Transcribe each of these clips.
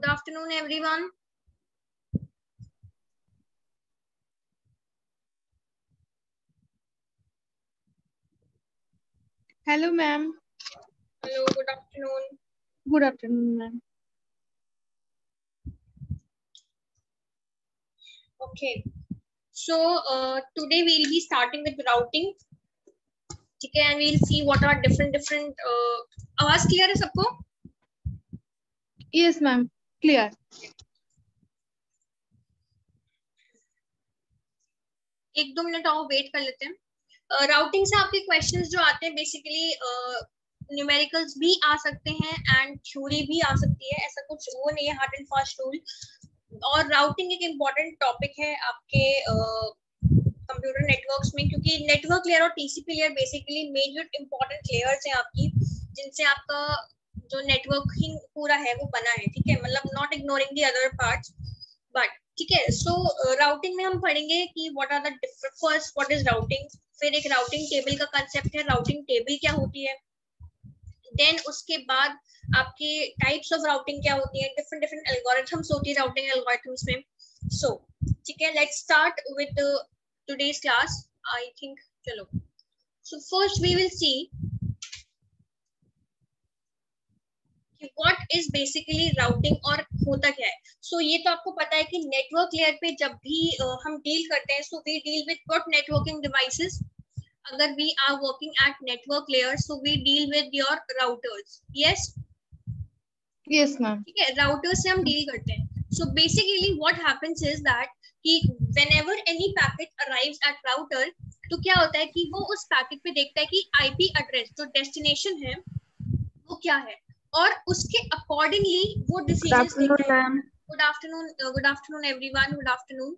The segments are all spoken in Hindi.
Good afternoon, everyone. Hello, ma'am. Hello, good afternoon. Good afternoon, ma'am. Okay, so today we'll be starting with routing. Okay, and we'll see what are different. आवाज clear है सबको? Yes, ma'am. Clear. एक दो मिनट और वेट कर लेते हैं. राउटिंग से आपके क्वेश्चंस जो आते हैं बेसिकली न्यूमेरिकल्स भी आ सकते हैं एंड थ्योरी भी आ सकती है. ऐसा कुछ वो नहीं है हार्ड एंड फास्ट रूल. और राउटिंग एक इम्पोर्टेंट टॉपिक है आपके कंप्यूटर नेटवर्क्स में, क्योंकि नेटवर्क लेयर और TCP layer basically major important layers हैं आपकी, जिनसे आपका जो नेटवर्किंग पूरा है वो बना है. ठीक है, मतलब not ignoring the other parts but ठीक है. सो राउटिंग में हम पढ़ेंगे कि what are the different. First what is routing, फिर एक राउटिंग टेबल का कांसेप्ट है, राउटिंग टेबल क्या होती है, देन उसके बाद आपके टाइप्स ऑफ राउटिंग क्या होती है, डिफरेंट डिफरेंट एल्गोरिथम्स होती है राउटिंग एल्गोरिथम्स में. सो ठीक है, let's start with today's class. I think चलो. So first we will see what is basically routing और होता क्या है. So ये तो आपको पता है कि नेटवर्क लेयर पे जब भी हम डील करते हैं, so we deal with what networking devices. अगर we are working at network layer, so we deal with your routers. Yes. Yes, ma'am. ठीक है, राउटर से हम डील करते हैं. So basically what happens is that कि whenever any packet arrives at router, तो क्या होता है कि वो उस पैकेट पे देखता है कि आईपी एड्रेस जो डेस्टिनेशन है वो क्या है, और उसके अकॉर्डिंगली वो डिसीजंस लेता है. Good afternoon everyone, good afternoon.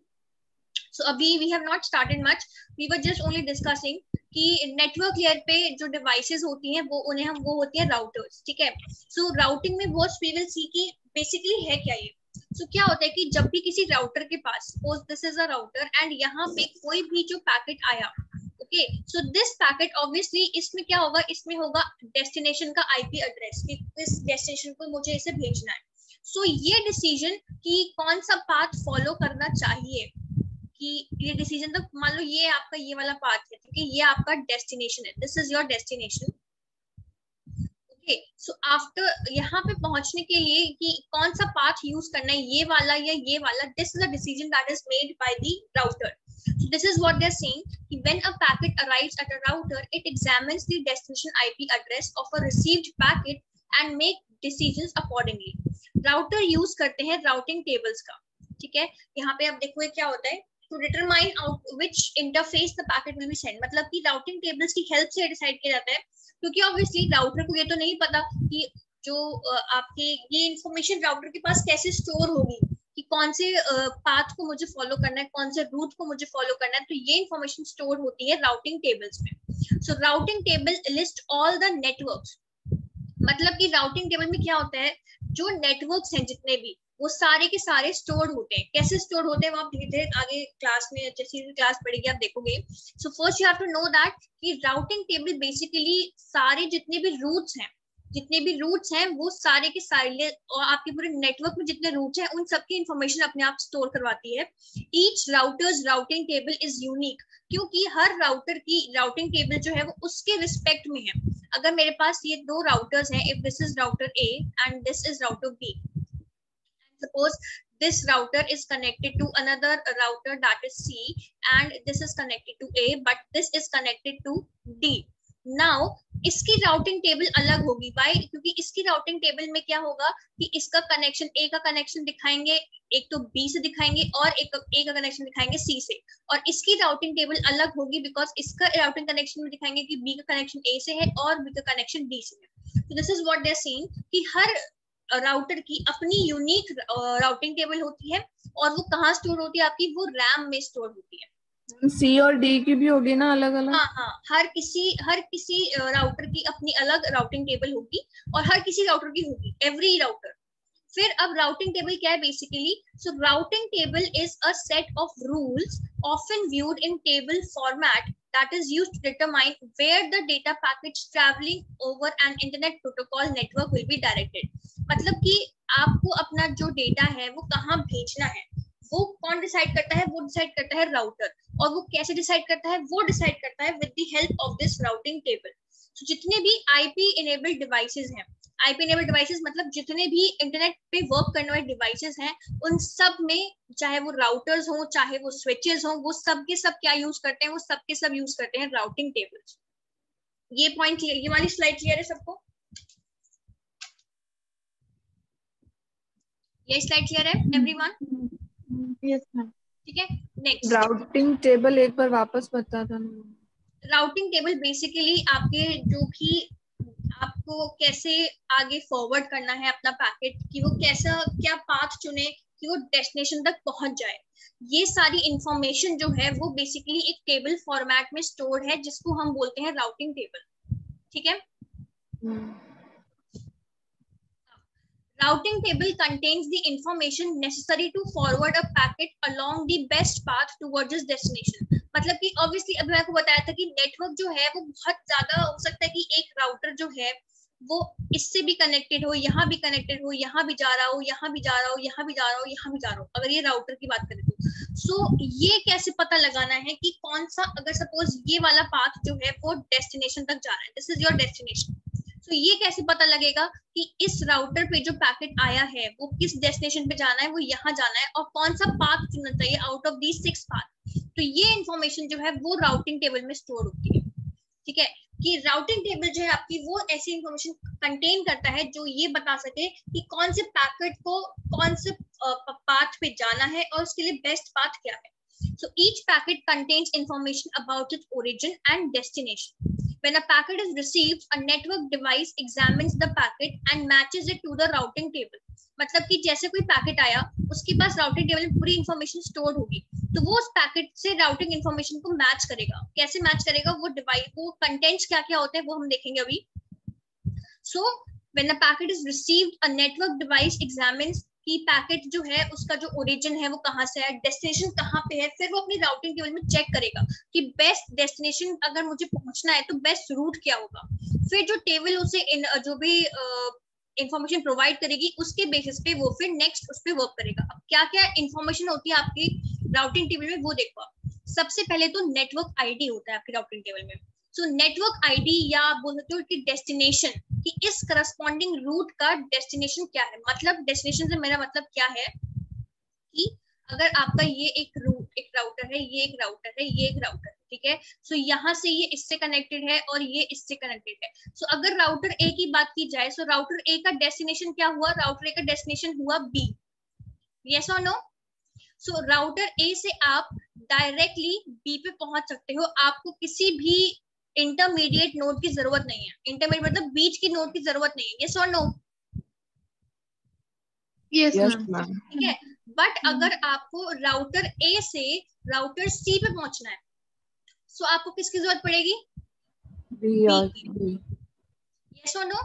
So अभी we have not started much, we were just only discussing कि नेटवर्क लेयर पे जो डिवाइसेस होती हैं वो उन्हें हम वो होती है राउटर्स. ठीक है, सो राउटिंग में वो वी विल सी कि बेसिकली है क्या ये. सो क्या होता है कि जब भी किसी राउटर के पास, suppose this is a router and यहाँ पे कोई भी जो पैकेट आया, okay, so this packet obviously इसमें क्या होगा, इसमें होगा डेस्टिनेशन का आईपी एड्रेस कि इस डेस्टिनेशन को मुझे इसे भेजना है. सो ये डिसीजन कि कौन सा पाथ फॉलो करना चाहिए, कि ये डिसीजन, तो मान लो ये आपका ये वाला पाथ है, ठीक है, ये आपका डेस्टिनेशन है, this is your destination. Okay, so after यहाँ पे पहुंचने के लिए कि कौन सा पाथ यूज करना है, ये वाला या ये वाला, this is a decision that is made by the router. So this is what they're saying. When a packet arrives at a router, it examines the destination IP address of a received packet and make decisions accordingly. Router use करते हैं routing tables का. ठीक है, यहाँ पे आप देखो क्या होता है, to determine out which interface the packet will be sent. मतलब कि routing tables की help से डिसाइड किया जाता है, क्योंकि ऑब्वियसली राउटर को ये तो नहीं पता कि जो आपके ये इंफॉर्मेशन राउटर के पास कैसे स्टोर होगी, कि कौन से पाथ को मुझे फॉलो करना है, कौन से रूट को मुझे फॉलो करना है. तो ये इंफॉर्मेशन स्टोर होती है राउटिंग टेबल्स में. So routing table list all the networks. मतलब कि राउटिंग टेबल में क्या होता है, जो नेटवर्क्स हैं जितने भी, वो सारे के सारे स्टोर्ड होते हैं. कैसे स्टोर होते हैं वो आप धीरे धीरे आगे क्लास में, जैसे क्लास पढ़ेगी आप देखोगे. So first you have to know that कि राउटिंग टेबल बेसिकली सारे जितने भी रूट्स हैं वो सारे के सारे, और आपके पूरे नेटवर्क में जितने रूट्स हैं उन सबकी इंफॉर्मेशन अपने आप स्टोर करवाती है. Each routers routing table is unique, क्योंकि हर राउटर की राउटिंग टेबल जो है वो उसके रिस्पेक्ट में है. अगर मेरे पास ये दो राउटर्स हैं, if this is router A and this is router B, suppose this router is connected to another router that is C and this is connected to A but this is connected to D. Now इसकी राउटिंग टेबल अलग होगी. Why? क्योंकि इसकी राउटिंग टेबल में क्या होगा कि इसका कनेक्शन, A का कनेक्शन दिखाएंगे, एक तो B से दिखाएंगे और एक A का कनेक्शन दिखाएंगे C से, और इसकी राउटिंग टेबल अलग होगी बिकॉज इसका राउटिंग कनेक्शन में दिखाएंगे कि B का कनेक्शन A से है और B का कनेक्शन D से है. So this is what they are saying कि हर राउटर की अपनी यूनिक राउटिंग टेबल होती है, और वो कहाँ स्टोर होती है आपकी, वो रैम में स्टोर होती है. C और D की भी होगी ना अलग अलग. हाँ, हर किसी राउटर की अपनी अलग राउटिंग टेबल होगी और हर किसी राउटर की होगी, एवरी राउटर. फिर अब राउटिंग टेबल क्या है basically. So routing table is a set of rules often viewed in table format that is used to determine where the data packets traveling over an internet protocol network will be directed. मतलब कि आपको अपना जो डेटा है वो कहाँ भेजना है वो कौन डिसाइड करता है, वो डिसाइड करता है राउटर। और वो कैसे डिसाइड करता है, वो डिसाइड करता है with the help of this routing table. तो जितने भी आईपी इनेबल्ड डिवाइसेस हैं, आईपी इनेबल्ड डिवाइसेस मतलब जितने भी इंटरनेट पे वर्क करने वाले डिवाइसेस हैं, उन सब में चाहे वो राउटर्स हो चाहे वो स्विचेस हो, वो सब के सब क्या यूज करते हैं, वो सब के सब यूज करते हैं राउटिंग टेबल्स। ये पॉइंट क्लियर, ये वाली स्लाइड क्लियर है सबको? ये स्लाइड क्लियर है एवरीवन? Yes ma'am. ठीक है, नेक्स्ट। राउटिंग टेबल एक बार वापस बता था ना। राउटिंग टेबल बेसिकली आपके जो भी आपको कैसे आगे फॉरवर्ड करना है अपना पैकेट, कि वो कैसा क्या पाथ चुने कि वो डेस्टिनेशन तक पहुंच जाए, ये सारी इंफॉर्मेशन जो है वो बेसिकली एक टेबल फॉर्मेट में स्टोर है जिसको हम बोलते हैं राउटिंग टेबल। ठीक है, routing table contains the information necessary to forward a packet along the best path towards its destination। मतलब कि obviously अभी मैंने आपको बताया था कि नेटवर्क जो है वो बहुत ज्यादा हो सकता है कि एक राउटर जो है वो इससे भी कनेक्टेड हो, यहाँ भी कनेक्टेड हो, यहाँ भी जा रहा हो, यहाँ भी जा रहा हो, यहाँ भी जा रहा हो, यहाँ भी जा रहा हो, अगर ये राउटर की बात करें तो। सो ये कैसे पता लगाना है कि कौन सा, अगर सपोज ये वाला पाथ जो है वो डेस्टिनेशन तक जा रहा है, दिस इज योर डेस्टिनेशन, तो ये कैसे पता लगेगा कि इस राउटर पे जो पैकेट आया है वो किस डेस्टिनेशन पे जाना है, वो यहाँ जाना है, और कौन सा पाथ चुनना चाहिए आउट ऑफ दीज 6 पाथ। तो ये इंफॉर्मेशन जो है वो राउटिंग टेबल में स्टोर होती है। ठीक है, कि राउटिंग टेबल जो है आपकी वो ऐसी इंफॉर्मेशन कंटेन करता है जो ये बता सके कि कौन से पैकेट को कौन से पाथ पे जाना है और उसके लिए बेस्ट पाथ क्या है। So each packet contains information about its origin and destination. When a packet is received, a network device examines the packet and matches it to the routing table. मतलब कि जैसे कोई पैकेट आया उसके पास राउटिंग टेबल में पूरी इंफॉर्मेशन स्टोर होगी, तो वो उस पैकेट से राउटिंग इंफॉर्मेशन को मैच करेगा। कैसे मैच करेगा, वो डिवाइस, वो कंटेंट्स क्या क्या होते हैं वो हम देखेंगे अभी। So when a packet is received, a network device examines कि पैकेट जो है उसका जो ओरिजिन है वो कहाँ से है, डेस्टिनेशन कहाँ पे है, फिर वो अपनी राउटिंग टेबल में चेक करेगा कि बेस्ट डेस्टिनेशन अगर मुझे पहुंचना है तो बेस्ट रूट क्या होगा। फिर जो टेबल उसे जो भी इंफॉर्मेशन प्रोवाइड करेगी उसके बेसिस पे वो फिर नेक्स्ट उस पर वर्क करेगा। अब क्या क्या इंफॉर्मेशन होती है आपकी राउटिंग टेबल में वो देखो आप। सबसे पहले तो नेटवर्क आईडी होता है आपकी राउटिंग टेबल में। सो नेटवर्क आईडी या आप बोल सकते हो कि डेस्टिनेशन, कि इस करस्पॉन्डिंग रूट का डेस्टिनेशन क्या है। मतलब डेस्टिनेशन से मेरा मतलब क्या है कि अगर आपका ये एक रूट, एक राउटर है, ये एक राउटर है, ये एक राउटर है, ठीक है, सो यहाँ से ये इससे कनेक्टेड है और ये इससे कनेक्टेड है। सो अगर राउटर ए की बात की जाए, सो राउटर ए का डेस्टिनेशन क्या हुआ, राउटर ए का डेस्टिनेशन हुआ बी, यस और नो। सो राउटर ए से आप डायरेक्टली बी पे पहुंच सकते हो, आपको किसी भी इंटरमीडिएट नोड की जरूरत नहीं है। इंटरमीडिएट मतलब बीच की नोड की जरूरत नहीं है, यस और नो। Yes ma'am. ठीक है, बट अगर आपको राउटर ए से राउटर सी पे पहुंचना है, सो आपको किसकी जरूरत पड़ेगी, बी। यस और नो।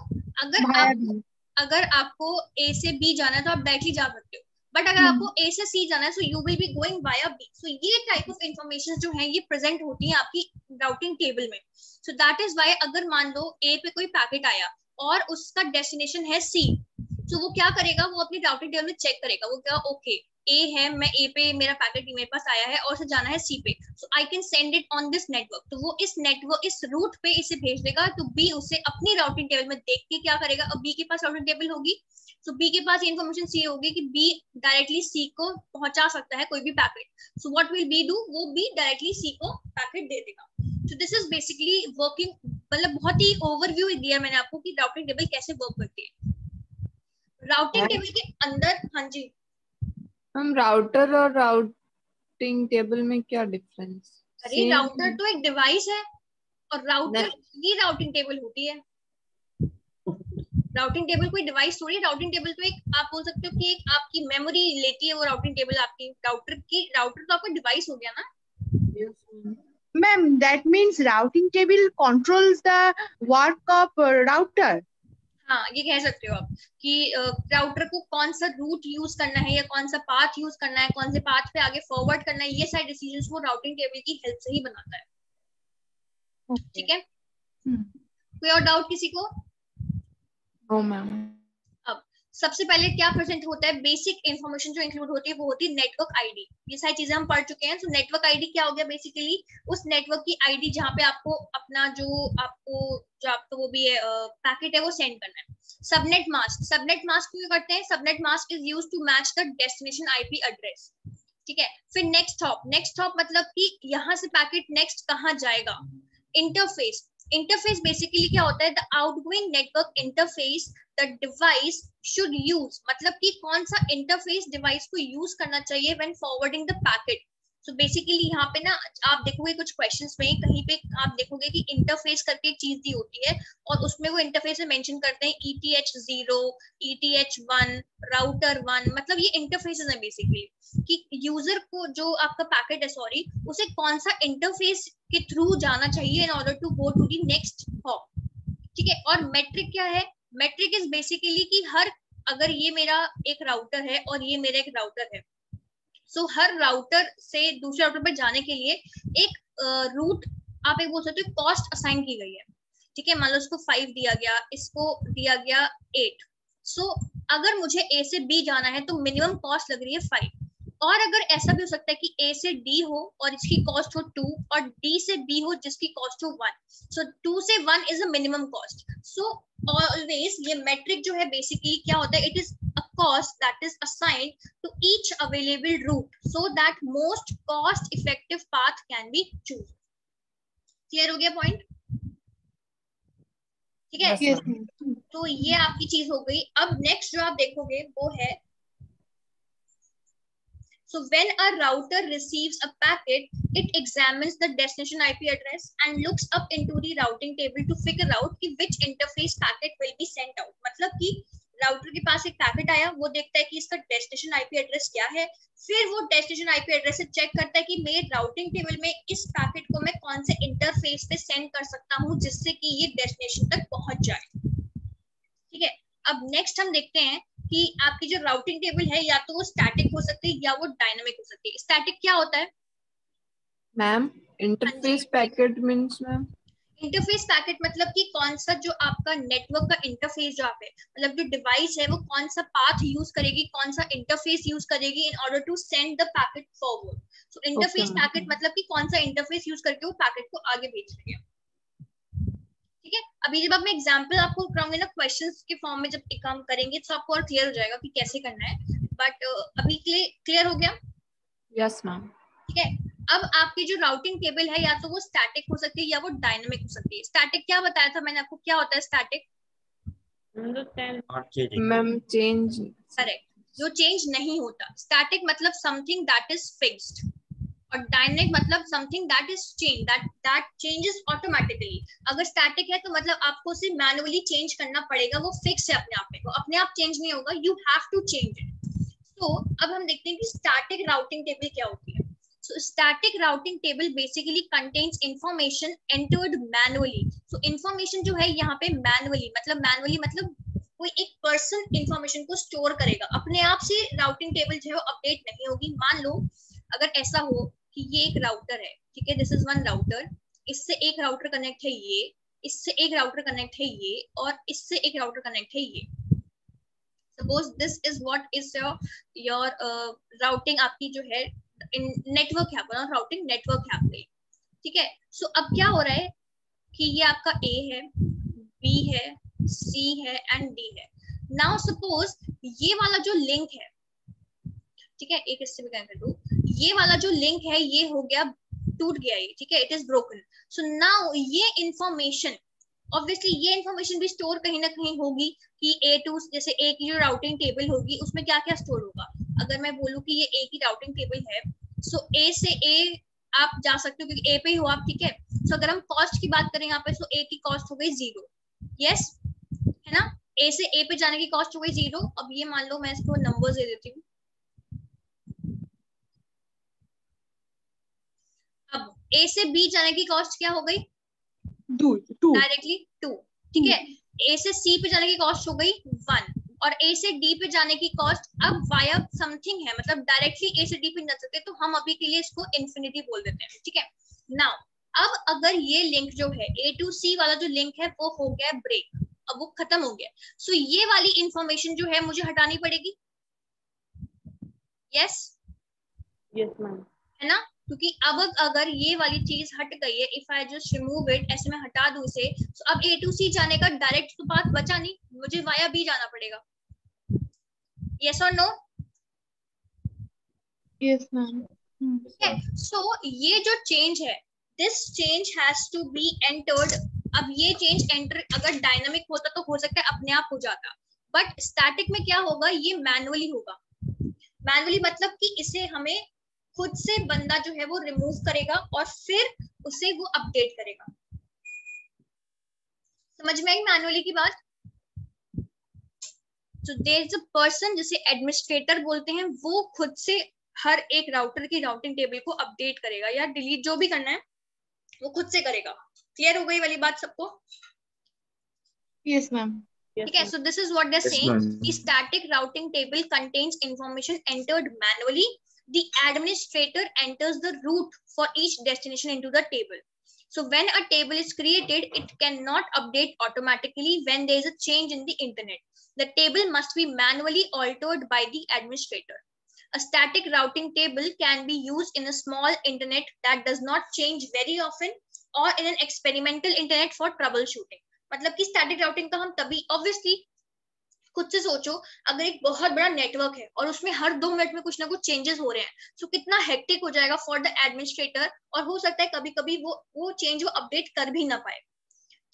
अगर आपको ए से बी जाना है तो आप डायरेक्टली जा सकते हो, बट अगर आपको ए से सी जाना है so you will be going via B. So ये टाइप ऑफ इंफॉर्मेशन जो है ये प्रेजेंट होती है आपकी राउटिंग टेबल में। सो दैट इज वाई अगर मान लो ए पे कोई पैकेट आया और उसका डेस्टिनेशन है सी, तो वो क्या करेगा, वो अपनी राउटिंग टेबल में चेक करेगा, वो क्या ओके ए है, मैं ए पे मेरा पैकेट मेरे पास आया है और उसे जाना है सी पे, so I can send it on this network. तो वो इस नेटवर्क, इस रूट पे इसे भेज देगा। तो बी उसे अपनी राउटिंग टेबल में देख के क्या करेगा, अब बी के पास राउटिंग टेबल होगी, सो बी के पास इन्फॉर्मेशन सी होगी कि बी डायरेक्टली सी को पहुंचा सकता है कोई भी packet. So what will be do, वो बी डायरेक्टली सी को पैकेट दे देगा। सो दिस इज बेसिकली वर्किंग, मतलब बहुत ही ओवरव्यू दिया मैंने आपको कि राउटिंग टेबल कैसे वर्क करती है। राउटिंग टेबल के अंदर, हाँ जी हम राउटर और राउटिंग टेबल में क्या डिफरेंस? अरे राउटर तो एक डिवाइस है और राउटर ही राउटिंग टेबल होती है। राउटिंग टेबल कोई डिवाइस थोड़ी है, राउटिंग टेबल तो एक आप बोल सकते हो कि एक आपकी मेमोरी लेती है वो राउटिंग टेबल आपकी। राउटर तो आपका डिवाइस हो गया ना। Ma'am, that means routing table controls the work of router. हाँ, ये कह सकते हो आप कि राउटर को कौन सा रूट यूज करना है या कौन सा पाथ यूज करना है, कौन से पाथ पे आगे फॉरवर्ड करना है, ये सारे डिसीजंस वो राउटिंग टेबल की हेल्प से ही बनाता है। ठीक है, कोई और डाउट किसी को? No ma'am. अब सबसे पहले क्या प्रेजेंट होता है, बेसिक इंफॉर्मेशन जो इंक्लूड होती है वो होती है नेटवर्क आईडी। ये सारी चीजें हम पढ़ चुके हैं। तो नेटवर्क आईडी क्या हो गया, बेसिकली उस नेटवर्क की आईडी जहाँ पे आपको अपना जो आपको वो भी है पैकेट है वो सेंड करना है। सबनेट मास्क, सबनेट मास्क क्यों करते हैं, subnet mask is used to match the destination IP address. ठीक है, फिर नेक्स्ट हॉप, नेक्स्ट हॉप मतलब कि यहाँ से पैकेट नेक्स्ट कहाँ जाएगा। इंटरफेस, इंटरफेस बेसिकली क्या होता है, the outgoing network interface the device should use, मतलब कि कौन सा इंटरफेस डिवाइस को यूज करना चाहिए when forwarding the packet. So basically यहाँ पे ना आप देखोगे कुछ क्वेश्चंस में कहीं पे आप देखोगे कि इंटरफेस करके एक चीज दी होती है और उसमें वो इंटरफेस में मेंशन करते हैं ETH0, ETH1, राउटर 1, मतलब ये इंटरफेसेस है बेसिकली कि यूजर को जो आपका पैकेट है सॉरी उसे कौन सा इंटरफेस के थ्रू जाना चाहिए in order to go to the next hop. ठीक है, और मेट्रिक क्या है, मेट्रिक इज बेसिकली कि हर, अगर ये मेरा एक राउटर है और ये मेरा एक राउटर है, सो हर राउटर से दूसरे राउटर पर जाने के लिए एक रूट आप एक बोल सकते हो कॉस्ट असाइन की गई है। ठीक है, मान लो इसको 5 दिया गया, इसको दिया गया 8। सो अगर मुझे A से B जाना है तो मिनिमम कॉस्ट लग रही है 5। और अगर ऐसा भी हो सकता है कि A से D हो और इसकी कॉस्ट हो 2 और D से B हो जिसकी कॉस्ट हो 1। सो 2 से 1 is a minimum cost. So always ये मेट्रिक जो है बेसिकली क्या होता है, it is a cost that is assigned to each available route so that most cost effective path can be choose. Clear हो गया पॉइंट? ठीक है, Yes. तो ये आपकी चीज हो गई। अब नेक्स्ट जो आप देखोगे वो है, so when a router receives a packet, it examines the destination IP address and looks up into the routing table to figure out कि which interface packet will be sent out। मतलब कि राउटर के पास एक पैकेट आया, वो देखता है कि इसका डेस्टिनेशन आईपी एड्रेस क्या है, फिर वो डेस्टिनेशन आईपी एड्रेस से चेक करता है कि मेरे राउटिंग टेबल में इस पैकेट को मैं कौन से इंटरफेस पे सेंड कर सकता हूँ जिससे कि ये डेस्टिनेशन तक पहुंच जाए। ठीक है, अब नेक्स्ट हम देखते हैं कि आपकी जो राउटिंग टेबल है या तो वो स्टैटिक हो सकती है या वो डायनामिक हो सकती है। स्टैटिक क्या होता है ma'am? Interface packet means ma'am? Interface packet मतलब कि कौन सा जो आपका नेटवर्क का इंटरफेस जो आप है, मतलब जो डिवाइस है वो कौन सा पाथ यूज करेगी, कौन सा इंटरफेस यूज करेगी in order to send the packet forward. So interface packet मतलब कि कौन सा इंटरफेस यूज करके वो पैकेट को आगे भेज रही है। ठीक है, अभी जब मैं एग्जांपल आपको कराऊंगी ना क्वेश्चंस के फॉर्म में जब काम करेंगे तो आपको और क्लियर हो जाएगा कि कैसे करना है। बट अभी क्लियर हो गया? Yes ma'am. ठीक है, अब आपकी जो राउटिंग टेबल है या तो वो स्टैटिक हो सकती है या वो डायनामिक हो सकती है। स्टैटिक क्या बताया था मैंने आपको, क्या होता है स्टैटिक? Ma'am change. करेक्ट, जो चेंज नहीं होता। स्टैटिक मतलब समथिंग दैट इज फिक्स्ड और डायनामिक मतलब something that is change, that changes automatically. अगर स्टैटिक है तो मतलब आपको उसे मैनुअली चेंज करना पड़ेगा, वो फिक्स है अपने आप में, वो अपने आप चेंज नहीं होगा, you have to change it. तो अब हम देखते हैं कि स्टैटिक राउटिंग टेबल क्या होती है। So static routing table basically contains information entered manually. So information जो है यहाँ पे manually मतलब कोई एक पर्सन इंफॉर्मेशन को स्टोर करेगा, अपने आप से राउटिंग टेबल जो है अपडेट नहीं होगी। मान लो अगर ऐसा हो कि ये एक राउटर है, ठीक है, दिस इज वन राउटर, इससे एक राउटर कनेक्ट है ये, इससे एक राउटर कनेक्ट है ये और इससे एक राउटर कनेक्ट है ये। Suppose this is what is your routing आपकी जो है नेटवर्क है आपका, राउटिंग नेटवर्क है आपकी। ठीक है, सो अब क्या हो रहा है कि ये आपका A है, B है, C है एंड D है। नाउ सपोज ये वाला जो लिंक है, ठीक है, एक इससे भी कनेक्ट कर दूं, ये वाला जो लिंक है ये हो गया, टूट गया ये, ठीक है, it is broken. So now ये इंफॉर्मेशन, ऑब्वियसली ये इंफॉर्मेशन भी स्टोर कहीं ना कहीं होगी कि A2 जैसे A की जो राउटिंग टेबल होगी उसमें क्या क्या स्टोर होगा। अगर मैं बोलूं कि ये A की राउटिंग टेबल है, सो A से A आप जा सकते हो क्योंकि A पे ही हो आप, ठीक है। सो अगर हम कॉस्ट की बात करें यहाँ पे, सो A की कॉस्ट हो गई 0, यस है ना, A से A पे जाने की कॉस्ट हो गई 0। अब ये मान लो मैं इसको नंबर्स दे देती हूँ। अब A से B जाने की कॉस्ट क्या हो गई, डायरेक्टली 2, ठीक है। A से C पे जाने की कॉस्ट हो गई 1 और A से D पे जाने की कॉस्ट अब वाया समथिंग है, मतलब डायरेक्टली A से D पे जा सकते, तो हम अभी के लिए इसको इन्फिनिटी बोल देते हैं। ठीक है, नाउ अब अगर ये लिंक जो है A to C वाला जो लिंक है वो हो गया ब्रेक, अब वो खत्म हो गया। सो ये वाली इंफॉर्मेशन जो है मुझे हटानी पड़ेगी। Yes yes ma'am. है ना, क्योंकि अब अगर ये वाली चीज हट गई है, if I just remove it, ऐसे मैं हटा दूं इसे, तो अब A to C जाने का डायरेक्ट तो पाथ बचा नहीं, मुझे वाया B जाना पड़ेगा। यस और नो? Yes, ma'am. ठीक है, सो ये जो चेंज है, this change has to be entered. अब ये चेंज एंटर अगर डायनामिक होता तो हो सकता है अपने आप हो जाता, बट स्टैटिक में क्या होगा, ये मैनुअली होगा। मैनुअली मतलब कि इसे हमें खुद से बंदा जो है वो रिमूव करेगा और फिर उसे वो अपडेट करेगा। समझ में आई मैनुअली की बात? तो देयर इज अ पर्सन जिसे एडमिनिस्ट्रेटर बोलते हैं, वो खुद से हर एक राउटर की राउटिंग टेबल को अपडेट करेगा या डिलीट, जो भी करना है वो खुद से करेगा। क्लियर हो गई वाली बात सबको? Yes, ma'am. ठीक है, so this is what they are saying, static routing table contains information entered manually, the administrator enters the route for each destination into the table. So when a table is created, it cannot update automatically when there is a change in the internet. The table must be manually altered by the administrator. A static routing table can be used in a small internet that does not change very often, or in an experimental internet for troubleshooting. मतलब कि static routing का हम तभी, obviously खुद से सोचो, अगर एक बहुत बड़ा नेटवर्क है और उसमें हर 2 मिनट में कुछ ना कुछ चेंजेस हो रहे हैं, तो कितना हेक्टिक हो जाएगा फॉर द एडमिनिस्ट्रेटर, और हो सकता है कभी कभी वो चेंज वो अपडेट कर भी ना पाए।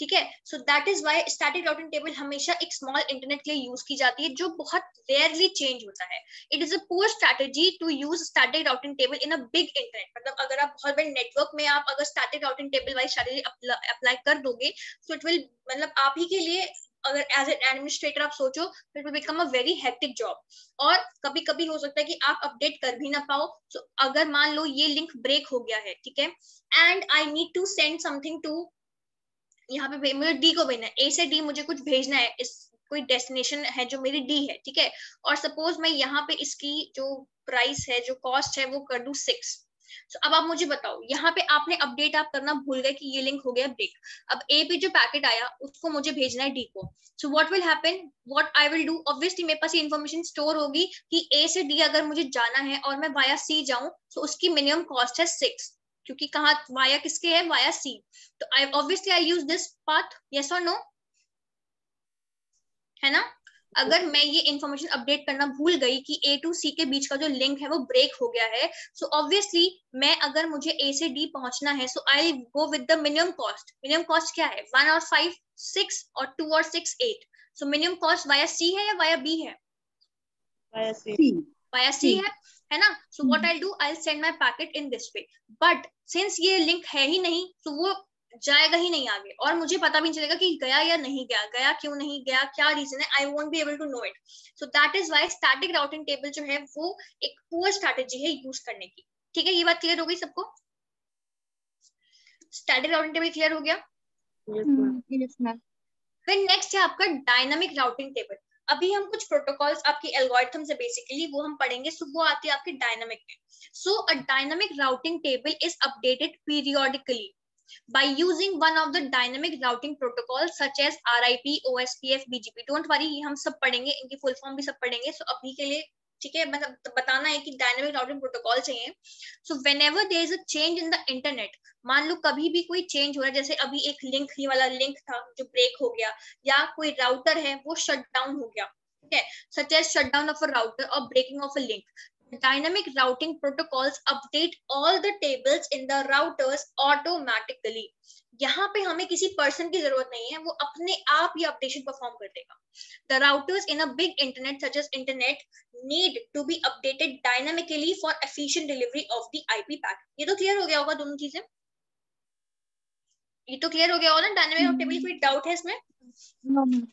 ठीक है, सो that is why static routing table हमेशा एक स्मॉल इंटरनेट के लिए यूज की जाती है, जो बहुत रेयरली चेंज होता है। It is a poor strategy to use static routing table in a big internet. मतलब अगर आप बहुत बड़े नेटवर्क में आप अगर static routing table wise strategy apply कर दोगे, तो इट विल, मतलब आप ही के लिए, अगर एज एन एडमिनिस्ट्रेटर आप सोचो, it will become a very hectic job, और कभी कभी हो सकता है कि आप अपडेट कर भी ना पाओ। तो अगर मान लो ये लिंक ब्रेक हो गया है, ठीक है, and I need to send something to, यहाँ पे मुझे डी को भेजना है, ए से डी मुझे कुछ भेजना है, इस कोई डेस्टिनेशन है जो मेरी डी है, ठीक है, और सपोज मैं यहाँ पे इसकी जो प्राइस है, जो कॉस्ट है, वो कर दूं 6। तो अब आप मुझे बताओ, यहाँ पे आपने अपडेट आप करना भूल गए कि ये लिंक हो गया ब्रेक। अब ए पे जो पैकेट आया उसको मुझे भेजना है डी को। So what will happen, what I will do, obviously मेरे पास ये इन्फॉर्मेशन स्टोर होगी कि ए से डी अगर मुझे जाना है और मैं वाया सी जाऊं, तो उसकी मिनिमम कॉस्ट है 6, क्योंकि कहाँ वाया किसके है, वाया सी। तो I obviously I use this path, yes और नो, है ना? अगर मैं ये इन्फॉर्मेशन अपडेट करना भूल गई कि ए टू सी के बीच का जो लिंक है वो ब्रेक हो गया है, सो ऑब्वियसली मैं, अगर मुझे ए से डी पहुंचना है, so I go with the minimum cost. Minimum cost क्या है, 1 और 5 6 और 2 और 6 8। सो मिनिमम कॉस्ट वाया सी है या वाया बी है? C. वाया सी है ना? So what I do, I send my packet in this way, but since ये लिंक है ही नहीं, तो वो जाएगा ही नहीं आगे, और मुझे पता भी नहीं चलेगा कि गया या नहीं गया, गया क्यों नहीं गया, क्या रीजन है, I won't be able to know it. So that is why static routing table जो है वो एक पुअर स्ट्रैटेजी है यूज करने की। ठीक है, ये बात क्लियर हो गई सबको? स्टैटिक राउटिंग टेबल क्लियर हो गया? Yes, ma'am. फिर नेक्स्ट है आपका डायनामिक राउटिंग टेबल। अभी हम कुछ प्रोटोकॉल्स आपकी एल्गोरिथम्स है बेसिकली, वो हम पढ़ेंगे, सो वो आती है आपके डायनामिक में। So a dynamic routing table is updated periodically by using one of the dynamic routing protocols such as RIP, OSPF, BGP. Don't worry, ये हम सब पढ़ेंगे, इनकी फुल फॉर्म भी सब पढ़ेंगे। सो अभी के लिए ठीक है, मतलब बताना है कि डायनामिक राउटिंग प्रोटोकॉल चाहिए। So whenever there is a change in the internet, मान लो कभी भी कोई चेंज हो रहा है, जैसे अभी एक लिंक, ये वाला लिंक था जो ब्रेक हो गया, या कोई राउटर है वो शट डाउन हो गया, ठीक है, such as shut down of a router और breaking of a link, dynamic routing protocols update all the tables in the routers automatically. यहाँ पे हमें किसी पर्सन की जरूरत नहीं है, वो अपने आप ये अपडेशन परफॉर्म कर देगा। The routers in a big internet such as internet need to be updated dynamically for efficient delivery of the IP packet. ये तो क्लियर हो गया होगा दोनों चीजें, ये तो क्लियर हो गया होगा ना डायनामिक टेबल, कोई डाउट है इसमें? No, ma'am.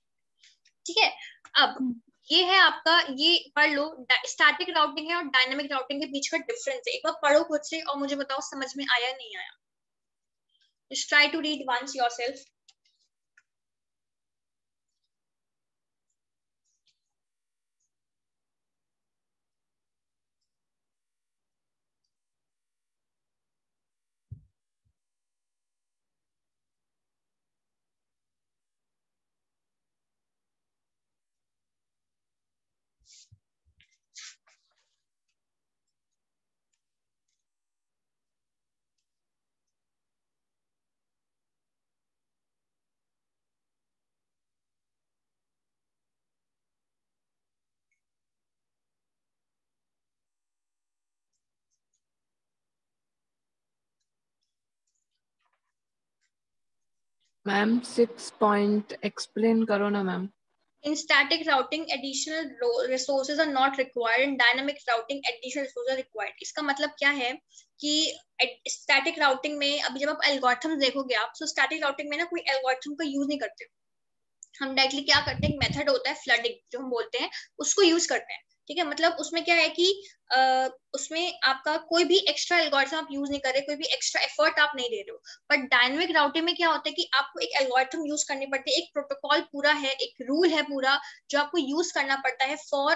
ठीक है, अब ये है आपका, ये पढ़ लो, स्टैटिक राउटिंग है और डायनामिक राउटिंग के बीच का डिफरेंस है। एक बार पढ़ो खुद से और मुझे बताओ समझ में आया नहीं आया। Just try to read once yourself. Ma'am 6 point explain करो ना ma'am. In static routing, additional resources are not required. In dynamic routing, additional resources are required. इसका मतलब क्या है कि static routing में अभी जब आप algorithm देखोगे आप, so static routing में ना कोई algorithm का यूज नहीं करते। हम डायरेक्टली क्या करते हैं, एक मेथड होता है फ्लडिंग जो हम बोलते हैं, उसको यूज करते हैं। ठीक है, मतलब उसमें क्या है कि उसमें आपका कोई भी एक्स्ट्रा एल्गोरिथम आप यूज नहीं कर रहे, कोई भी एक्स्ट्रा एफर्ट आप नहीं दे रहे हो। बट डायनेमिक राउटिंग में क्या होता है कि आपको एक एल्गोरिथम यूज करनी पड़ती है, एक प्रोटोकॉल पूरा है, एक रूल है पूरा जो आपको यूज करना पड़ता है for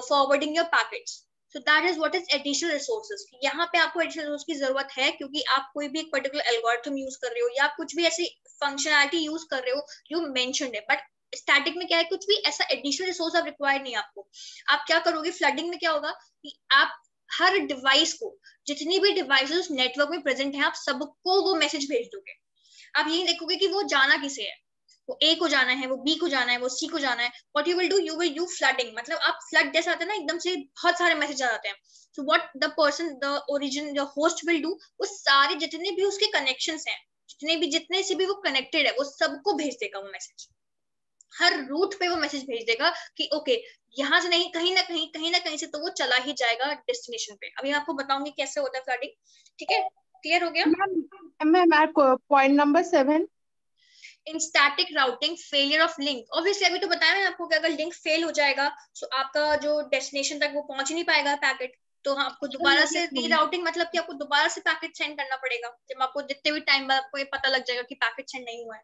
forwarding your packets. So that is what is additional resources. यहाँ पे आपको additional resources की जरूरत है क्योंकि आप कोई भी एक पर्टिकुलर एल्गोरिथम यूज कर रहे हो या कुछ भी ऐसी फंक्शनैलिटी यूज कर रहे हो जो मेंशन्ड है। बट स्टैटिक में क्या है, कुछ भी ऐसा एडिशनल रिसोर्स आप रिक्वायर नहीं है आपको। आप क्या करोगे, फ्लडिंग में क्या होगा कि आप हर डिवाइस को, जितनी भी डिवाइसेस नेटवर्क में प्रेजेंट है, आप सबको वो मैसेज भेज दोगे। आप यही देखोगे कि वो जाना किसे है, वो ए को जाना है, वो बी को जाना है, वो सी को जाना है। What you will do, you will do flooding. मतलब आप फ्लड जैसा आता है ना, एकदम से बहुत सारे मैसेज आ जाते हैं। So what the person, the origin, the host will do, वो सारे जितने भी उसके कनेक्शंस हैं, जितने से भी वो कनेक्टेड है, वो सबको भेज देगा वो मैसेज। हर रूट पे वो मैसेज भेज देगा कि ओके यहाँ से नहीं, कहीं ना कहीं से तो वो चला ही जाएगा डेस्टिनेशन पे। अभी मैं आपको बताऊंगी कैसे होता है फ्लडिंग। ठीक है, क्लियर हो गया? Ma'am point number 7, in static routing failure of link. Obviously अभी तो बताया मैंने आपको कि अगर लिंक फेल हो जाएगा तो आपका जो डेस्टिनेशन तक वो पहुंच ही नहीं पाएगा पैकेट, तो हाँ आपको दोबारा से रीराउटिंग, मतलब कि आपको दोबारा से पैकेट सेंड करना पड़ेगा। जब आपको जितने भी टाइम बाद आपको ये पता लग जाएगा कि पैकेट सेंड नहीं हुआ है।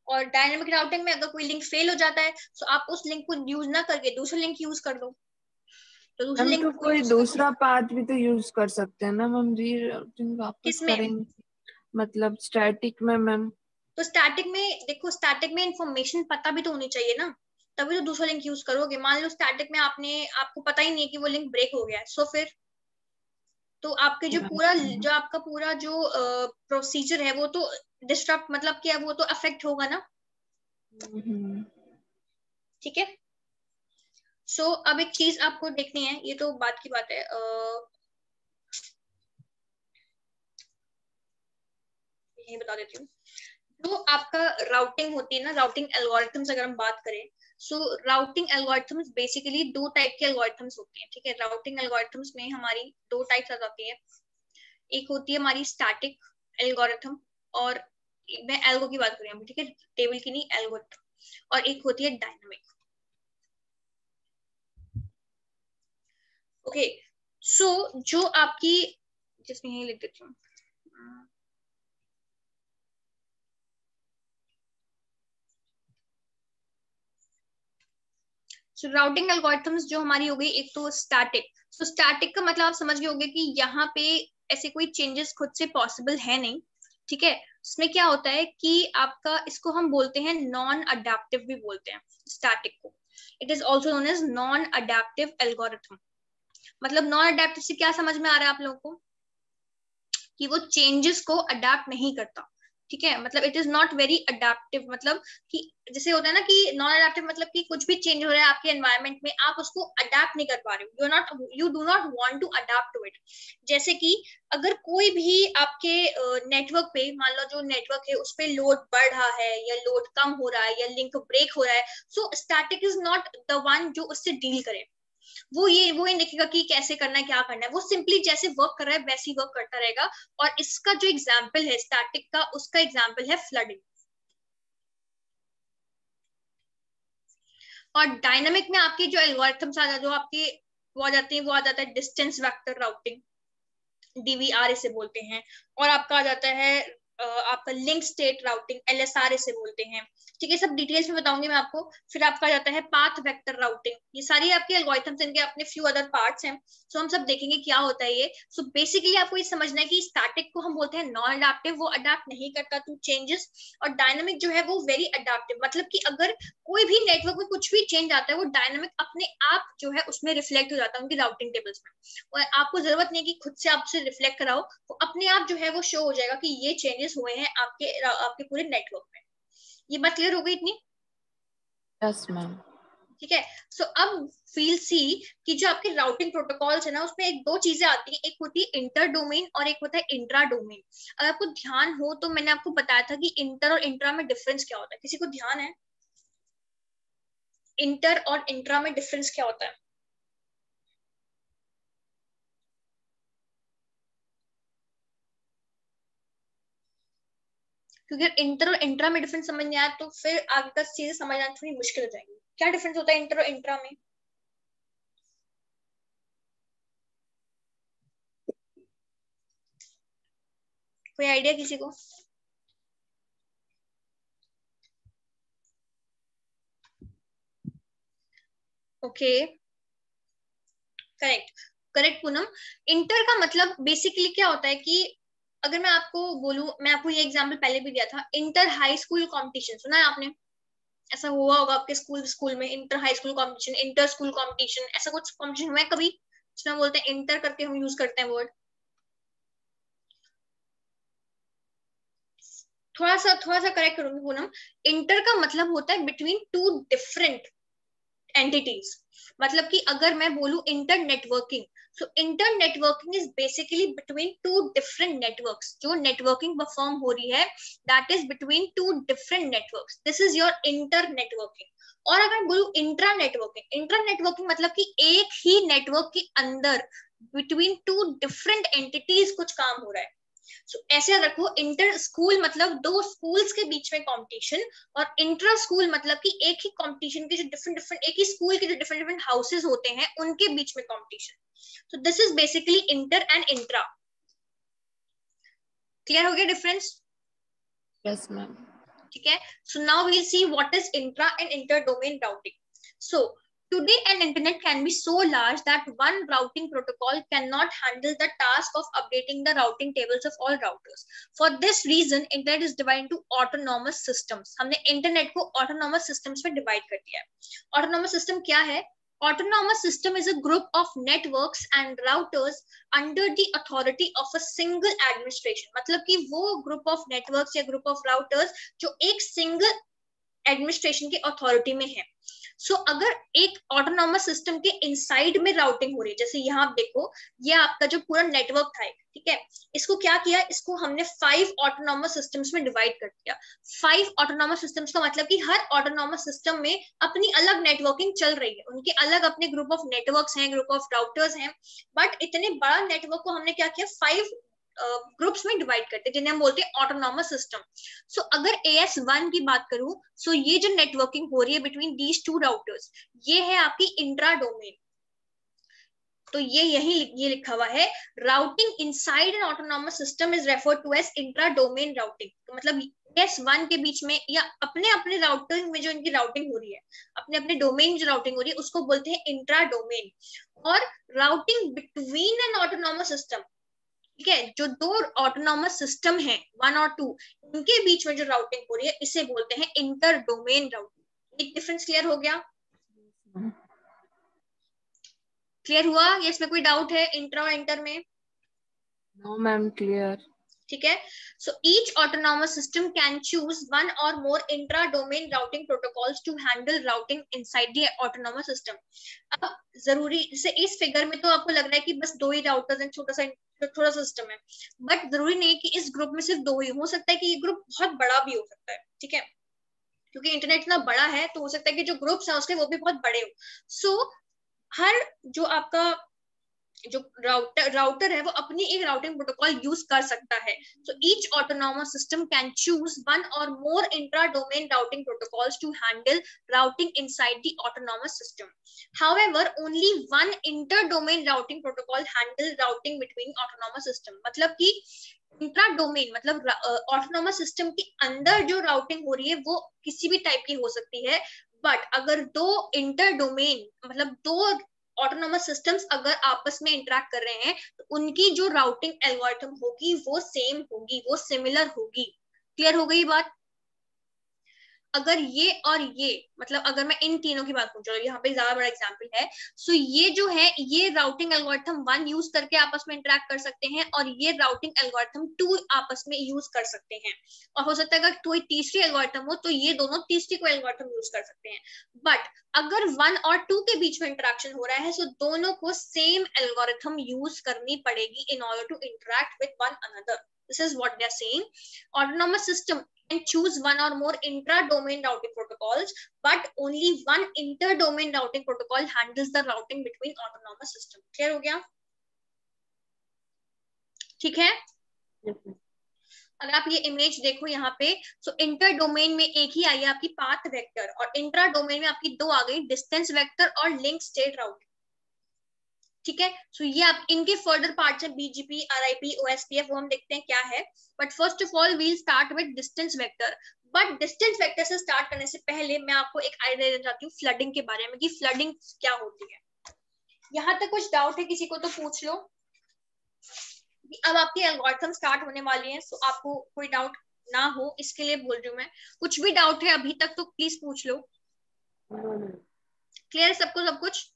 और डायनेमिक राउटिंग में अगर कोई लिंक फेल हो जाता है तो आप उस लिंक को यूज ना करके दूसरा लिंक यूज कर दो। तो दूसरे मैम लिंक तो को कोई यूज दूसरा पाथ भी तो यूज कर सकते हैं ना मैम, रीराउटिंग वापस किसमें? करेंगे मतलब स्टैटिक में मैम। तो स्टैटिक में देखो, स्टैटिक में इंफॉर्मेशन पता भी तो होनी चाहिए ना, तभी तो दूसरा लिंक यूज करोगे। मान लो स्टैटिक में आपको पता ही नहीं है कि वो लिंक ब्रेक हो गया है, सो फिर तो आपके जो आपका पूरा जो प्रोसीजर है वो तो डिस्टर्ब, मतलब क्या, वो तो अफेक्ट होगा ना। ठीक है, सो अब एक चीज आपको देखनी है, ये तो बात की बात है। ये बता देती हूँ, जो आपका राउटिंग होती है ना, राउटिंग एल्गोरिथम्स अगर हम बात करें, सो राउटिंग एल्गोरिथम्स बेसिकली दो टाइप के एल्गोरिथम्स होते हैं। ठीक है, राउटिंग एल्गोरिथम्स में हमारी दो टाइप्स आ जाती है। एक होती है हमारी स्टैटिक एल्गोरिथम, और मैं एल्गो की बात कर रही हूँ, ठीक है, टेबल की नहीं, एल्गोरिथम। और एक होती है डायनामिक। ओके, सो जो आपकी, जिसमें यही लिख देती हूँ, सो राउटिंग एल्गोरिथम्स जो हमारी हो गई, एक तो स्टैटिक। सो स्टैटिक का मतलब आप समझ गए होंगे कि यहाँ पे ऐसे कोई चेंजेस खुद से पॉसिबल है नहीं। ठीक है, इसमें क्या होता है कि आपका, इसको हम बोलते हैं नॉन अडेप्टिव भी बोलते हैं स्टैटिक को। It is also known as non adaptive algorithm. मतलब नॉन अडेप्टिव से क्या समझ में आ रहा है आप लोगों को, कि वो चेंजेस को अडेप्ट नहीं करता। ठीक है, मतलब it is not very adaptive, मतलब कि जैसे होता है ना कि नॉन अडेप्टिव मतलब कि कुछ भी चेंज हो रहा है आपके एनवायरनमेंट में, आप उसको अडेप्ट नहीं कर पा रहे हो, you do not want to adapt to it. जैसे कि अगर कोई भी आपके नेटवर्क पे, मान लो जो नेटवर्क है उस पे लोड बढ़ रहा है या लोड कम हो रहा है या लिंक ब्रेक हो रहा है, so static is not the one जो उससे डील करे। वो ये देखेगा कि कैसे करना है, क्या करना है, वो सिंपली जैसे वर्क कर रहा है वैसे ही वर्क करता रहेगा। और इसका जो एग्जाम्पल है स्टैटिक का, उसका एग्जाम्पल है फ्लडिंग। और डायनामिक में आपके जो एल्गोरिथम्स आ जो आपके वो आ जाते हैं, वो आ जाता है डिस्टेंस वेक्टर राउटिंग, डीवीआर इसे बोलते हैं। और आपका आ जाता है आपका लिंक स्टेट राउटिंग, एलएसआर इसे बोलते हैं। ठीक है, सब डिटेल्स में बताऊंगी मैं आपको। फिर आपका आ जाता है पाथ वेक्टर राउटिंग। ये सारी आपके एल्गोरिथम्स, इनके अपने फ्यू अदर पार्ट्स हैं, सो हम सब देखेंगे क्या होता है ये। सो बेसिकली आपको ये समझना है कि स्टैटिक को हम बोलते हैं नॉन अडेप्टिव, वो अडेप्ट नहीं करता टू चेंजेस। और डायनामिक जो है वो वेरी अडेप्टिव, मतलब कि अगर कोई भी नेटवर्क में कुछ भी चेंज आता है, वो डायनामिक अपने आप जो है उसमें रिफ्लेक्ट हो जाता है उनकी राउटिंग टेबल्स में। और आपको जरूरत नहीं कि खुद से आपसे रिफ्लेक्ट कराओ, वो अपने आप जो है वो शो हो जाएगा कि ये चेंजेस हुए हैं आपके पूरे नेटवर्क में। ये बात क्लियर हो गई इतनी? Yes ma'am. ठीक है। सो अब फील सी कि जो आपके राउटिंग प्रोटोकॉल्स है ना, उसमें एक दो चीजें आती हैं, एक होती है इंटर डोमेन और एक होता है इंट्रा डोमेन। अगर आपको ध्यान हो तो मैंने आपको बताया था कि इंटर और इंट्रा में डिफरेंस क्या होता है, किसी को ध्यान है? इंटर और इंट्रा में डिफरेंस क्या होता है? क्योंकि इंटर और इंट्रा में डिफरेंस समझ नहीं आया तो फिर आगे का चीजें समझना थोड़ी मुश्किल हो जाएगी। क्या डिफरेंस होता है इंटर और इंट्रा में? कोई आइडिया किसी को? Okay, correct correct Poonam. Inter का मतलब बेसिकली क्या होता है कि अगर मैं आपको बोलूं, मैं आपको ये एग्जांपल पहले भी दिया था, इंटर हाई स्कूल कंपटीशन सुना है आपने? ऐसा हुआ होगा आपके स्कूल स्कूल में, inter high school competition, inter school competition, ऐसा कुछ कंपटीशन हुआ है कभी जिसमें बोलते हैं इंटर करके हम यूज करते हैं वर्ड? थोड़ा सा करेक्ट करूंगी पूनम। इंटर का मतलब होता है बिटवीन टू डिफरेंट एंटिटीज। मतलब कि अगर मैं बोलूं inter networking, so inter networking is basically between two different networks. जो नेटवर्किंग परफॉर्म हो रही है that is between two different networks, this is your inter networking. और अगर बोलूं इंट्रा नेटवर्किंग, इंट्रा नेटवर्किंग मतलब कि एक ही नेटवर्क के अंदर बिटवीन टू डिफरेंट एंटिटीज कुछ काम हो रहा है। So, ऐसे रखो, इंटर स्कूल मतलब दो स्कूल्स के बीच में कंपटीशन, और इंट्रा स्कूल मतलब कि एक ही कंपटीशन के जो डिफरेंट डिफरेंट, एक ही स्कूल के जो डिफरेंट डिफरेंट हाउसेस होते हैं उनके बीच में competition. So this is basically inter and intra. Clear हो गया डिफरेंस? Yes ma'am. ठीक है। So now we will see what is intra and inter domain routing. So today an internet can be so large that one routing protocol cannot handle the task of updating the routing tables of all routers. For this reason internet is divided into autonomous systems. हमने इंटरनेट को autonomous systems में डिवाइड कर दिया है। autonomous system क्या है? Autonomous system is a group of networks and routers under the authority of a single administration. मतलब कि वो group of networks या group of routers जो एक single एडमिनिस्ट्रेशन की अथॉरिटी में है। सो अगर एक ऑटोनॉमस सिस्टम के इनसाइड में राउटिंग हो रही है, जैसे यहाँ आप देखो, ये आपका जो पूरा नेटवर्क था, ठीक है, इसको क्या किया, इसको हमने 5 ऑटोनॉमस सिस्टम्स में डिवाइड कर दिया। 5 ऑटोनॉमस सिस्टम्स का मतलब कि हर ऑटोनॉमस सिस्टम में अपनी अलग नेटवर्किंग चल रही है, उनके अलग अपने ग्रुप ऑफ नेटवर्क्स हैं, ग्रुप ऑफ राउटर्स हैं, बट इतने बड़ा नेटवर्क को हमने क्या किया, 5 ग्रुप्स में डिवाइड करते हैं जिन्हें हम बोलते हैं ऑटोनॉमस सिस्टम। सो अगर AS1 की बात करूं, सो ये जो नेटवर्किंग हो रही है बिटवीन दीज टू राउटर्स, ये है आपकी इंट्रा डोमेन। तो ये यही ये लिखा हुआ है, routing inside an autonomous system is referred to as intra domain routing. तो मतलब AS1 के बीच में या अपने अपने राउटिंग में जो इनकी राउटिंग हो रही है, अपने अपने डोमेन जो राउटिंग हो रही है उसको बोलते हैं इंट्रा डोमेन। और routing between N autonomous system, ठीक है, जो दो ऑटोनॉमस सिस्टम है 1 और 2, इनके बीच में जो राउटिंग हो रही है इसे बोलते हैं इंटर डोमेन राउटिंग। एक डिफरेंस क्लियर हो गया? क्लियर हुआ? या इसमें कोई डाउट है इंट्रा और इंटर में? No ma'am, clear. ठीक है। So each autonomous system can choose one or more intra domain routing protocols to handle routing inside the autonomous system. अब जरूरी, जैसे इस फिगर में तो आपको लग रहा है कि बस 2 ही राउटर्स हैं, छोटा सा सिस्टम है, बट जरूरी नहीं है कि इस ग्रुप में सिर्फ 2 ही हो सकता है कि ये ग्रुप बहुत बड़ा भी हो सकता है। ठीक है, क्योंकि इंटरनेट इतना बड़ा है तो हो सकता है कि जो ग्रुप्स हैं उसके वो भी बहुत बड़े हो। सो हर जो आपका जो राउटर है वो अपनी एक राउटिंग प्रोटोकॉल यूज कर सकता है। So each autonomous system can choose one or more intra domain routing protocols to handle routing inside the autonomous system. However only one inter domain routing protocol handle routing between autonomous system. मतलब कि इंट्रा डोमेन मतलब ऑटोनॉमस सिस्टम के अंदर जो राउटिंग हो रही है वो किसी भी टाइप की हो सकती है, बट अगर दो इंटर डोमेन मतलब दो ऑटोनॉमस सिस्टम्स अगर आपस में इंटरेक्ट कर रहे हैं तो उनकी जो राउटिंग एल्गोरिथम होगी वो सेम होगी, वो सिमिलर होगी। क्लियर हो गई बात? अगर ये और ये, मतलब अगर मैं इन तीनों की बात करूं, चलो यहाँ पे ज्यादा बड़ा एग्जांपल है, सो ये जो है ये राउटिंग एल्गोरिथम 1 यूज करके आपस में इंटरेक्ट कर सकते हैं, और ये राउटिंग एल्गोरिथम 2 आपस में यूज कर सकते हैं, और हो सकता है अगर कोई तीसरी एल्गोरिथम हो तो ये दोनों तीसरी को एल्गोरिथम यूज कर सकते हैं। बट अगर 1 और 2 के बीच में इंटरेक्शन हो रहा है, सो दोनों को सेम एल्गोरिथम यूज करनी पड़ेगी in order to interact with one another. This is what they are saying. Autonomous system can choose one or more intra-domain routing protocols, but only one inter-domain routing protocol handles the routing between autonomous system. Clear हो गया? ठीक है? अगर आप ये इमेज देखो यहाँ पे, सो इंटर डोमेन में एक ही आई है आपकी पाथ वेक्टर, और इंट्रा डोमेन में आपकी दो आ गई, डिस्टेंस वेक्टर और लिंक स्टेट राउटिंग। ठीक है, सो ये आप इनके फर्दर पार्ट्स हैं, बीजीपी, आरआईपी, ओएसपीएफ, वो हम देखते हैं क्या है। But first of all we'll start with distance vector. But distance vector से स्टार्ट करने से पहले मैं आपको एक आइडिया देना चाहती हूँ फ्लडिंग के बारे में, कि फ्लडिंग क्या होती है। यहाँ तक कुछ डाउट है किसी को तो पूछ लो। अब आपकी एल्गोरिथम स्टार्ट होने वाली है, सो आपको कोई डाउट ना हो इसके लिए बोल रही हूँ मैं। कुछ भी डाउट है अभी तक तो प्लीज पूछ लो। क्लियर है सबको सब कुछ?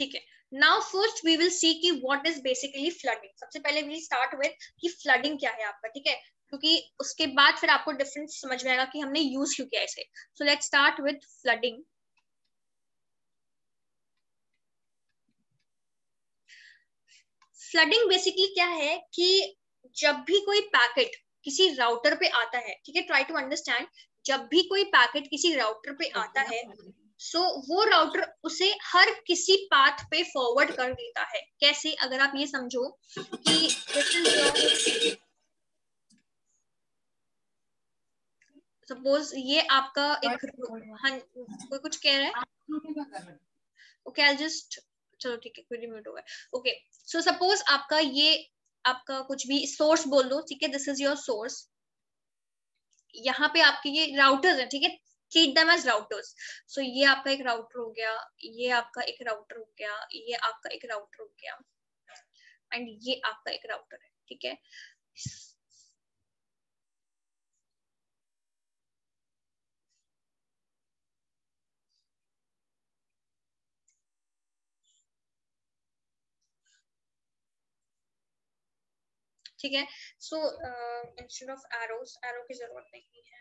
ठीक है, now first we will see कि व्हाट इज बेसिकली फ्लडिंग। सबसे पहले वी स्टार्ट विद कि फ्लडिंग क्या है आपका, ठीक है, क्योंकि उसके बाद फिर आपको डिफरेंस समझ में आएगा कि हमने यूज क्यों किया इसे। So let's start with flooding. Flooding basically क्या है कि जब भी कोई पैकेट किसी राउटर पे आता है, ठीक है, ट्राई टू अंडरस्टैंड, जब भी कोई पैकेट किसी राउटर पे आता है, सो वो राउटर उसे हर किसी पाथ पे फॉरवर्ड कर देता है। कैसे? अगर आप ये समझो कि सपोज ये आपका एक, कोई कुछ कह रहा है, ओके आई जस्ट, चलो ठीक है, कोई म्यूट हो गया। ओके, सो सपोज आपका ये, आपका कुछ भी सोर्स बोल दो, ठीक है, दिस इज योर सोर्स। यहाँ पे आपके ये राउटर्स हैं, ठीक है, treat them as routers. So ये आपका एक राउटर हो गया, ये आपका एक राउटर हो गया, ये आपका एक राउटर हो गया, एंड ये आपका एक राउटर है, ठीक है। ठीक है, so instead of arrows, arrow की जरूरत नहीं है।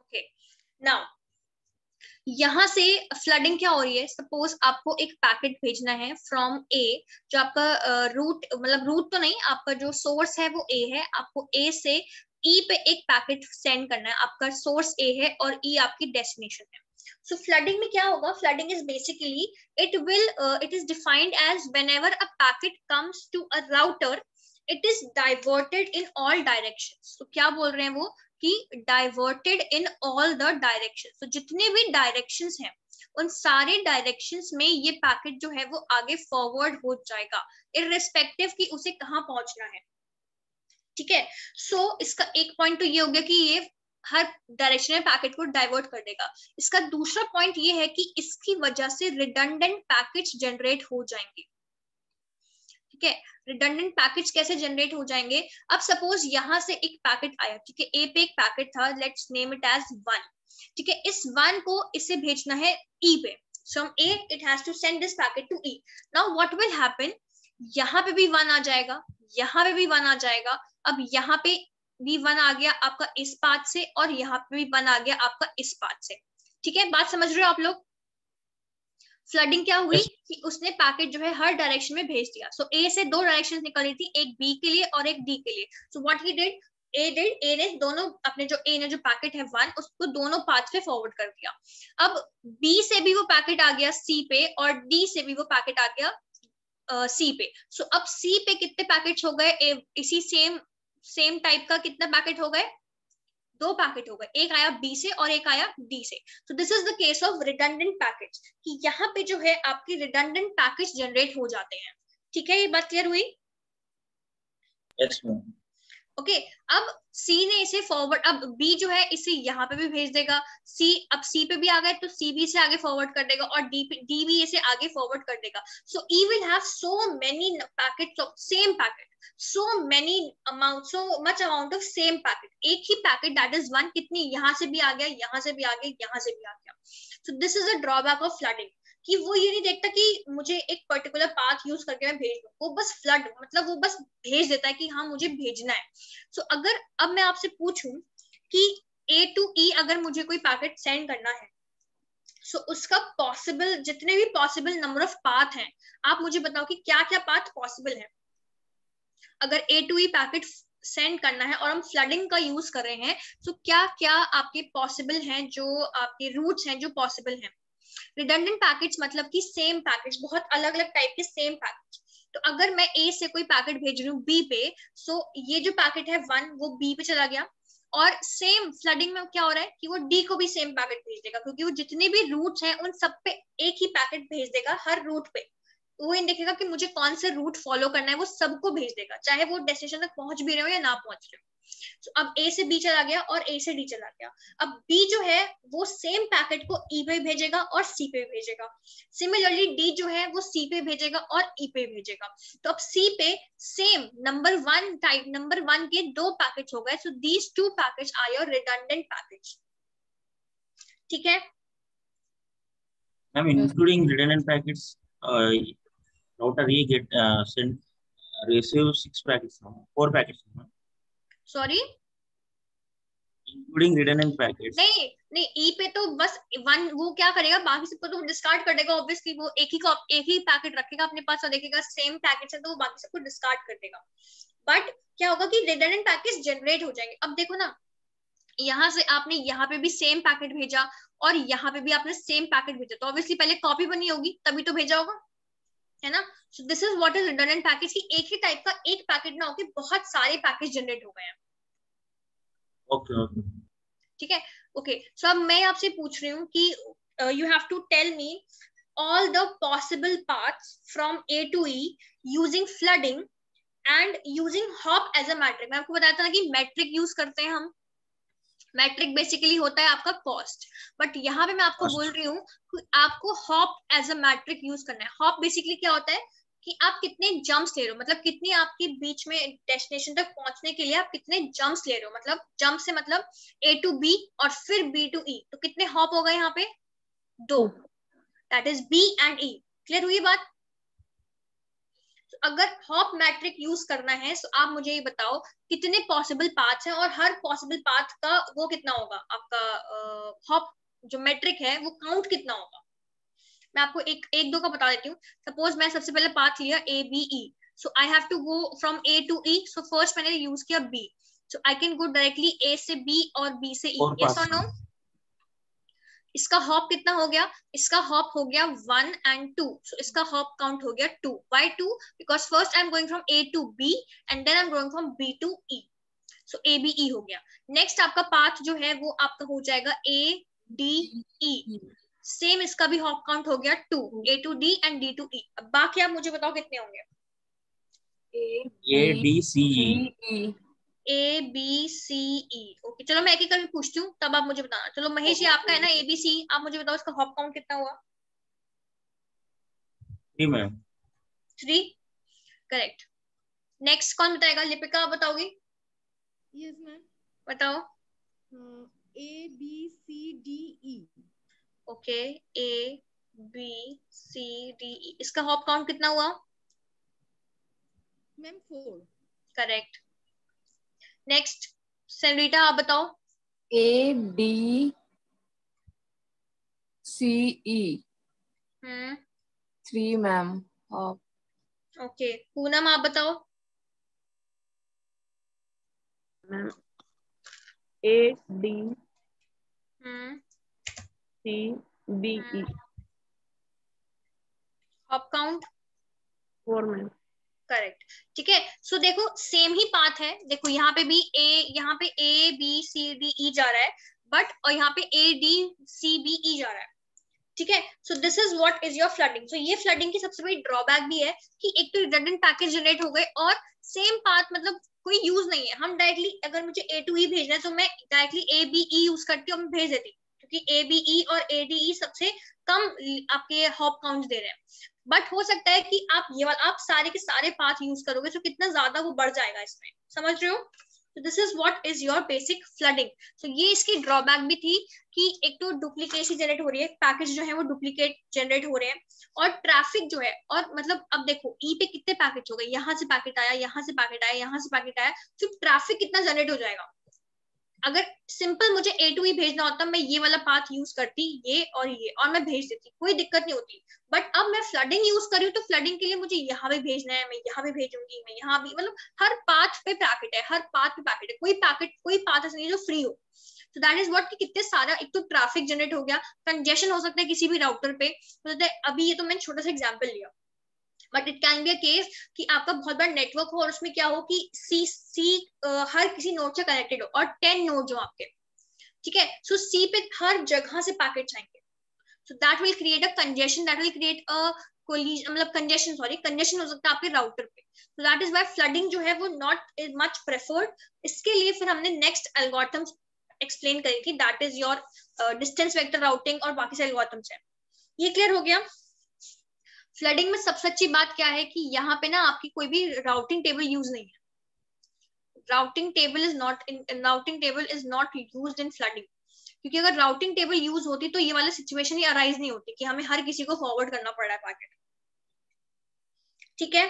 ओके, नाउ यहाँ से फ्लडिंग क्या हो रही है, सपोज आपको एक पैकेट भेजना है फ्रॉम ए, जो आपका रूट, मतलब रूट तो नहीं, आपका जो सोर्स है वो ए है, आपको ए से ई पे एक पैकेट सेंड करना है। आपका सोर्स ए है और ई आपकी डेस्टिनेशन है। सो फ्लडिंग में क्या होगा, flooding is basically it is defined as whenever a packet comes to a router it is diverted in all directions। तो क्या बोल रहे हैं वो कि diverted in all the direction, तो जितने भी डायरेक्शंस हैं उन सारे डायरेक्शंस में ये पैकेट जो है वो आगे फॉरवर्ड हो जाएगा, इररिस्पेक्टिव कि उसे कहाँ पहुंचना है। ठीक है, सो इसका एक पॉइंट तो ये हो गया कि ये हर डायरेक्शन में पैकेट को डाइवर्ट कर देगा। इसका दूसरा पॉइंट ये है कि इसकी वजह से रिडंडेंट पैकेट्स जनरेट हो जाएंगे। ठीक है, रिडंडेंट पैकेट्स कैसे जनरेट हो जाएंगे, अब सपोज यहाँ से एक पैकेट आया, ठीक है, ए पे एक पैकेट था, लेट्स नेम इट एज 1, ठीक है, इस 1 को इसे भेजना है ई पे, सो हम A it has to send this packet to E. Now what will happen, यहाँ पे भी 1 आ जाएगा, यहाँ पे भी 1 आ जाएगा, अब यहाँ पे भी 1 आ गया आपका इस पाथ से, और यहाँ पे भी 1 आ गया आपका इस पाथ से। ठीक है, बात समझ रहे हो आप लोग? फ्लडिंग क्या हुई कि उसने पैकेट जो है हर डायरेक्शन में भेज दिया। सो ए से 2 डायरेक्शन निकली थी, एक बी के लिए और एक डी के लिए। सो व्हाट ही डिड, ए ने दोनों अपने जो ए ने जो पैकेट है 1 उसको दोनों पाथ पे फॉरवर्ड कर दिया। अब बी से भी वो पैकेट आ गया सी पे, और डी से भी वो पैकेट आ गया सी पे। सो अब सी पे कितने पैकेट्स हो गए, इसी सेम टाइप का कितना पैकेट हो गए, 2 पैकेट हो गए, एक आया बी से और एक आया डी से। सो this is the case of redundant packets, कि यहाँ पे जो है आपकी रिडंडेंट पैकेट्स जनरेट हो जाते हैं। ठीक है, ये बात क्लियर हुई? Yes ma'am. ओके अब सी ने इसे फॉरवर्ड, अब बी जो है इसे यहाँ पे भी भेज देगा, सी अब सी पे भी आ गए तो सी भी इसे आगे फॉरवर्ड कर देगा और डी भी इसे आगे फॉरवर्ड कर देगा. So E will have so many packets of same packet, so much amount of same packet, एक ही पैकेट that is one, कितनी यहाँ से भी आ गया, यहाँ से भी आ गया, यहाँ से भी आ गया. so this is a drawback of flooding, कि वो ये नहीं देखता कि मुझे एक पर्टिकुलर पाथ यूज करके मैं भेज दूं, वो बस फ्लड मतलब वो बस भेज देता है कि हाँ मुझे भेजना है. so अगर अब मैं आपसे पूछूं कि A to E अगर मुझे कोई पैकेट सेंड करना है, so उसका पॉसिबल जितने भी पॉसिबल नंबर ऑफ पाथ हैं, आप मुझे बताओ कि क्या क्या पाथ पॉसिबल है. अगर A to E packet send करना है और हम फ्लडिंग का यूज कर रहे हैं, तो क्या क्या आपके पॉसिबल हैं, जो आपके रूट्स हैं जो पॉसिबल हैं. रिडंडेंट पैकेट्स मतलब कि सेम पैकेट्स, बहुत अलग अलग टाइप के सेम पैकेट्स. तो अगर मैं A से कोई पैकेट भेज रही हूँ B पे, सो ये जो पैकेट है 1 वो B पे चला गया, और सेम फ्लडिंग में क्या हो रहा है कि वो D को भी सेम पैकेट भेज देगा, क्योंकि वो जितने भी रूट्स हैं उन सब पे एक ही पैकेट भेज देगा हर रूट पे. वो इन देखेगा कि मुझे कौन से रूट फॉलो करना है, वो सबको भेज देगा, चाहे वो डेस्टिनेशन तक पहुंच भी रहे हो या ना पहुंच रहे हो. So, अब A से B चला गया और A से D चला गया. अब B जो है वो सेम पैकेट को E पे भेजेगा और C पे भेजेगा. सिमिलरली D जो है वो C पे भेजेगा और E पे भेजेगा. तो अब C पे सेम नंबर 1 के 2 पैकेट्स हो गए. So these 2 packets are your redundant packets. ठीक है ma'am, including redundant packets, router A get receive 6 packets, 4 packets. Sorry Including redundant packets. नहीं ई पे तो बस 1 वो क्या करेगा, बाकी सबको तो डिस्कार्ड कर देगा. ऑब्वियसली वो एक ही पैकेट रखेगा अपने पास और देखेगा सेम पैकेट है तो वो बाकी सबको डिस्कार्ड कर देगा. बट क्या होगा कि रिडंडेंट पैकेट्स जनरेट हो जाएंगे. अब देखो ना, यहाँ से आपने यहाँ पे भी सेम पैकेट भेजा और यहाँ पे भी आपने सेम पैकेट भेजा, तो ऑब्वियसली पहले कॉपी बनी होगी तभी तो भेजा होगा, है ना. सो this is what is redundant package, कि एक ही टाइप का एक पैकेट ना होके बहुत सारे पैकेज जनरेट हो गए हैं. ओके ओके ठीक है. ओके सो अब मैं आपसे पूछ रही हूँ कि you have to tell me all the possible paths from A to E using flooding and using hop as a metric. मैं आपको बताया था ना कि metric यूज करते हैं हम. metric बेसिकली होता है आपका कॉस्ट, बट यहाँ पे मैं आपको बोल रही हूँ कि आपको hop as a metric use करना है. हॉप बेसिकली क्या होता है कि आप कितने जंप्स ले रहे हो, मतलब कितनी आपके बीच में डेस्टिनेशन तक पहुंचने के लिए आप कितने जंप्स ले रहे हो. मतलब जंप से मतलब A to B और फिर B to E, तो कितने हॉप हो गए यहाँ पे 2. That is B and E. Clear हुई बात. अगर हॉप मैट्रिक यूज करना है तो आप मुझे ये बताओ कितने पॉसिबल पाथ्स हैं और हर पॉसिबल पाथ का वो कितना होगा, आपका हॉप जो मैट्रिक है वो काउंट कितना होगा. मैं आपको एक दो का बता देती हूँ. सपोज मैं सबसे पहले पाथ लिया ABE, so I have to go from A to E. So first मैंने यूज किया B, so I can go directly A से B और B से E. यस और नो. इसका हॉप कितना हो गया, इसका हॉप हो गया 1 and 2. सो इसका हॉप काउंट हो गया 2. Why 2? Because first I am going from A to B and then I am going from B to E. So ABE हो गया. नेक्स्ट आपका पाथ जो है वो आपका हो जाएगा ADE. सेम इसका भी हॉप काउंट हो गया 2. A to D and D to E. अब बाकी आप मुझे बताओ कितने होंगे. ADCE. ABCE. ओके चलो मैं एक एक करके पूछती हूँ तब आप मुझे बताना. चलो महेश, ये आपका है ना ABC, आप मुझे बताओ इसका हॉप काउंट कितना हुआ. 3 मैम. 3 करेक्ट. नेक्स्ट कौन बताएगा, लिपिका आप बताओगी. Yes ma'am. बताओ. ABCDE. Okay ABCDE. इसका हॉप काउंट कितना हुआ. मैम 4. करेक्ट. नेक्स्ट सेनरीटा आप बताओ. ADCE. 3 मैम. ओके पूनम आप बताओ. Ma'am ADCDE. Hop count 4 ma'am. Correct. ठीक है. सो देखो सेम ही पाथ है. देखो यहाँ पे भी यहाँ पे ABCDE जा रहा है, बट और यहाँ पे ADCBE जा रहा है. ठीक है। So this is what is your flooding. So ये फ्लडिंग की सबसे बड़ी ड्रॉबैक भी है कि एक तो रिडंडेंट पैकेज जनरेट हो गए और सेम पाथ मतलब कोई यूज नहीं है। हम डायरेक्टली अगर मुझे A to E भेजना है तो मैं डायरेक्टली ABE यूज करती हूँ, मैं भेज देती हूँ, क्योंकि ABE और ADE सबसे कम आपके हॉप काउंट दे रहे हैं। बट हो सकता है कि आप ये वाला आप सारे के सारे पाथ यूज करोगे तो कितना ज्यादा वो बढ़ जाएगा इसमें, समझ रहे हो। So this is what is your basic flooding. So ये इसकी ड्रॉबैक भी थी कि एक तो डुप्लीकेसी जनरेट हो रही है, पैकेज जो है वो डुप्लीकेट जनरेट हो रहे हैं, और ट्रैफिक जो है, और मतलब अब देखो ई पे कितने पैकेट हो गए, यहाँ से पैकेट आया, यहाँ से पैकेट आया, यहाँ से पैकेट आया, तो ट्रैफिक कितना जनरेट हो जाएगा। अगर सिंपल मुझे A to E भेजना होता मैं ये वाला पाथ यूज करती, ये और मैं भेज देती, कोई दिक्कत नहीं होती। बट अब मैं फ्लडिंग यूज कर रही हूँ तो फ्लडिंग के लिए मुझे यहाँ भी भेजना है, मैं यहाँ भी भेजूंगी, मैं यहाँ भी, मतलब हर पाथ पे पैकेट है, हर पाथ पे पैकेट है, कोई पाथ ऐसा नहीं है जो फ्री हो। तो दैट इज व्हाट कि कितने सारा एक तो ट्रैफिक जनरेट हो गया, कंजेशन हो सकता है किसी भी राउटर पे। तो अभी ये तो मैंने छोटा सा एग्जाम्पल लिया, but it can be a case कि आपका बहुत बड़ा नेटवर्क हो और उसमें क्या हो कि सी हर किसी नोड से कनेक्टेड हो और 10 नोड हो आपके, ठीक है। सो सी पे हर जगह से पैकेट आएंगे, so that will create a congestion, that will create a collision, मतलब कंजेशन हो सकता है आपके राउटर पे। सो दैट इज व्हाई फ्लडिंग जो है वो नॉट इज मच प्रेफर्ड। इसके लिए फिर हमने नेक्स्ट एल्गोरिथम्स एक्सप्लेन करी थी, that is your distance vector routing और बाकी से एल्गोरिथम्स है। ये क्लियर हो गया। फ्लडिंग में सबसे अच्छी बात क्या है कि यहाँ पे ना आपकी कोई भी राउटिंग टेबल यूज नहीं है। Routing table is not used in flooding, क्योंकि अगर राउटिंग टेबल यूज होती तो ये वाला सिचुएशन ही अराइज नहीं होती कि हमें हर किसी को फॉरवर्ड करना पड़ रहा है पैकेट, ठीक है।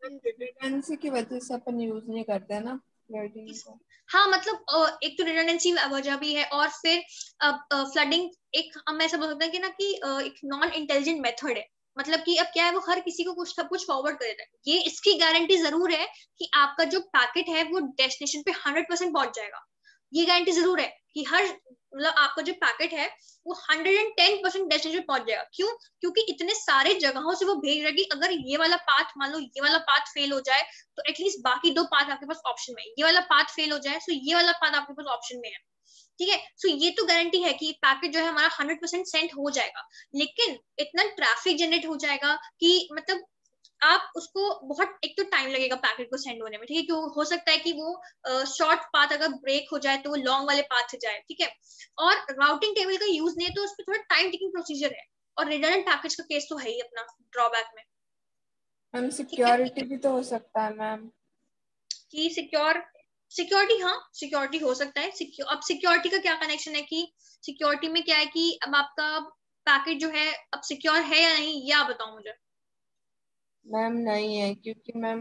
रिडंडेंसी की वजह से अपन यूज नहीं करते हैं ना फ्लडिंग को। हाँ मतलब एक तो रिडंडेंसी वजह भी है, और फिर फ्लडिंग एक हम ऐसा बोल सकते हैं कि ना कि एक नॉन इंटेलिजेंट मेथड है। मतलब कि अब क्या है, वो हर किसी को कुछ सब कुछ फॉरवर्ड कर देता है। ये इसकी गारंटी जरूर है कि आपका जो पैकेट है वो डेस्टिनेशन पे 100% पहुंच जाएगा। ये गारंटी जरूर है कि हर मतलब आपका जो पैकेट है वो 110% डेस्टिनेशन पहुंच जाएगा। क्यों? क्योंकि इतने सारे जगहों से वो भेज रहा है कि अगर ये वाला पाथ, मान लो ये वाला पाथ फेल हो जाए तो एटलीस्ट बाकी दो पाथ आपके पास ऑप्शन में है। ये वाला पाथ फेल हो जाए तो ये वाला पाथ आपके पास ऑप्शन में है, ठीक है। सो ये तो गारंटी है कि पैकेट जो है हमारा 100% सेंड हो जाएगा। लेकिन इतना ट्रैफिक जनरेट हो जाएगा कि मतलब आप उसको बहुत एक तो टाइम लगेगा पैकेट को सेंड होने में, ठीक है। क्यों हो सकता है कि वो शॉर्ट पाथ अगर ब्रेक हो जाए तो वो लॉन्ग वाले पाथ से जाए, ठीक है। और राउटिंग टेबल का यूज नहीं है तो उसमें थोड़ा टाइम टेकिंग प्रोसीजर है, और रिडंडेंट पैकेज का केस तो है ही अपना ड्रॉबैक में। मैम सिक्योरिटी भी तो हो सकता है मैम कि सिक्योरिटी, हाँ सिक्योरिटी हो सकता है। अब सिक्योरिटी का क्या कनेक्शन है कि सिक्योरिटी में क्या है कि अब आपका पैकेट जो है अब सिक्योर है या नहीं, ये आप बताओ मुझे। मैम। नहीं है क्योंकि मैम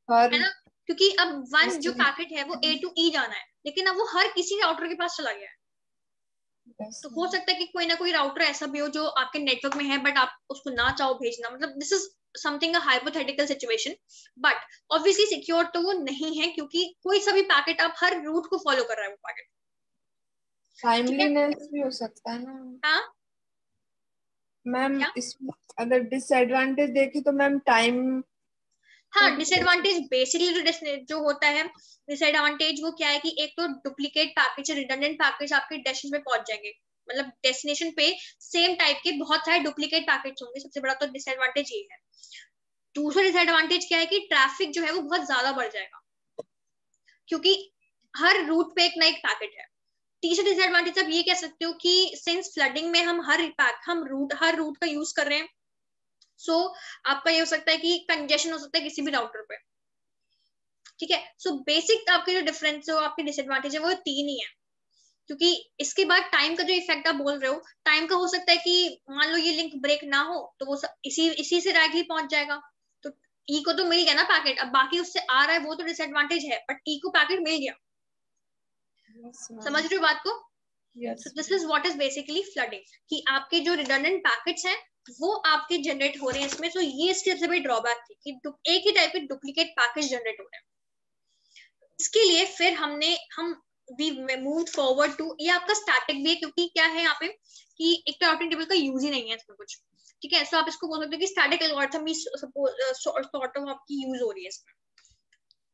हर है ना, क्योंकि अब वन जो पैकेट है वो A to E जाना है, लेकिन अब वो हर किसी राउटर के पास चला गया है। तो हो सकता है कि कोई ना कोई राउटर ऐसा भी हो जो आपके नेटवर्क में है बट आप उसको ना चाहो भेजना, मतलब this is something a hypothetical situation. But obviously secure तो वो नहीं है, क्योंकि कोई सा भी पैकेट आप हर रूट को फॉलो कर रहा है वो पैकेट, टाइमलीनेस भी हो सकता है ना हाँ मैम। क्या? इसमें अगर डिसएडवांटेज देखें तो मैम टाइम हाँ डिसएडवांटेज बेसिकली जो होता है, डिसएडवांटेज वो क्या है कि एक तो डुप्लीकेट पैकेज, रिडंडेंट पैकेज आपके डेस्टिनेशन पे पहुंच जाएंगे, मतलब डेस्टिनेशन पे सेम टाइप के बहुत सारे डुप्लीकेट पैकेज होंगे। सबसे बड़ा तो डिसएडवांटेज ये है। दूसरा डिसएडवांटेज क्या है कि ट्रैफिक जो है वो बहुत ज्यादा बढ़ जाएगा, क्योंकि हर रूट पे एक ना एक पैकेट है। तीसरा डिसएडवांटेज आप ये कह सकते हो कि सिंस फ्लडिंग में हम हर रूट का यूज कर रहे हैं, सो आपका ये हो सकता है कि कंजेशन हो सकता है किसी भी राउटर पे, ठीक है। सो बेसिक आपके जो डिफरेंस हो, आपके डिसएडवांटेज है वो तीन ही है। क्योंकि इसके बाद टाइम का जो इफेक्ट आप बोल रहे हो, टाइम का हो सकता है कि मान लो ये लिंक ब्रेक ना हो तो वो इसी से डायरेक्टली पहुंच जाएगा, तो ई को तो मिल गया ना पैकेट। अब बाकी उससे आ रहा है वो तो डिसएडवांटेज है, बट ई को पैकेट मिल गया। समझ रहे हो बात को? So this is what is basically flooding, कि आपके जो रिडंडेंट पैकेट्स हैं वो आपके जनरेट हो रहे हैं इसमें। तो ये इसकी सबसे बड़ी ड्रॉबैक थी कि एक ही टाइप के डुप्लीकेट पैकेज जनरेट हो रहे हैं। इसके लिए फिर हम मूव फॉरवर्ड टू, ये आपका स्टैटिक भी है, क्योंकि क्या है यहाँ पे कि एक तो राउटिंग टेबल का यूज ही नहीं है इसमें कुछ, ठीक है। सो आप इसको बोल सकते हो कि स्टैटिक एल्गोरिथम भी सॉर्ट ऑफ आपकी यूज हो रही है इसमें,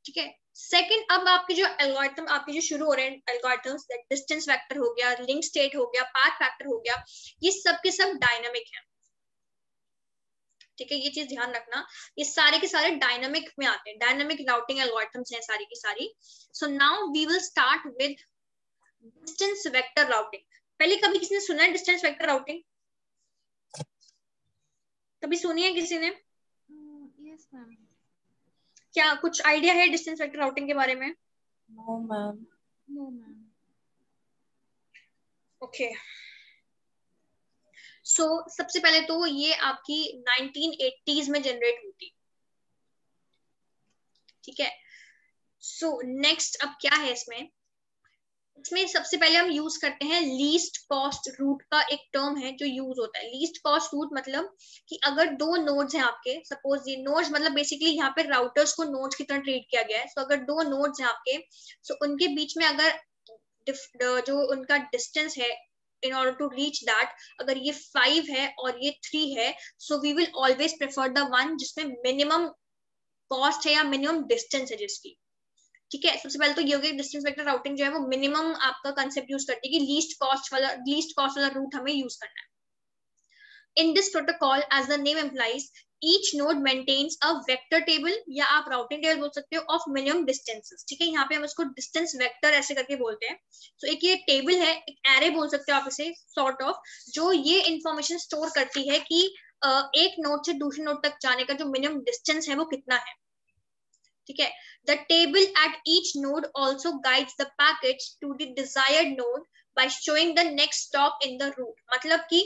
ठीक है। सेकंड, अब आपके जो एल्गोरिथम आपके जो शुरू हो रहे हैं एल्गोरिथम्स, डिस्टेंस वेक्टर हो गया, लिंक स्टेट हो गया, पाथ फैक्टर हो गया, ये सब के सब डायनामिक है। ठीक है, ये चीज ध्यान रखना, ये सारे के सारे डायनामिक में आते हैं, डायनामिक राउटिंग एल्गोरिथम्स हैं सारी की सारी। So now we will start with distance vector routing. पहले कभी किसी ने सुना है डिस्टेंस वेक्टर राउटिंग? कभी सुनी है किसी ने? Yes, ma'am. क्या कुछ आइडिया है डिस्टेंस वेक्टर राउटिंग के बारे में? No, ma'am. No, ma'am. Okay, सो सबसे पहले तो ये आपकी 1980s में जनरेट हुई थी। ठीक है, सो नेक्स्ट अब क्या है इसमें सबसे पहले हम यूज करते हैं लीस्ट कॉस्ट रूट का एक टर्म है जो यूज होता है। लीस्ट कॉस्ट रूट मतलब कि अगर दो नोड्स हैं आपके, सपोज ये नोड्स मतलब बेसिकली यहाँ पे राउटर्स को नोड्स की तरह ट्रीट किया गया है। सो अगर दो नोड्स हैं आपके, सो उनके बीच में अगर जो उनका डिस्टेंस है in order to reach that, अगर ये 5 है और ये 3 है, so we will always prefer the one जिसमें मिनिमम कॉस्ट है या मिनिमम डिस्टेंस है जिसकी। ठीक है, सबसे पहले तो ये हो गया डिस्टेंस वेक्टर राउटिंग जो है वो मिनिमम आपका कंसेप्ट यूज करती है कि लीस्ट कॉस्ट वाला रूट हमें यूज करना है। In this protocol, as the name implies, each node maintains a vector table या आप routing table बोल सकते हो of minimum distances। ठीक है, यहाँ पे हम इसको डिस्टेंस वेक्टर ऐसे करके बोलते हैं। तो एक ये टेबल है, एक एरे बोल सकते हो आप इसे सॉर्ट ऑफ, जो ये इंफॉर्मेशन स्टोर करती है कि एक नोड से दूसरे नोड तक जाने का जो मिनिमम डिस्टेंस है वो कितना है। ठीक है, the table at each node also guides the packets to the desired node by showing the next stop in the route। मतलब कि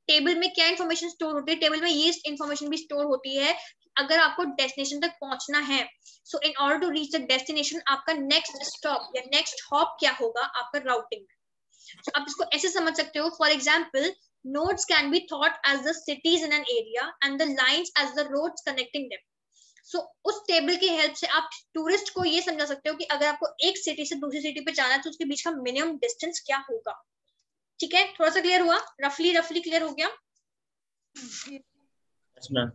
टेबल में क्या इन्फॉर्मेशन स्टोर होती है, टेबल में ये इन्फॉर्मेशन भी स्टोर होती है अगर आपको डेस्टिनेशन तक पहुंचना है। So in order to reach the destination आपका नेक्स्ट स्टॉप या नेक्स्ट हॉप क्या होगा आपका राउटिंग में। so, आप इसको ऐसे समझ सकते हो, for example nodes can be thought as the cities in an area and the lines as the roads connecting them। सो उस टेबल की हेल्प से आप टूरिस्ट को ये समझा सकते हो कि अगर आपको एक सिटी से दूसरी सिटी पे जाना है तो उसके बीच का मिनिमम डिस्टेंस क्या होगा। ठीक है, थोड़ा सा क्लियर हुआ? रफली क्लियर हो गया? Yes, ma'am.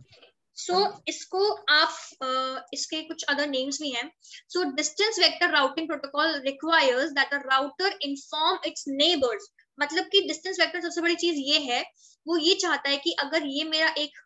सो इसको आप इसके कुछ अदर नेम्स भी हैं। So distance vector routing protocol requires that the router inform it's neighbours. मतलब कि डिस्टेंस वेक्टर सबसे बड़ी चीज ये है, वो ये चाहता है कि अगर ये मेरा एक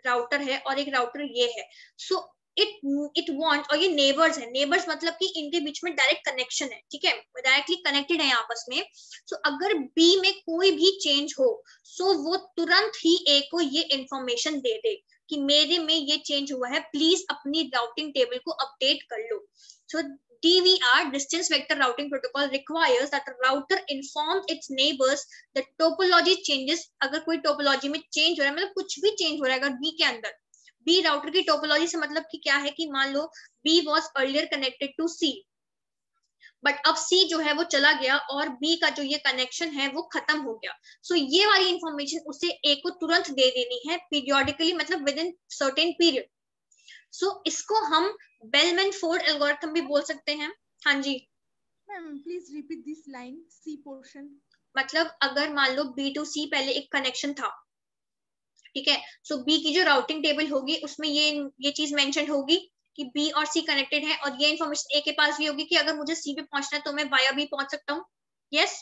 राउटर है और एक राउटर ये है, सो इट वांट, और ये नेबर्स है, नेबर्स मतलब कि इनके बीच में डायरेक्ट कनेक्शन है। ठीक है, डायरेक्टली कनेक्टेड है आपस में। सो अगर बी में कोई भी चेंज हो, सो वो तुरंत ही ए को ये इंफॉर्मेशन दे दे कि मेरे में ये चेंज हुआ है, प्लीज अपनी राउटिंग टेबल को अपडेट कर लो। सो DVR, distance vector routing protocol, requires that the router inform its neighbors the topology changes। अगर कोई टोपोलॉजी में चेंज हो रहा है, मतलब कुछ भी चेंज हो रहा है अगर बी के अंदर, बी राउटर की टोपोलॉजी से मतलब कि क्या है कि मान लो B was earlier connected to C, but अब सी जो है वो चला गया और बी का जो ये कनेक्शन है वो खत्म हो गया। सो ये वाली इंफॉर्मेशन उसे ए को तुरंत दे देनी है पीरियोडिकली, मतलब विद इन सर्टेन पीरियड। सो इसको हम बेलमैन फोर्ड एल्गोरिथम भी बोल सकते हैं। हाँ जी Ma'am, please repeat this line, C portion. मतलब अगर मान लो B to C पहले एक कनेक्शन था, ठीक है, सो B की जो राउटिंग टेबल होगी उसमें ये चीज मेंशन होगी कि B और C कनेक्टेड है, और ये इन्फॉर्मेशन A के पास भी होगी कि अगर मुझे C पे पहुंचना है तो मैं वाया B पहुंच सकता हूँ। Yes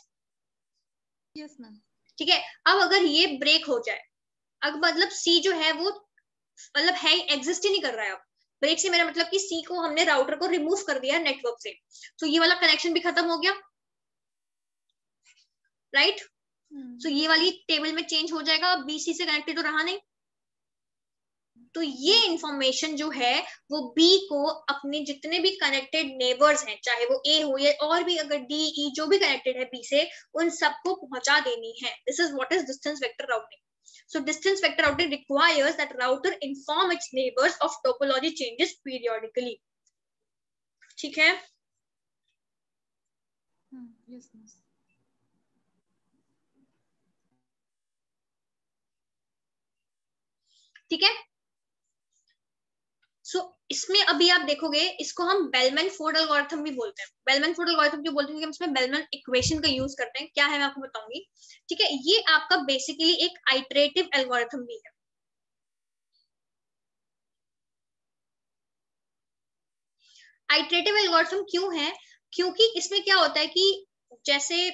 Yes, ma'am. ठीक है, अब अगर ये ब्रेक हो जाए, अब मतलब C जो है वो मतलब है एग्जिस्ट ही नहीं कर रहा है। अब ब्रेक से मेरा मतलब कि सी को हमने राउटर को रिमूव कर दिया नेटवर्क से, तो ये वाला कनेक्शन भी खत्म हो गया, राइट। सो ये वाली टेबल में चेंज हो जाएगा, बीसी से कनेक्टेड तो रहा नहीं। तो ये इंफॉर्मेशन जो है वो बी को अपने जितने भी कनेक्टेड नेबर्स हैं, चाहे वो ए हो या और भी अगर डी ई जो भी कनेक्टेड है बी से, उन सबको पहुंचा देनी है। This is what is distance vector routing. So distance vector routing requires that router inform its neighbors of topology changes periodically। ठीक है, Yes, ma'am. ठीक है। सो इसमें अभी आप देखोगे इसको हम बेलमैन फोर्ड एल्गोरिथम भी बोलते हैं। बेलमैन फोर्ड एल्गोरिथम क्यों बोलते हैं? क्योंकि हम इसमें बेलमैन इक्वेशन का यूज करते हैं। क्या है मैं आपको बताऊंगी। ठीक है, ये आपका बेसिकली एक आइटरेटिव एल्गोरिथम भी है। आइटरेटिव एल्गोरिथम क्यों है? क्योंकि इसमें क्या होता है कि जैसे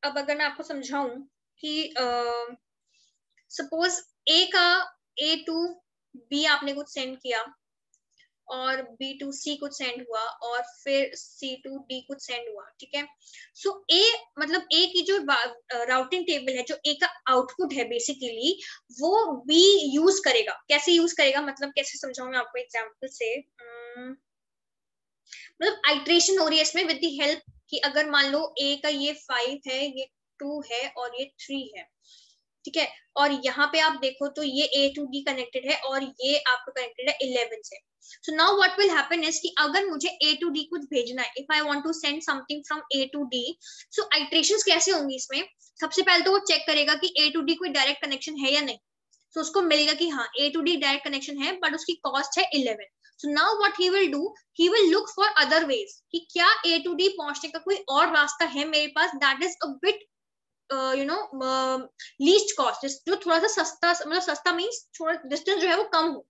अब अगर मैं आपको समझाऊं कि सपोज ए का ए टू बी आपने कुछ सेंड किया और बी टू सी कुछ सेंड हुआ और फिर सी टू डी कुछ सेंड हुआ, ठीक है। सो ए मतलब ए की जो राउटिंग टेबल है, जो ए का आउटपुट है बेसिकली, वो बी यूज करेगा। कैसे यूज करेगा मतलब कैसे समझाऊं मैं आपको एग्जांपल से। मतलब आइट्रेशन हो रही है इसमें विद द हेल्प कि अगर मान लो ए का ये 5 है, ये 2 है और ये 3 है, ठीक है। और यहाँ पे आप देखो तो ये A to D कनेक्टेड है और ये आपको कनेक्टेड है 11 से। So now what will happen is कि अगर मुझे A to D कुछ भेजना है, if I want to send something from A to D, so iterations कैसे होंगी इसमें? सबसे पहले तो वो चेक करेगा कि A to D कोई डायरेक्ट कनेक्शन है या नहीं। तो उसको मिलेगा कि हाँ A to D direct connection है, बट उसकी कॉस्ट है 11। सो now what he will do, he will look for other ways कि क्या A to D पहुंचने का कोई और रास्ता है मेरे पास that is a bit least cost, जो थोड़ा सा सस्ता, मतलब सस्ता मीन्स थोड़ा डिस्टेंस जो है वो कम हो।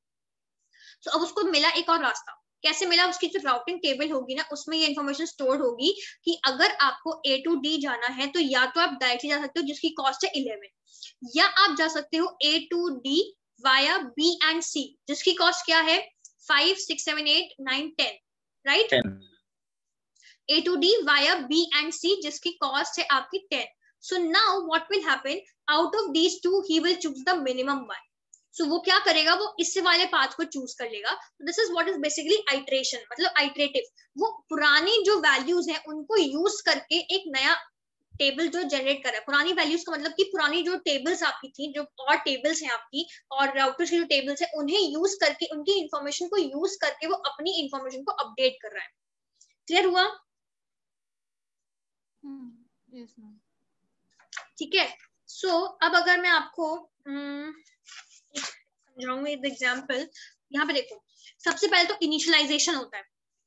So, अब उसको मिला एक और रास्ता। कैसे मिला? उसकी जो राउटिंग टेबल होगी ना, उसमें ये इन्फॉर्मेशन स्टोर होगी कि अगर आपको A to D जाना है तो या तो आप डायरेक्टली जा सकते हो जिसकी कॉस्ट है 11, या आप जा सकते हो A to D via B and C जिसकी कॉस्ट क्या है 5, 6, 7, 8, 9, 10, right. A to D via B and C जिसकी कॉस्ट है आपकी 10। So now what will happen? Out of these two, he will choose the minimum one. So वो क्या करेगा? वो इससे वाले पाथ को चूज कर लेगा। This is what is basically iteration, मतलब iterative। वो पुरानी जो वैल्यूज हैं उनको यूज करके एक नया टेबल जो जनरेट कर रहा है। पुरानी वैल्यूज का मतलब कि पुरानी जो टेबल्स आपकी थी, जो और टेबल्स हैं आपकी और राउटर्स की जो टेबल्स है, उन्हें यूज करके, उनकी इंफॉर्मेशन को यूज करके वो अपनी इंफॉर्मेशन को अपडेट कर रहा है। क्लियर हुआ? Yes, ma'am. ठीक है। सो अब अगर मैं आपको समझाऊंगी एग्जाम्पल, यहाँ पे देखो। सबसे पहले तो इनिशियलाइजेशन होता है,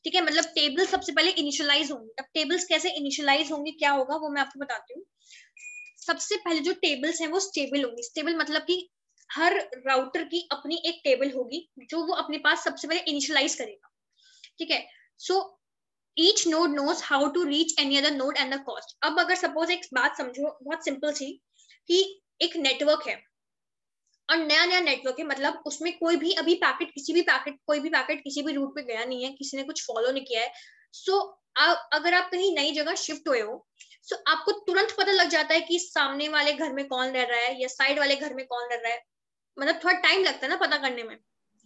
ठीक है। मतलब टेबल सबसे पहले इनिशियलाइज होंगी। अब टेबल्स कैसे इनिशियलाइज होंगी, क्या होगा वो मैं आपको बताती हूँ। सबसे पहले जो टेबल्स हैं वो स्टेबल होंगी। स्टेबल मतलब कि हर राउटर की अपनी एक टेबल होगी जो वो अपने पास सबसे पहले इनिशियलाइज करेगा, ठीक है। सो each node knows how to reach any other node and the cost। अब अगर सपोज एक बात समझो बहुत सिंपल सी, कि एक नेटवर्क है और नया नया नेटवर्क है, मतलब उसमें कोई भी अभी पैकेट, कोई भी पैकेट किसी भी रूट पे गया नहीं है, किसी ने कुछ फॉलो नहीं किया है। सो अगर आप कहीं नई जगह शिफ्ट हुए हो, सो आपको तुरंत पता लग जाता है कि सामने वाले घर में कौन रह रहा है या साइड वाले घर में कौन रह रहा है। मतलब थोड़ा टाइम लगता है ना पता करने में।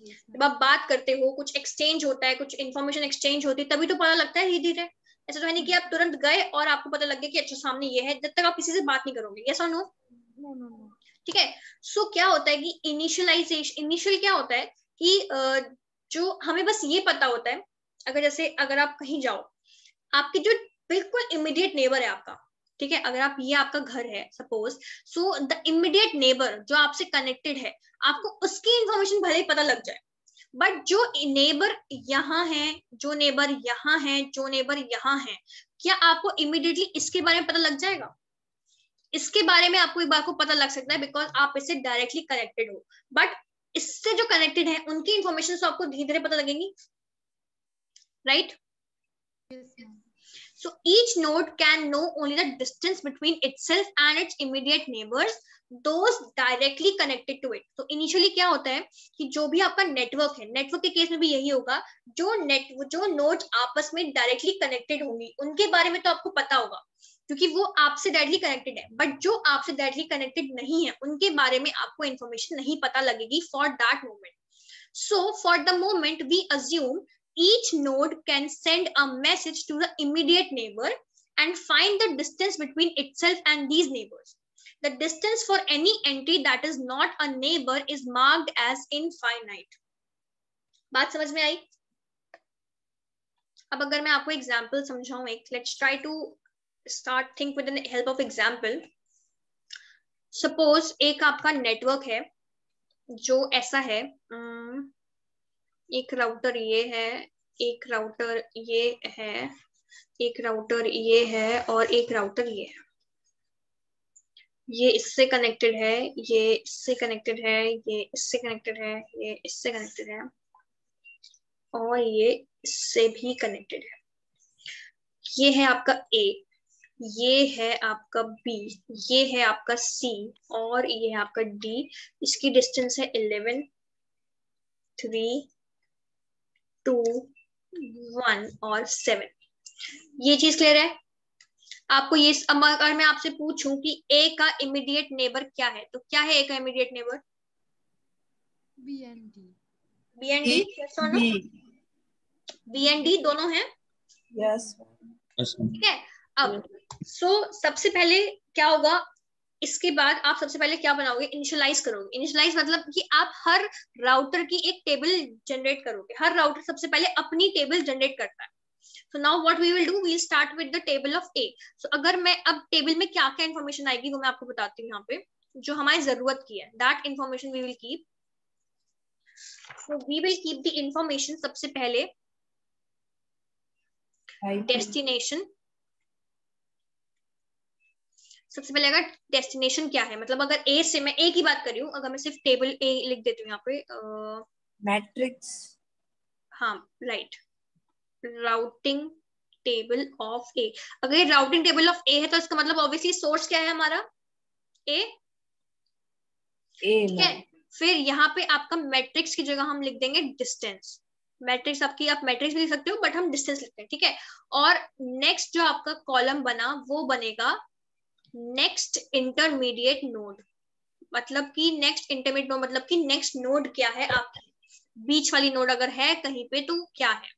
जब आप बात करते हो, कुछ एक्सचेंज होता है, कुछ इन्फॉर्मेशन एक्सचेंज होती है, तभी तो पता लगता है धीरे धीरे। ऐसा तो है नहीं कि आप तुरंत गए और आपको पता लग गया कि अच्छा सामने ये है, जब तक आप किसी से बात नहीं करोगे। यस और नो? No. ठीक है। सो क्या होता है कि इनिशियल क्या होता है कि जो हमें बस ये पता होता है, अगर आप कहीं जाओ, आपके जो बिल्कुल इमीडिएट नेबर है आपका, ठीक है, अगर आप, ये आपका घर है suppose, so the immediate neighbour जो आपसे कनेक्टेड है, आपको उसकी इंफॉर्मेशन भले ही पता लग जाए, बट जो नेबर यहाँ है, जो नेबर यहाँ है, जो नेबर यहाँ है, क्या आपको इमीडिएटली इसके बारे में पता लग जाएगा? इसके बारे में आपको एक बार को पता लग सकता है बिकॉज आप इससे डायरेक्टली कनेक्टेड हो, बट इससे जो कनेक्टेड है उनकी इंफॉर्मेशन तो आपको धीरे धीरे पता लगेगी, right? Yes, ma'am. So each node can know only the distance between itself and its immediate neighbors, those directly connected to it। तो initially क्या होता है कि जो भी आपका नेटवर्क है, नेटवर्क के केस में भी यही होगा, जो नोड्स आपस में डायरेक्टली कनेक्टेड होंगी उनके बारे में तो आपको पता होगा क्योंकि वो आपसे डायरेक्टली कनेक्टेड है, बट जो आपसे डायरेक्टली कनेक्टेड नहीं है उनके बारे में आपको इन्फॉर्मेशन नहीं पता लगेगी for that moment. So for the moment we assume each node can send a message to the immediate neighbor and find the distance between itself and these neighbors। The distance for any entry that is not a neighbor is marked as infinite। बात समझ में आई? अब अगर मैं आपको एग्जाम्पल समझाऊं एक, let's try to start think with the help of example। Suppose एक आपका नेटवर्क है जो ऐसा है, एक राउटर ये है, एक राउटर ये है, एक राउटर ये है और एक राउटर ये है। ये इससे कनेक्टेड है, ये इससे कनेक्टेड है, ये इससे कनेक्टेड है, ये इससे कनेक्टेड है और ये इससे भी कनेक्टेड है। ये है आपका A, ये है आपका B, ये है आपका C और ये है आपका D। इसकी डिस्टेंस है 11, 3, 2, 1 और 7। ये चीज क्लियर है आपको? ये अगर मैं आपसे पूछूं कि A का इमीडिएट नेबर क्या है, तो क्या है A का immediate neighbour? B and D. B and D, yes or no? B and D दोनों हैं, Yes. ठीक है। अब सबसे पहले क्या होगा, इसके बाद आप सबसे पहले क्या बनाओगे, इनिशियलाइज करोगे। इनिशियलाइज मतलब कि आप हर राउटर की एक टेबल जनरेट करोगे। हर राउटर सबसे पहले अपनी टेबल जनरेट करता है। So now what we will do, we'll start with the table of A. So अगर मैं अब टेबल में क्या क्या इन्फॉर्मेशन आएगी वो मैं आपको बताती हूँ यहाँ पे, जो हमारी जरूरत की है। That information we will keep. So we will keep the information सबसे पहले डेस्टिनेशन। सबसे पहले अगर डेस्टिनेशन क्या है, मतलब अगर A से मैं A की बात कर रही हूँ, अगर मैं सिर्फ टेबल A लिख देती हूँ यहाँ पे, मैट्रिक्स। हाँ राइट, राउटिंग टेबल ऑफ ए। अगर ये राउटिंग टेबल ऑफ ए है तो इसका मतलब ऑब्वियसली सोर्स क्या है हमारा, ए, ठीक है। फिर यहाँ पे आपका मैट्रिक्स की जगह हम लिख देंगे डिस्टेंस। मैट्रिक्स आपकी, आप मैट्रिक्स भी लिख सकते हो बट हम डिस्टेंस लिखते हैं, ठीक है। और नेक्स्ट जो आपका कॉलम बना वो बनेगा नेक्स्ट इंटरमीडिएट नोड। मतलब कि नेक्स्ट इंटरमीडिएट नोड मतलब कि नेक्स्ट नोड क्या है आपकी, बीच वाली नोड अगर है कहीं पे तो क्या है।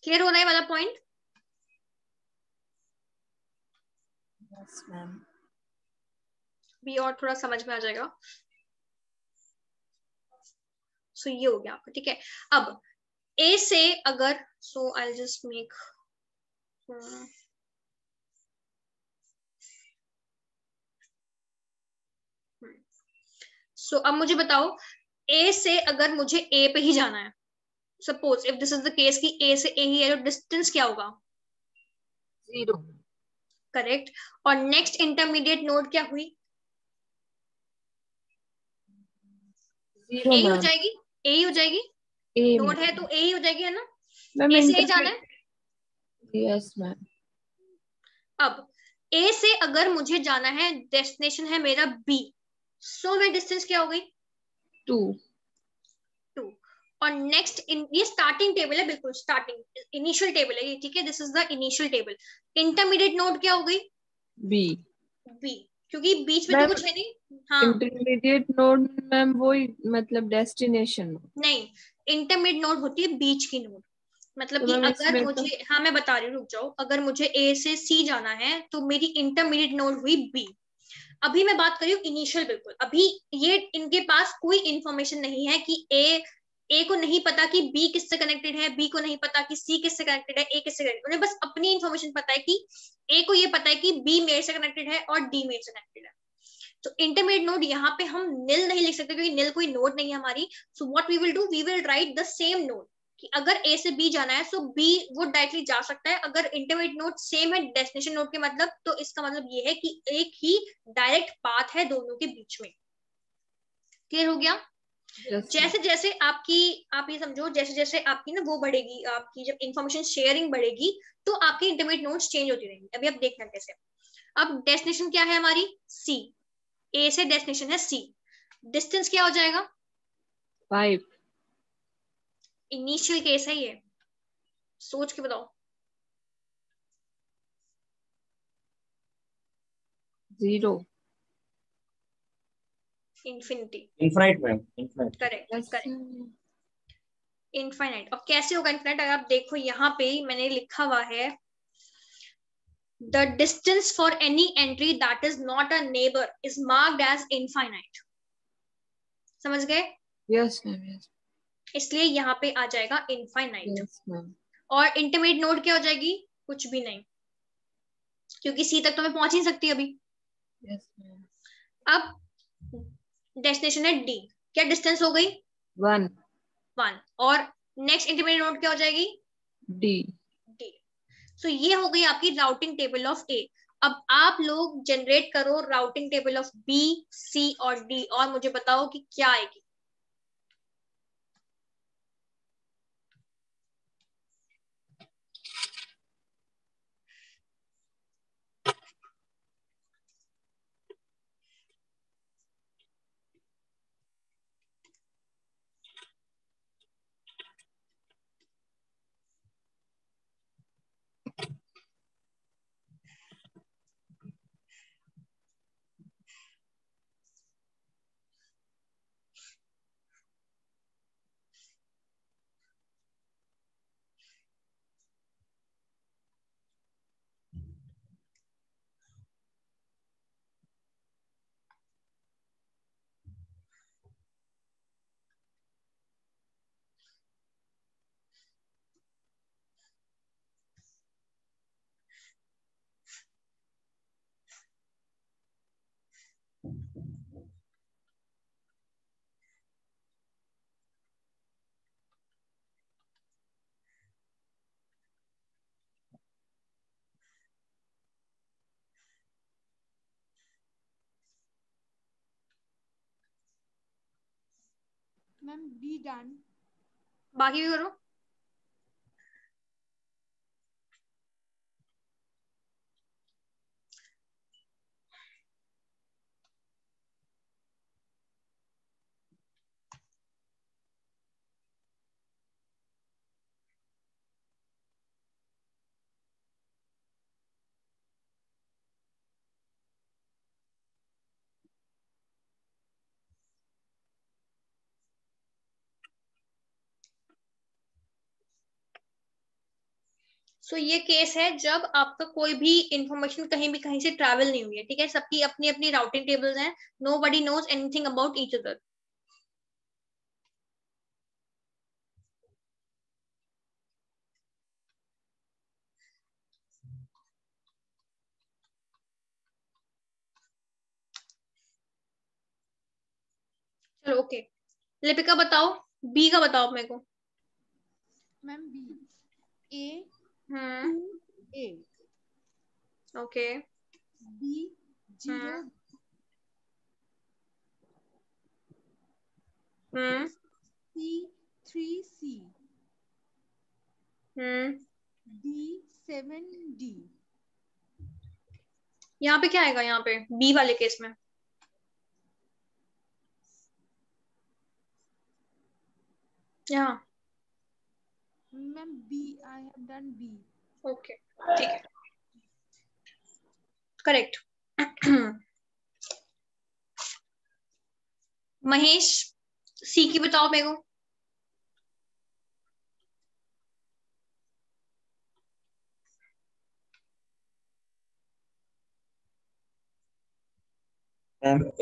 क्लियर हो रहा है वाला पॉइंट? Yes ma'am. भी और थोड़ा समझ में आ जाएगा। सो ये हो गया आपका, ठीक है। अब ए से अगर, सो आई जस्ट मेक, सो अब मुझे बताओ, ए से अगर मुझे ए पे ही जाना है, suppose if this is the case कि ए से ए ही है, तो डिस्टेंस क्या होगा? 0। करेक्ट। और नेक्स्ट इंटरमीडिएट नोड क्या हुई? 0 ए ही हो मैम। जाएगी, ए ही हो जाएगी। ए नोड है तो ए ही हो जाएगी, है ना? मैम। ए से ही जाना है। Yes ma'am. अब ए से अगर मुझे जाना है, डेस्टिनेशन है मेरा बी, सो मैं डिस्टेंस क्या हो गई? 2। और नेक्स्ट ये स्टार्टिंग टेबल है, बिल्कुल स्टार्टिंग इनिशियल टेबल है ये, ठीक है। This is the initial table. Intermediate node क्या हो गई? बी। बी, क्योंकि बीच में तो कुछ है नहीं। हाँ इंटरमीडिएट नोड मैम वही, मतलब डेस्टिनेशन नहीं, इंटरमीडिएट नोड होती है बीच की नोड। मतलब तो कि मैम अगर इसमें मुझे, हाँ मैं बता रही हूँ, रुक जाओ। अगर मुझे ए से सी जाना है तो मेरी इंटरमीडिएट नोड हुई बी। अभी मैं बात कर रही हूँ इनिशियल, बिल्कुल अभी ये इनके पास कोई इंफॉर्मेशन नहीं है कि ए को नहीं पता कि बी किससे कनेक्टेड है, बी को नहीं पता कि सी किससे कनेक्टेड है, ए किससे कनेक्टेड। उन्हें बस अपनी इंफॉर्मेशन पता है कि ए को ये पता है कि बी मेरे से कनेक्टेड है और डी मेरे से कनेक्टेड है। तो इंटरमीडिएट नोड यहाँ पे हम निल नहीं लिख सकते क्योंकि निल कोई नोड नहीं है हमारी। So what we will do, we will write the same node कि अगर ए से बी जाना है सो बी वो डायरेक्टली जा सकता है। अगर इंटरमीडिएट नोड सेम है डेस्टिनेशन नोड के मतलब, तो इसका मतलब ये है कि एक ही डायरेक्ट पाथ है दोनों के बीच में। क्लियर हो गया? जैसे जैसे आपकी, आप ये समझो, जैसे जैसे आपकी ना वो बढ़ेगी, आपकी जब इंफॉर्मेशन शेयरिंग बढ़ेगी तो आपकी इंटरमीडिएट नोड्स चेंज होती रहेंगी। अभी आप देखना कैसे। अब डेस्टिनेशन क्या है हमारी? सी। ए से डेस्टिनेशन है सी, डिस्टेंस क्या हो जाएगा? 5। इनिशियल केस है ये, सोच के बताओ। 0। Infinity. Infinite ma'am, infinite. Correct correct, infinite. और कैसे होगा इनफाइनाइट? अगर आप देखो यहाँ पे मैंने लिखा हुआ है, the distance for any entry that is not a neighbor is marked as infinite। समझ गए? Yes ma'am. यस। इसलिए यहाँ पे आ जाएगा इनफाइनाइट। Yes ma'am. और इंटरमीडिएट नोड क्या हो जाएगी? कुछ भी नहीं, क्योंकि सी तक तो मैं पहुंच नहीं सकती अभी। Yes ma'am. अब डेस्टिनेशन है डी, क्या डिस्टेंस हो गई? 1। और नेक्स्ट इंटरमीडिएट नोड क्या हो जाएगी? डी। डी। सो ये हो गई आपकी राउटिंग टेबल ऑफ ए। अब आप लोग जनरेट करो राउटिंग टेबल ऑफ बी, सी और डी और मुझे बताओ कि क्या आएगी। Ma'am be done. बाकी भी करो। सो ये केस है जब आपका कोई भी इंफॉर्मेशन कहीं से ट्रैवल नहीं हुई है, ठीक है, सबकी अपनी अपनी राउटिंग टेबल्स हैं, nobody knows anything about each other. चलो ओके, लिपिका बताओ, बी का बताओ मेरे को। Ma'am B A hmm, 2 A okay, B 0 hmm, C 3 C hmm, D 7 D. यहाँ पे क्या आएगा, यहाँ पे बी वाले केस में? यहाँ ma'am B I have done B. Okay, ठीक है, करेक्ट। महेश, सी की बताओ मेरे को।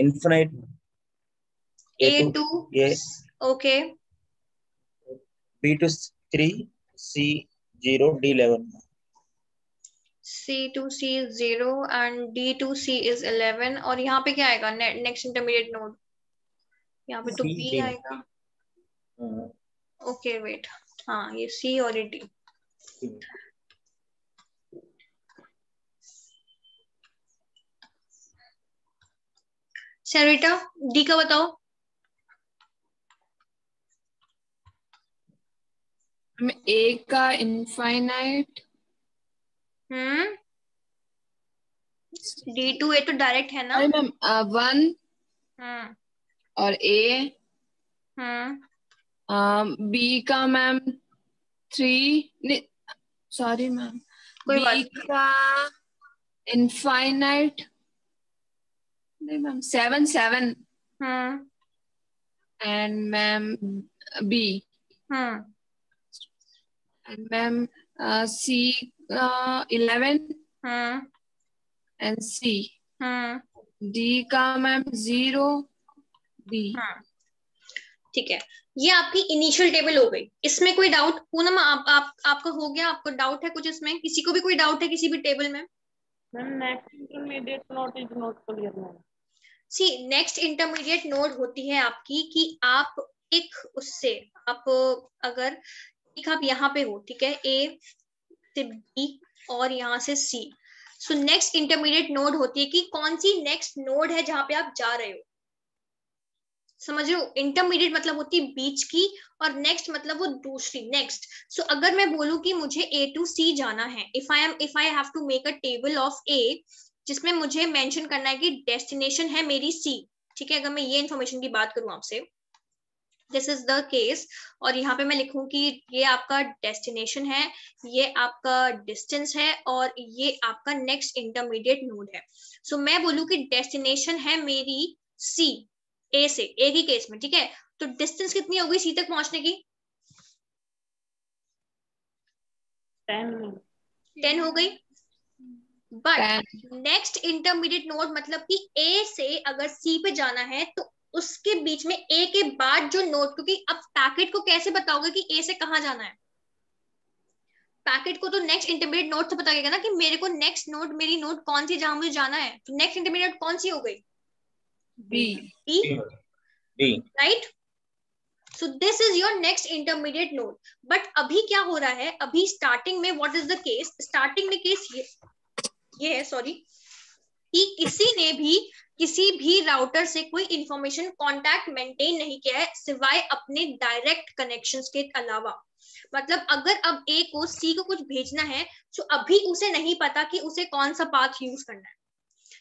Infinite A to, A, okay, B to 3, C 0, D 11. C to C is 0 and D to C is 11 और यहाँ पे क्या आएगा नेक्स्ट इंटरमीडिएट नोड? यहाँ पे तो C, B D. आएगा। ओके वेट, हाँ ये C और ये D। सरिता, D का बताओ। ए का infinite, hmm, D to A तो डायरेक्ट है ना? अरे मैम 1 हम्म, और ए, बी का मैम 3, सॉरी मैम, कोई बात बी नहीं। का इनफाइनाइट, नहीं ma'am 7 hmm, and ma'am B hmm, and ma'am C 11 hmm, and C, hmm, D का मैम 0 डी। ठीक है, ये आपकी इनिशियल टेबल हो गई। इसमें कोई डाउट? पूनम आपका हो गया? आपको डाउट है कुछ इसमें? किसी को भी कोई डाउट है किसी भी टेबल में? Ma'am next intermediate node is not clear ma'am. C next intermediate node होती है आपकी कि आप एक उससे आप अगर एक आप यहाँ पे हो, ठीक है, ए से बी और यहाँ से सी, सो नेक्स्ट इंटरमीडिएट नोड होती है कि कौन सी नेक्स्ट नोड है जहां पे आप जा रहे हो, समझ रहे हो। इंटरमीडिएट मतलब होती है बीच की, और नेक्स्ट मतलब वो दूसरी नेक्स्ट। सो अगर मैं बोलूं कि मुझे A to C जाना है, if I have to make a table of A जिसमें मुझे मेंशन करना है कि डेस्टिनेशन है मेरी C, ठीक है, अगर मैं ये इन्फॉर्मेशन की बात करूं आपसे, दिस इज द केस, और यहाँ पे मैं लिखूं कि ये आपका डेस्टिनेशन है, ये आपका डिस्टेंस है, और ये आपका नेक्स्ट इंटरमीडिएट नोड है। सो मैं बोलूं कि डेस्टिनेशन है मेरी C, A से, A की केस में, ठीक है। तो डिस्टेंस कितनी हो गई C तक पहुंचने की? 10 हो गई। बट नेक्स्ट इंटरमीडिएट नोड मतलब कि A से अगर C पे जाना है तो उसके बीच में A के बाद जो नोड, क्योंकि अब पैकेट को कैसे बताओगे कि A से कहां जाना है? पैकेट को तो नेक्स्ट इंटरमीडिएट नोड से पता लगेगा ना कि मेरे को नेक्स्ट नोड, मेरी नोड कौन सी जहां मुझे जाना है। तो नेक्स्ट इंटरमीडिएट कौन सी हो गई? B, right. So this is your next intermediate node. But अभी क्या हो रहा है, अभी स्टार्टिंग में what is the case, starting में केस ये है, सॉरी, कि किसी भी राउटर से कोई इंफॉर्मेशन कांटेक्ट मेंटेन नहीं किया है सिवाय अपने डायरेक्ट कनेक्शंस के अलावा। मतलब अगर अब A को C को कुछ भेजना है तो अभी उसे नहीं पता कि उसे कौन सा पाथ यूज करना है।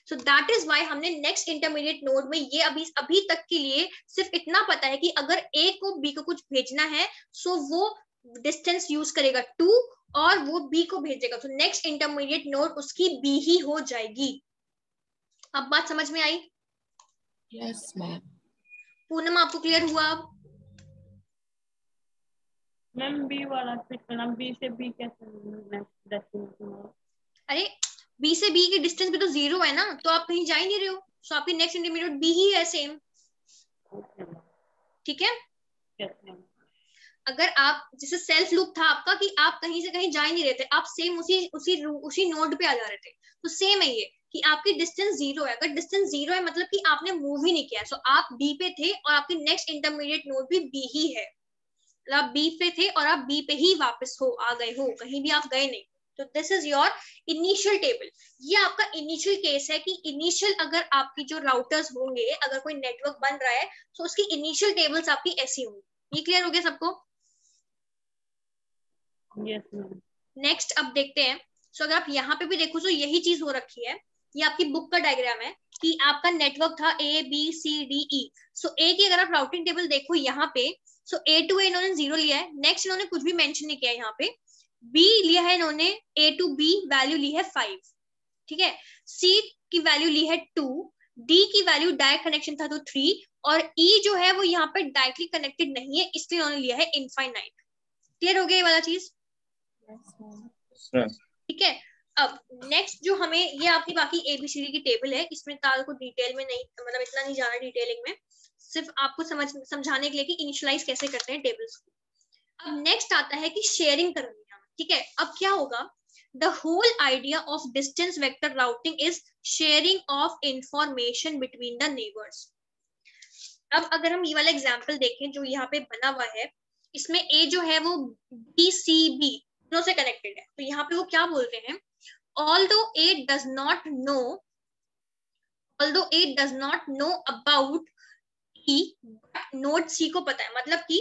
सो दैट इज वाई हमने नेक्स्ट इंटरमीडिएट नोड में ये अभी तक के लिए सिर्फ इतना पता है कि अगर A को B को कुछ भेजना है सो वो डिस्टेंस यूज करेगा 2 और वो B को भेजेगा। तो नेक्स्ट इंटरमीडिएट नोड उसकी B ही हो जाएगी। अब बात समझ में आई? Yes ma'am. पूनम आपको क्लियर हुआ? अब मैम बी वाला फिट करना, बी से बी कैसे डेस्टिनेशन? अरे B से B की डिस्टेंस भी तो 0 है ना, तो आप कहीं जा ही नहीं रहे हो, सो आपकी नेक्स्ट इंटरमीडिएट B ही है सेम, ठीक है। अगर आप, जैसे सेल्फ लूप था आपका कि आप कहीं से कहीं जा ही नहीं रहे थे, आप सेम उसी नोड पे आ जा रहे थे, तो सेम है ये कि आपकी डिस्टेंस 0 है। अगर डिस्टेंस 0 है मतलब कि आपने मूव ही नहीं किया, सो आप B पे थे और आपकी नेक्स्ट इंटरमीडिएट नोड भी B ही है। आप B पे थे और आप B पे ही वापस आ गए हो, कहीं भी आप गए नहीं। तो this is your initial table. ये आपका इनिशियल केस है कि इनिशियल अगर आपकी जो राउटर्स होंगे, अगर कोई नेटवर्क बन रहा है तो उसकी इनिशियल टेबल्स आपकी ऐसी होंगी। ये क्लियर हो गया सबको? Yes ma'am. नेक्स्ट अब देखते हैं। सो अगर आप यहाँ पे भी देखो तो यही चीज हो रखी है, ये आपकी बुक का डायग्राम है कि आपका नेटवर्क था ABCDE। सो A की अगर आप राउटिंग टेबल देखो यहाँ पे, सो A to A इन्होंने 0 लिया है, नेक्स्ट इन्होंने कुछ भी मेंशन नहीं किया यहाँ पे। B लिया है इन्होंने, A to B वैल्यू ली है 5, ठीक है। C की वैल्यू ली है 2, D की वैल्यू डायरेक्ट कनेक्शन था तो 3, और E जो है वो यहाँ पे डायरेक्टली कनेक्टेड नहीं है इसलिए उन्होंने लिया है इनफाइनाइट। क्लियर हो गया ये वाला चीज? ठीक है। अब नेक्स्ट जो हमें, ये आपकी बाकी ABCD की टेबल है, इसमें ताल को डिटेल में नहीं, मतलब इतना नहीं जाना डिटेलिंग में, सिर्फ आपको समझाने के लिए कि इनिशियलाइज कैसे करते हैं टेबल्स को। अब नेक्स्ट आता है कि शेयरिंग करनी है, ठीक है। अब क्या होगा, the whole idea of distance vector routing is sharing of information between the neighbours. अब अगर हम ये वाला एग्जाम्पल देखें जो यहाँ पे बना हुआ है, इसमें A जो है वो BCB दोनों से कनेक्टेड है, तो यहाँ पे वो क्या बोलते हैं, although A does not know about E, node C को पता है, मतलब कि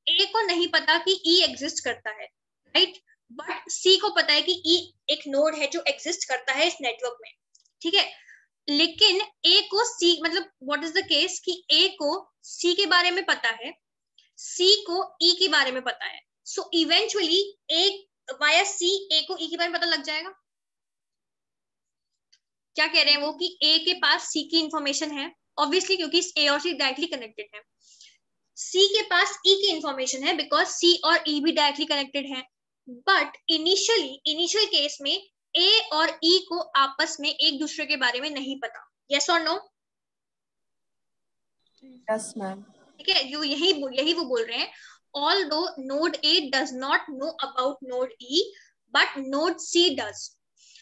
A को नहीं पता कि E एग्जिस्ट करता है, राइट, बट C को पता है कि E एक नोड है जो एग्जिस्ट करता है इस नेटवर्क में, ठीक है। लेकिन A को C, मतलब व्हाट इज द केस कि A को C के बारे में पता है, C को E के बारे में पता है, so eventually A via C A को E के बारे में पता लग जाएगा। क्या कह रहे हैं वो कि A के पास C की इंफॉर्मेशन है, ऑब्वियसली क्योंकि A और C डायरेक्टली कनेक्टेड है। C के पास E की इंफॉर्मेशन है बिकॉज C और E भी डायरेक्टली कनेक्टेड है। बट इनिशियल केस में A और E को आपस में एक दूसरे के बारे में नहीं पता। यस और नो? Yes ma'am. ठीक है, जो यही वो बोल रहे हैं, although node A does not know about node E, but node C does.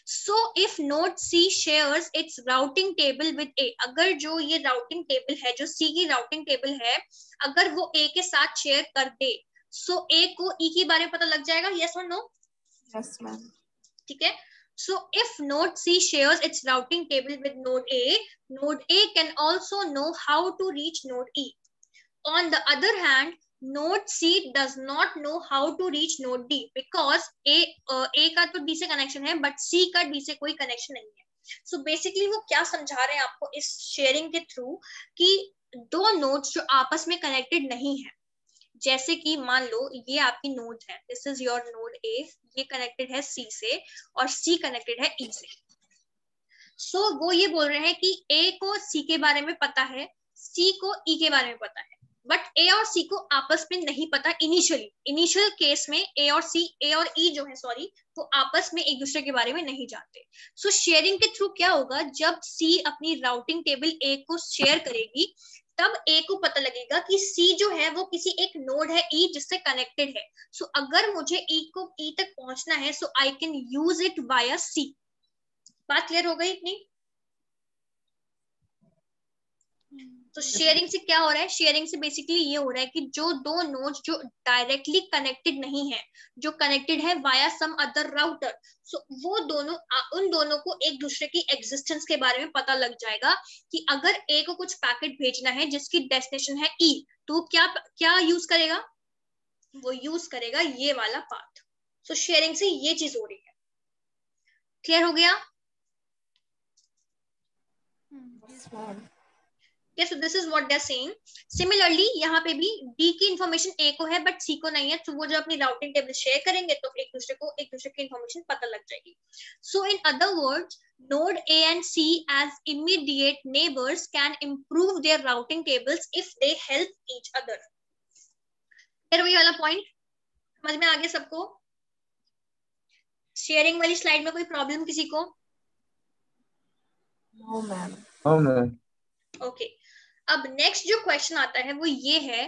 So if node C shares its routing table with A, अगर जो ये routing table है, जो C की routing table है, अगर वो A के साथ शेयर कर दे, so A को E के बारे में पता लग जाएगा। yes or no? Yes ma'am. ठीक है। So if node C shares its routing table with node A can also know how to reach node E. On the other hand, node C does not know how to reach node D because A का तो D से कनेक्शन है but C का D से कोई कनेक्शन नहीं है. So basically वो क्या समझा रहे हैं आपको इस शेयरिंग के थ्रू कि दो नोड्स जो आपस में कनेक्टेड नहीं है, जैसे कि मान लो ये आपकी नोड है, this is your node A, ये कनेक्टेड है सी से और सी कनेक्टेड है ई से. सो वो ये बोल रहे हैं कि ए को सी के बारे में पता है, सी को ई के बारे में पता है, बट ए और सी को आपस में नहीं पता. इनिशियल केस में ए और ई जो है सॉरी, वो आपस में एक दूसरे के बारे में नहीं जानते. सो शेयरिंग के थ्रू क्या होगा, जब सी अपनी राउटिंग टेबल ए को शेयर करेगी तब ए को पता लगेगा कि सी जो है वो किसी एक नोड है ई जिससे कनेक्टेड है. सो अगर मुझे ई तक पहुंचना है so I can use it via C. बात क्लियर हो गई इतनी? तो शेयरिंग से क्या हो रहा है, शेयरिंग से बेसिकली ये हो रहा है कि जो दो नोड्स जो डायरेक्टली कनेक्टेड नहीं है, जो कनेक्टेड है वाया सम अदर राउटर, सो वो दोनों उन दोनों को एक दूसरे की एग्जिस्टेंस के बारे में पता लग जाएगा कि अगर ए को कुछ पैकेट भेजना है जिसकी डेस्टिनेशन है ई, तो क्या यूज करेगा, वो यूज करेगा ये वाला पाथ. सो शेयरिंग से ये चीज हो रही है. क्लियर हो गया? Okay, so this is what they're saying. Similarly, यहाँ पे भी D की इंफॉर्मेशन A को है बट C को नहीं है, तो वो जो अपनी राउटिंग टेबल शेयर करेंगे तो एक दूसरे की इंफॉर्मेशन पता लग जाएगी. So in other words, node A and C as immediate neighbors can improve their routing tables if they help each other. फिर वही वाला पॉइंट समझ में आ गया सबको? शेयरिंग वाली स्लाइड में कोई प्रॉब्लम किसी को? No ma'am. ओके, अब नेक्स्ट जो क्वेश्चन आता है वो ये है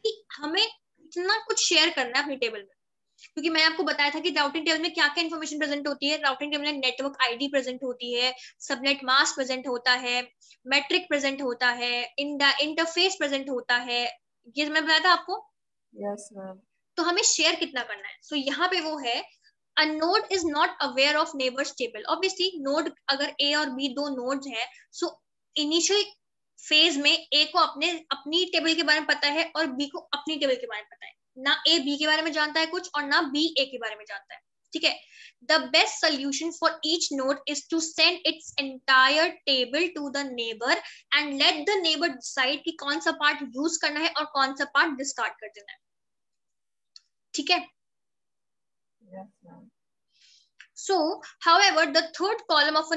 कि हमें इतना कुछ शेयर करना है अपनी टेबल में, क्योंकि मैंने आपको बताया था कि राउटिंग टेबल में क्या क्या इन्फॉर्मेशन प्रेजेंट होती है. राउटिंग टेबल में नेटवर्क आईडी प्रेजेंट होती है, सबनेट मास्क प्रेजेंट होता है, मैट्रिक प्रेजेंट होता है, इंटरफेस प्रेजेंट होता है. ये मैं बताया था आपको. Yes ma'am. तो हमें शेयर कितना करना है. सो यहाँ पे वो है, a node is not aware of neighbors table. Obviously node अगर A और B दो nodes हैं, so initial फेज में ए को अपनी टेबल के बारे में पता है और बी को अपनी टेबल के बारे में पता है. ना ए बी के बारे में जानता है कुछ और ना बी ए के बारे में जानता है. ठीक है. The best solution for each node is to send its entire table to the neighbour and let the neighbour decide कि कौन सा पार्ट यूज करना है और कौन सा पार्ट डिस्कार्ड कर देना है. ठीक है. Yes ma'am. So, however, the third column of a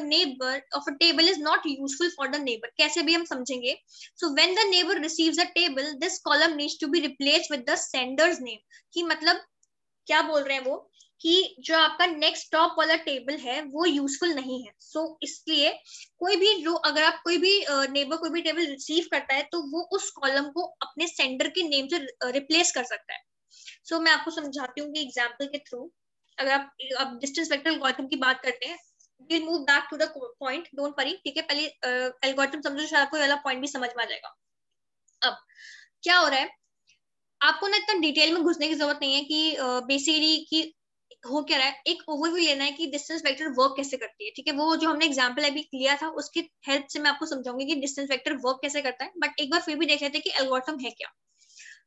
table is not useful for the neighbor. कैसे भी हम समझेंगे. So, when the neighbor receives a table, this column needs to be replaced with the sender's name. कि मतलब क्या बोल रहे हैं वो कि जो आपका नेक्स्ट टॉप वाला टेबल है वो यूजफुल नहीं है. So, इसलिए कोई भी जो अगर आप कोई भी नेबर कोई भी टेबल रिसीव करता है तो वो उस कॉलम को अपने सेंडर के नेम से रिप्लेस कर सकता है. So, मैं आपको समझाती हूँ कि एग्जाम्पल के थ्रू. अगर आप डिस्टेंस वेक्टर एल्गोरिथम की बात करते हैं, we'll move back to the point, don't worry. ठीक है, पहले एल्गोरिथम समझो, शायद आपको वाला पॉइंट भी समझ में आ जाएगा. अब क्या हो रहा है, आपको ना इतना डिटेल में घुसने की जरूरत नहीं है कि बेसिकली कि हो क्या रहा है. एक ओवरव्यू लेना है कि डिस्टेंस वेक्टर वर्क कैसे करती है. ठीक है, वो जो हमने एग्जांपल अभी लिया था उसकी हेल्प से मैं आपको समझाऊंगी कि डिस्टेंस वेक्टर वर्क कैसे करता है. बट एक बार फिर भी देख लेते हैं कि एल्गोरिथम है क्या.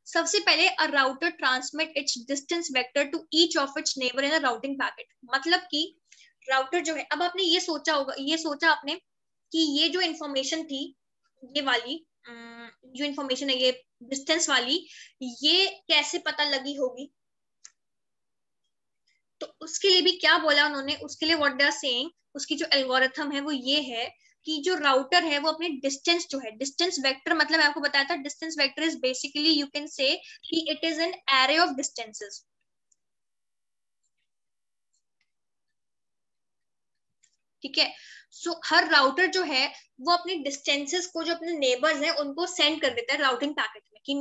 सबसे पहले a router transmit its distance vector to each of its neighbour in a routing packet. मतलब कि राउटर जो है, अब आपने ये सोचा आपने कि ये जो इंफॉर्मेशन थी, ये वाली जो इंफॉर्मेशन है ये डिस्टेंस वाली, ये कैसे पता लगी होगी. तो उसके लिए भी क्या बोला उन्होंने, उसके लिए व्हाट दे आर सेइंग, उसकी जो एल्गोरिथम है वो ये है कि जो राउटर है वो अपने डिस्टेंस जो है, डिस्टेंस वेक्टर मतलब मैं आपको बताया था distance vector is basically you can say कि it is an array of distances. ठीक है. सो हर राउटर जो है वो अपने डिस्टेंसेस को जो अपने नेबर्स हैं उनको सेंड कर देता है राउटिंग पैकेट में कि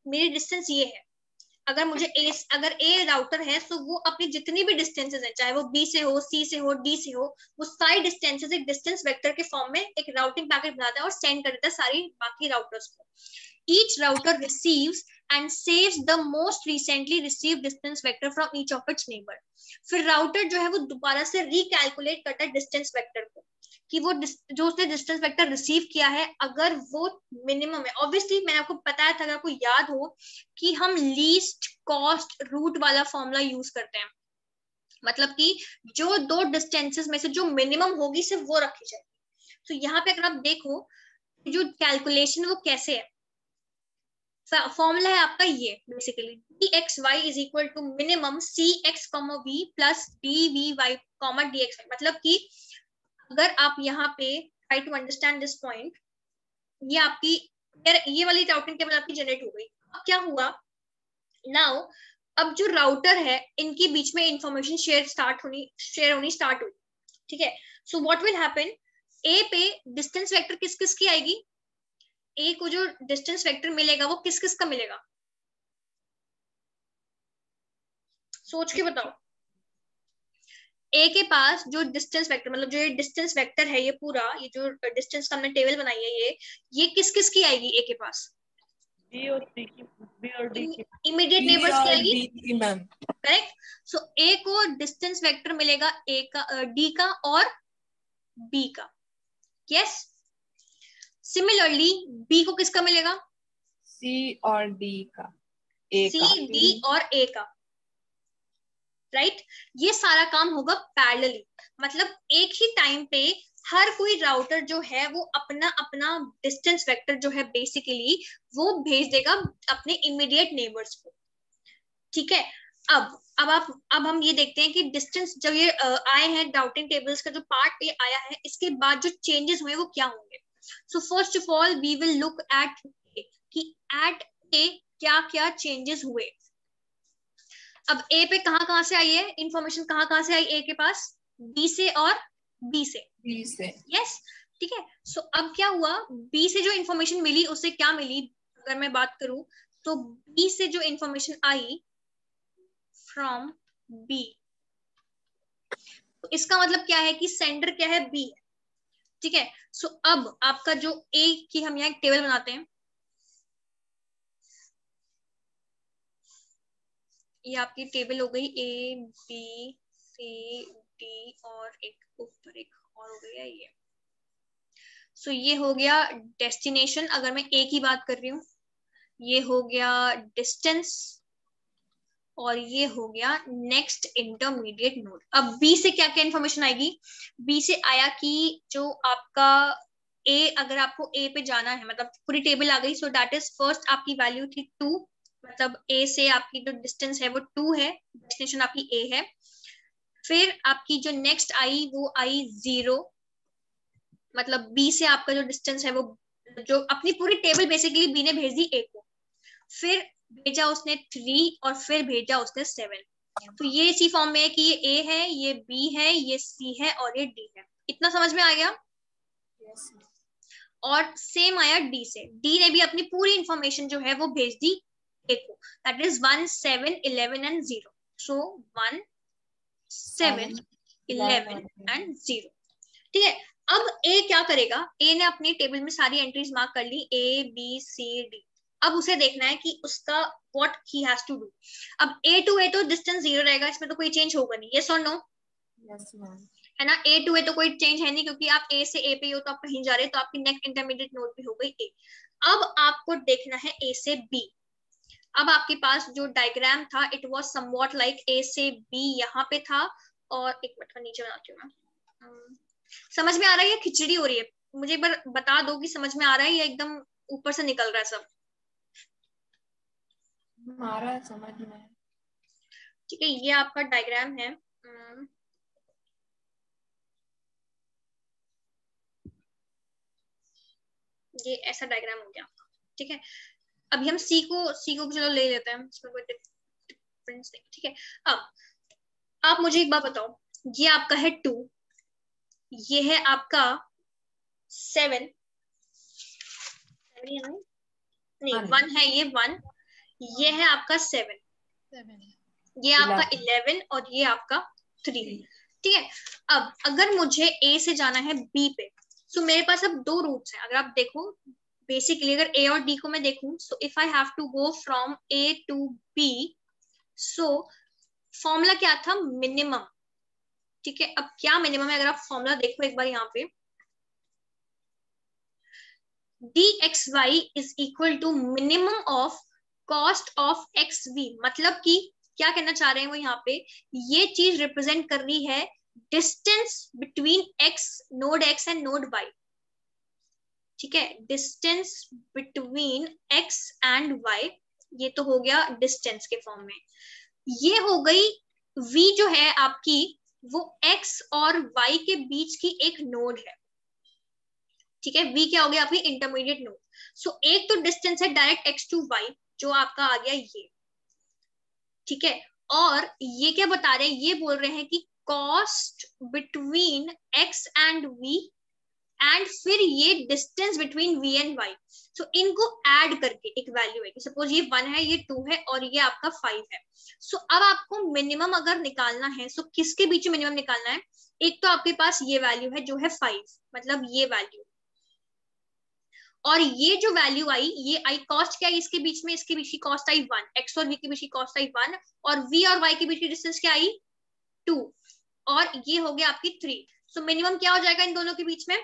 मेरी डिस्टेंस ये है. अगर ए राउटर है तो वो अपनी जितनी भी डिस्टेंसेस है, चाहे वो बी से हो, सी से हो, डी से हो, वो सारी डिस्टेंसेस एक डिस्टेंस वेक्टर के फॉर्म में एक राउटिंग पैकेट बनाता है और सेंड कर देता है सारी बाकी राउटर्स को. Each router receives and saves the most recently received distance vector from each of its neighbor. फिर राउटर जो है वो दोबारा से रिकैलकुलेट करता है डिस्टेंस वेक्टर को, कि वो जो उसने डिस्टेंस वेक्टर रिसीव किया है अगर वो मिनिमम है. ऑब्वियसली मैंने आपको बताया था, अगर आपको याद हो, कि हम लीस्ट कॉस्ट रूट वाला फॉर्मूला यूज करते हैं. मतलब कि जो दो डिस्टेंसेस में से जो मिनिमम होगी सिर्फ वो रखी जाएगी. तो यहाँ पे अगर आप देखो जो कैलकुलेशन वो कैसे है, फॉर्मूला है आपका ये basically dxy is equal to minimum cx, v plus dvy, dxy. मतलब कि अगर आप यहाँ पे try to understand this point, ये आपकी ये वाली राउटिंग टेबल आपकी जनरेट हो गई. अब क्या हुआ नाउ, अब जो राउटर है इनके बीच में इंफॉर्मेशन शेयर होनी स्टार्ट हुई. ठीक है. सो व्हाट विल हैपन, ए पे डिस्टेंस वेक्टर किस किस की आएगी, ए को जो डिस्टेंस वेक्टर मिलेगा वो किस किस का मिलेगा, सोच के बताओ. ए के पास जो डिस्टेंस वेक्टर, मतलब जो ये डिस्टेंस वेक्टर है, ये पूरा ये जो डिस्टेंस का हमने टेबल बनाई है, ये किस किस की आएगी ए के पास, बी और डी की, बी और डी की, इमीडिएट नेबर्स की आएगी. Ma'am correct. सो ए को डिस्टेंस वेक्टर मिलेगा ए का, डी का और बी का. यस. सिमिलरली बी को किसका मिलेगा, सी और डी का, ए का, सी डी और ए का. राइट. ये सारा काम होगा पैरेलली, मतलब एक ही टाइम पे हर कोई राउटर जो है वो अपना अपना डिस्टेंस वेक्टर जो है बेसिकली वो भेज देगा अपने इमीडिएट नेबर्स को. ठीक है. अब हम ये देखते हैं कि डिस्टेंस जब ये आए हैं राउटिंग टेबल्स का जो पार्ट ये आया है, इसके बाद जो चेंजेस हुए वो क्या होंगे. So first of all we will look at कि एट ए क्या क्या चेंजेस हुए. अब ए पे कहाँ से आई है इंफॉर्मेशन, कहाँ से आई ए के पास, बी से और बी से. यस. ठीक है. सो अब क्या हुआ, बी से जो इंफॉर्मेशन मिली उससे क्या मिली, अगर मैं बात करूं तो बी से जो इंफॉर्मेशन आई फ्रॉम बी, तो इसका मतलब क्या है कि सेंडर क्या है, बी. ठीक है. सो अब आपका जो ए की हम यहाँ एक टेबल बनाते हैं, ये आपकी टेबल हो गई ए बी सी डी और एक ऊपर एक और हो गया ये. सो ये हो गया डेस्टिनेशन, अगर मैं ए की बात कर रही हूँ. ये हो गया डिस्टेंस और ये हो गया नेक्स्ट इंटरमीडिएट नोड. अब बी से क्या क्या इन्फॉर्मेशन आएगी, बी से आया कि जो आपका ए, अगर आपको ए पे जाना है, मतलब पूरी टेबल आ गई. सो दैट इज फर्स्ट आपकी वैल्यू थी 2, मतलब ए से आपकी जो डिस्टेंस है वो 2 है, डेस्टिनेशन आपकी ए है. फिर आपकी जो नेक्स्ट आई वो आई 0, मतलब बी से आपका जो डिस्टेंस है वो, जो अपनी पूरी टेबल बेसिकली बी ने भेज दी ए को. फिर भेजा उसने 3 और फिर भेजा उसने 7. तो ये इसी फॉर्म में है कि ये ए है, ये बी है, ये सी है और ये डी है. इतना समझ में आ गया. yes. और सेम आया डी से, डी ने भी अपनी पूरी इंफॉर्मेशन जो है वो भेज दी ए को, that is 1 7 11 and 0. So 1 7 11 and 0. ठीक है. अब ए क्या करेगा, ए ने अपनी टेबल में सारी एंट्रीज मार्क कर ली, ए बी सी डी. अब उसे देखना है कि उसका what he has to do. अब ए टू ए तो डिस्टेंस 0 रहेगा, इसमें तो कोई चेंज होगा नहीं. यस और नो? Yes ma'am. है ना. ए टू ए तो कोई चेंज है नहीं, क्योंकि आप ए से ए पे हो तो आप कहीं जा रहे हो, तो आपकी नेक्स्ट इंटरमीडिएट नोड भी हो गई ए. अब आपको देखना है ए से बी. अब आपके पास जो डायग्राम था it was somewhat like a से बी यहाँ पे था, और एक मिनट नीचे बनाती हूँ मैं. समझ में आ रहा है या खिचड़ी हो रही है? मुझे एक बार बता दो कि समझ में आ रहा है या एकदम ऊपर से निकल रहा है सब. आ रहा है समझ में. ठीक है. ये आपका डायग्राम है. ये ऐसा डायग्राम हो गया. ठीक है. अभी हम सी को चलो ले लेते हैं, इसमें कोई डिफरेंस नहीं. ठीक है. अब आप मुझे एक बात बताओ, ये आपका है 2, ये है आपका 7 नहीं 1 है, ये 1, ये है आपका 7, ये आपका 11 और ये आपका 3. ठीक है. अब अगर मुझे ए से जाना है बी पे, तो मेरे पास अब 2 रूट्स हैं. अगर आप देखो बेसिकली अगर ए और डी को मैं देखूं, so if I have to go from A to B, so formula क्या था, मिनिमम। ठीक है, अब क्या मिनिमम है, अगर आप फॉर्मूला देखो एक बार यहाँ पे, dxy is equal to minimum of cost of xv। मतलब कि क्या कहना चाह रहे हैं वो यहाँ पे, ये चीज रिप्रेजेंट कर रही है distance between x, node x and node y। ठीक है, distance between x and y, ये तो हो गया डिस्टेंस के फॉर्म में। ये हो गई v जो है आपकी, वो x और y के बीच की एक नोड है। ठीक है, v क्या हो गया आपकी, इंटरमीडिएट नोड। सो एक तो डिस्टेंस है डायरेक्ट x टू y जो आपका आ गया ये। ठीक है, और ये क्या बता रहे हैं, ये बोल रहे हैं कि cost between x and v, and फिर ये distance between v and y। सो इनको ऐड करके एक वैल्यू है, सपोज ये 1 है, ये 2 है और ये आपका 5 है। सो अब आपको मिनिमम अगर निकालना है, सो किसके बीच में मिनिमम निकालना है, एक तो आपके पास ये वैल्यू है जो है 5, मतलब ये वैल्यू, और ये जो वैल्यू आई, ये आई कॉस्ट क्या है इसके बीच में, इसके बीच की कॉस्ट आई 1, x और v के बीच की कॉस्ट आई 1, और v और y के बीच की डिस्टेंस क्या आई 2, और ये हो गया आपकी 3। सो मिनिमम क्या हो जाएगा इन दोनों के बीच में,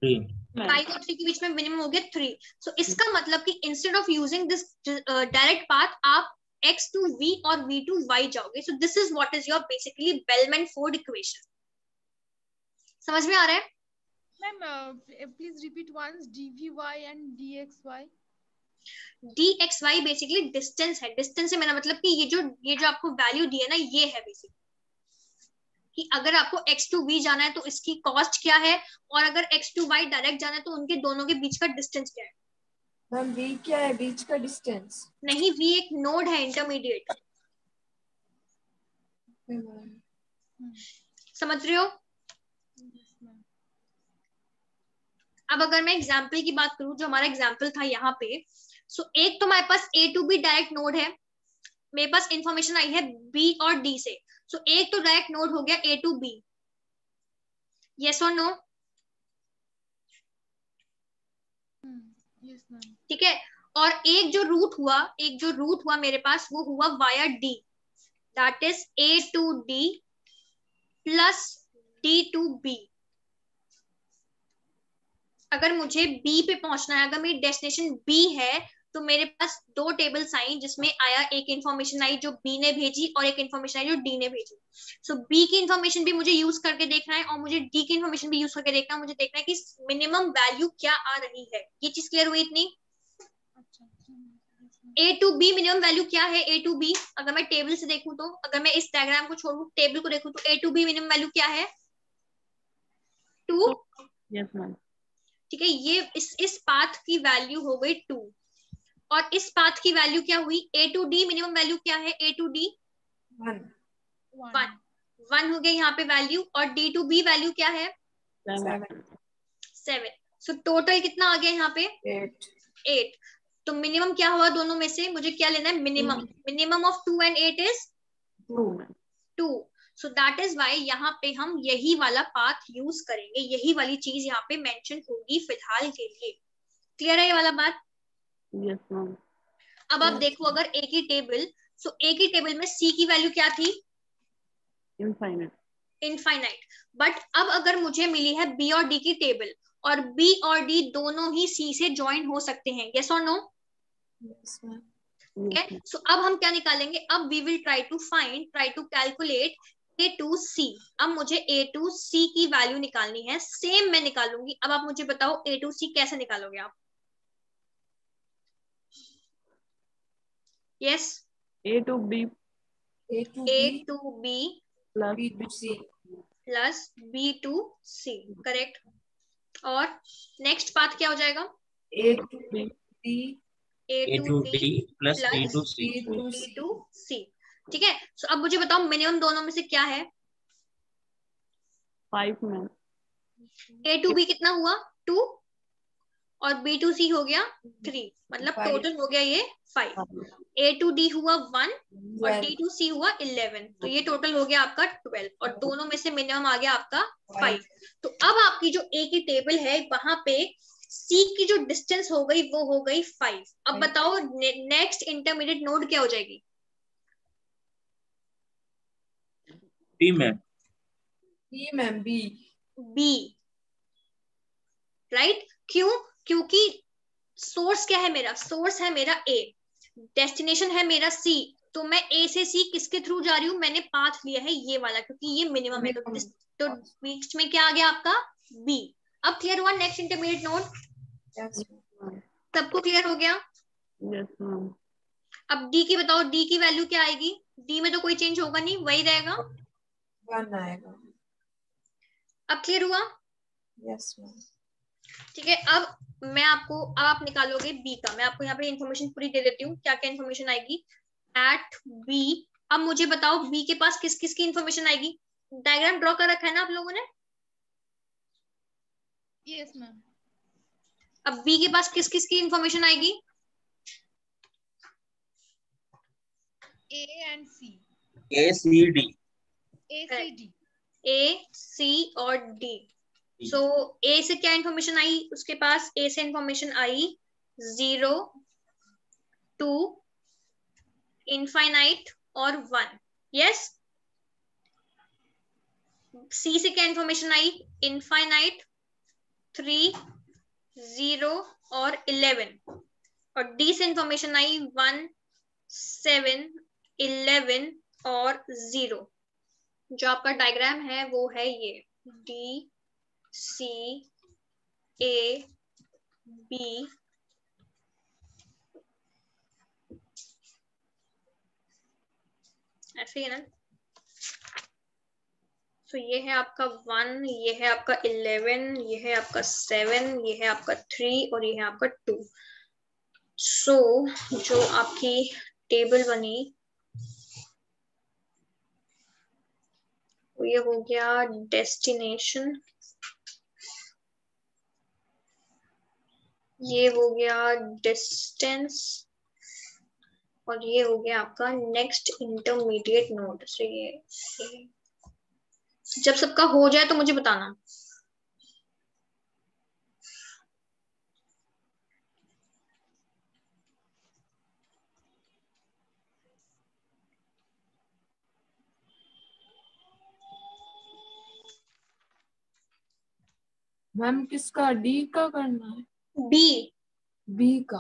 5 और 3 के बीच में मिनिमम हो गया 3। सो इसका मतलब कि instead of using this direct path, आप x टू v और v टू y जाओगे। सो this is what is your basically bellman-Ford equation. समझ में आ रहा है? Ma'am, please repeat once dvy and dxy. dxy basically distance है। डिस्टेंस से मेरा मतलब कि ये जो आपको वैल्यू दी है ना, ये है बेसिकली कि अगर आपको x टू v जाना है तो इसकी कॉस्ट क्या है, और अगर x टू y डायरेक्ट जाना है तो उनके दोनों के बीच का डिस्टेंस क्या है। मैम v क्या है, बीच का डिस्टेंस? नहीं, v एक नोड है इंटरमीडिएट। समझ रहे हो? अब अगर मैं एग्जाम्पल की बात करूं, जो हमारा एग्जाम्पल था यहाँ पे, सो एक तो हमारे पास a to b direct node है, मेरे पास इंफॉर्मेशन आई है b और d से। सो एक तो डायरेक्ट नोड हो गया a टू b, यस और नो? Yes, ma'am. ठीक है, और एक जो रूट हुआ मेरे पास, वो हुआ via d, that is a to d plus d to b। अगर मुझे B पे पहुंचना है, अगर मेरी डेस्टिनेशन B है, तो मेरे पास 2 टेबल्स आई जिसमें आया, एक इन्फॉर्मेशन आई जो B ने भेजी और एक इन्फॉर्मेशन आई जो D ने भेजी। सो B की इन्फॉर्मेशन भी मुझे यूज करके देखना है और मुझे D की इन्फॉर्मेशन भी यूज करके देखना है। मुझे देखना है कि मिनिमम वैल्यू क्या आ रही है। ये चीज क्लियर हुई इतनी? A to B minimum value क्या है, A टू B अगर मैं टेबल से देखूं तो, अगर मैं इस डायग्राम को छोड़ू, टेबल को देखूं तो A to B minimum value क्या है, 2। Yes ma'am. ठीक है, ये इस पाथ की वैल्यू हो गई 2, और इस पाथ की वैल्यू क्या हुई, a to d minimum value क्या है, a टू d 1 हो गया यहाँ पे वैल्यू, और d टू b वैल्यू क्या है 7। सो टोटल कितना आ गया यहाँ पे 8। तो मिनिमम क्या हुआ दोनों में से, मुझे क्या लेना है, minimum of 2 and 8 is 2। So that is why यहाँ पे हम यही वाला पाथ यूज करेंगे, यही वाली चीज यहाँ पे मेंशन होगी फिलहाल के लिए। क्लियर है ये वाला बात? Yes ma'am. अब आप देखो, अगर एक ही टेबल, सो एक ही टेबल में C की वैल्यू क्या थी, इनफाइनाइट। बट अब अगर मुझे मिली है B और D की टेबल, और B और D दोनों ही C से ज्वाइन हो सकते हैं, यस और नो? सो अब हम क्या निकालेंगे, अब we will try to calculate A to C। अब मुझे A टू C की वैल्यू निकालनी है, सेम मैं निकालूंगी। अब आप मुझे बताओ A टू C कैसे निकालोगे आप? यस, A to B plus B to C, correct. और नेक्स्ट पाथ क्या हो जाएगा, A to D plus B to C। ठीक है, सो अब मुझे बताओ मिनिमम दोनों में से क्या है, 5 मैम। A टू B कितना हुआ 2, और B2C हो गया 3, मतलब टोटल हो गया ये 5। A2D हुआ 1 और D2C हुआ 11, तो ये टोटल हो गया आपका 12 और दोनों में से मिनिमम आ गया आपका 5। तो अब आपकी जो A की टेबल है वहां पे C की जो डिस्टेंस हो गई वो हो गई 5। अब बताओ नेक्स्ट इंटरमीडिएट नोड क्या हो जाएगी? B ma'am. B ma'am, B. B, right? क्यों? क्योंकि सोर्स क्या है मेरा? सोर्स है मेरा A, डेस्टिनेशन है मेरा C, तो मैं A से C किसके थ्रू जा रही हूँ? मैंने पाथ लिया है ये वाला, क्योंकि ये मिनिमम है, तो बीच में क्या आ गया आपका? B। अब क्लियर हुआ नेक्स्ट इंटरमीडिएट नोड? सबको क्लियर हो गया? Yes, ma'am. अब D की बताओ, D की वैल्यू क्या आएगी? D में तो कोई चेंज होगा नहीं, वही रहेगा। 1 आएगा। अब क्लियर हुआ? Yes ma'am. ठीक है, अब मैं आपको, अब आप निकालोगे B का। मैं आपको यहाँ पे इन्फॉर्मेशन पूरी दे देती हूँ, क्या क्या इन्फॉर्मेशन आएगी एट B। अब मुझे बताओ B के पास किस किस की इन्फॉर्मेशन आएगी? डायग्राम ड्रॉ कर रखा है ना आप लोगों ने? Yes, ma'am. अब B के पास किस किस की इन्फॉर्मेशन आएगी? A and C. A C D. A, C, D. A, C और D। सो A से क्या इन्फॉर्मेशन आई उसके पास? A से इन्फॉर्मेशन आई 0, 2, इनफाइनाइट और 1। यस। C से क्या इन्फॉर्मेशन आई? इनफाइनाइट, 3, 0 और 11। और D से इंफॉर्मेशन आई 1, 7, 11 और 0। जो आपका डायग्राम है वो है ये D, C, A, B, ऐसे ही है ना? तो ये है आपका 1, ये है आपका 11, ये है आपका 7, ये है आपका 3 और ये है आपका 2। सो जो आपकी टेबल बनी ये हो गया डेस्टिनेशन, ये हो गया डिस्टेंस और ये हो गया आपका नेक्स्ट इंटरमीडिएट नोड। से ये जब सबका हो जाए तो मुझे बताना। मैम किसका? डी का करना है? बी। बी का।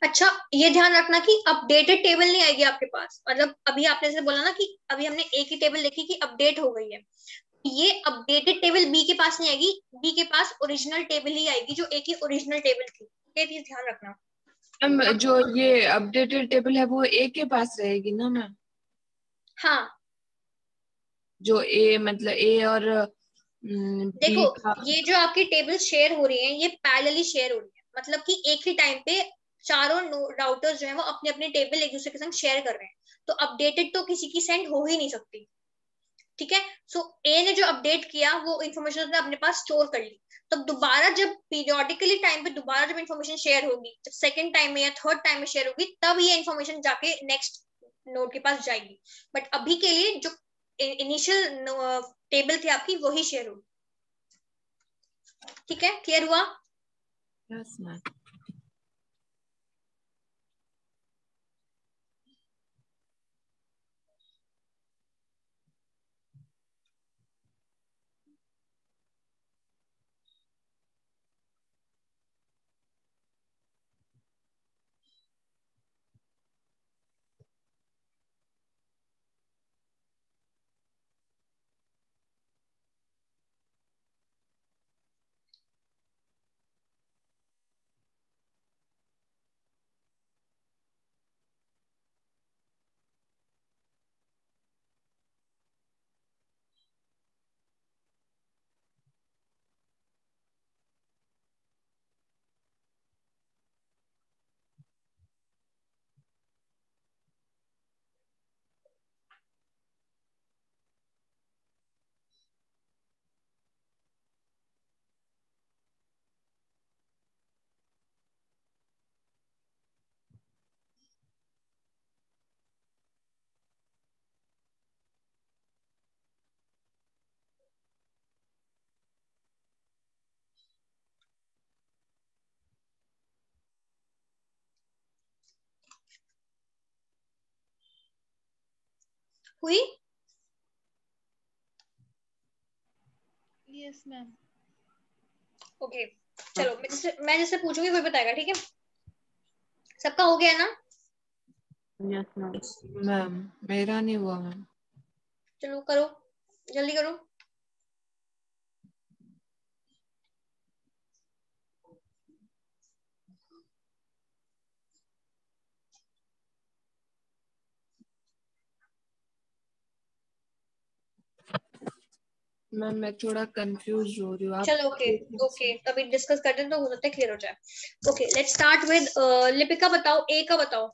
अच्छा, ये ध्यान रखना कि अपडेटेड टेबल नहीं आएगी आपके पास। मतलब अभी आपने जैसे बोला ना कि अभी हमने ए की टेबल देखी कि अपडेट हो गई है, ये अपडेटेड टेबल बी के पास नहीं आएगी। बी के पास ओरिजिनल टेबल ही आएगी जो ए की ओरिजिनल टेबल थी। ये चीज ध्यान रखना। मैम जो ये अपडेटेड टेबल है वो ए के पास रहेगी ना मैम? हाँ, जो ए मतलब ए और देखो बी का। ये जो आपकी टेबल शेयर हो रही है ये पैरेलली शेयर हो रही है, मतलब कि एक ही टाइम पे चारों राउटर्स जो है वो अपने अपने टेबल एक दूसरे के संग शेयर कर रहे हैं, तो अपडेटेड तो किसी की सेंड हो ही नहीं सकती। ठीक है, सो ए ने जो अपडेट किया वो इन्फॉर्मेशन उसने अपने पास स्टोर कर ली। तो दोबारा जब पीरियोडिकली टाइम पे दोबारा जब इन्फॉर्मेशन शेयर होगी, जब सेकंड टाइम में या थर्ड टाइम में शेयर होगी, तब ये इन्फॉर्मेशन जाके नेक्स्ट नोड के पास जाएगी। बट अभी के लिए जो इनिशियल टेबल थी आपकी वही शेयर होगी। ठीक है, क्लियर हुआ? Yes ma'am. हुई? Yes, ma'am. ओके चलो मैं जैसे पूछूंगी कोई बताएगा, ठीक है? सबका हो गया ना? Yes, ma'am. मैम मेरा नहीं हुआ मैम। चलो करो, जल्दी करो। मैम मैं थोड़ा कंफ्यूज हो रही हूँ। आप चलो ओके ओके, अभी डिस्कस करते हैं तो हो सकता है क्लियर हो जाए। Okay let's start with Lipika, बताओ ए का बताओ।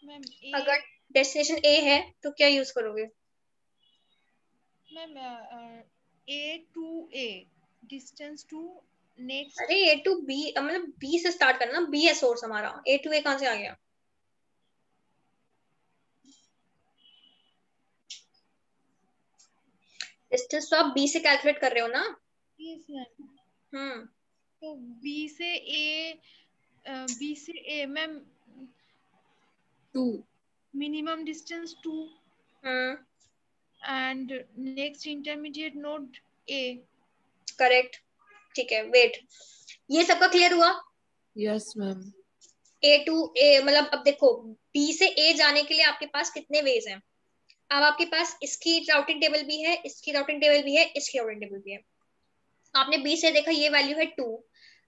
Ma'am, अगर डेस्टिनेशन ए है तो क्या यूज करोगे? ma'am, A to A, distance to next. अरे ए टू बी, मतलब बी से स्टार्ट करना, बी है सोर्स हमारा, ए टू ए कहाँ से आ गया? डिस्टेंस तो आप बी से कैलकुलेट कर रहे हो ना? Yes, ma'am. तो B से A, ma'am, 2 minimum distance 2 and next intermediate node A. Correct, ठीक है। वेट, ये सबका क्लियर हुआ? Yes ma'am. ए टू ए मतलब अब देखो बी से ए जाने के लिए आपके पास कितने वेज हैं? अब आपके पास इसकी राउटिंग टेबल भी है, इसकी राउटिंग टेबल भी है, इसकी राउटिंग टेबल भी है। आपने बी से देखा ये वैल्यू है 2,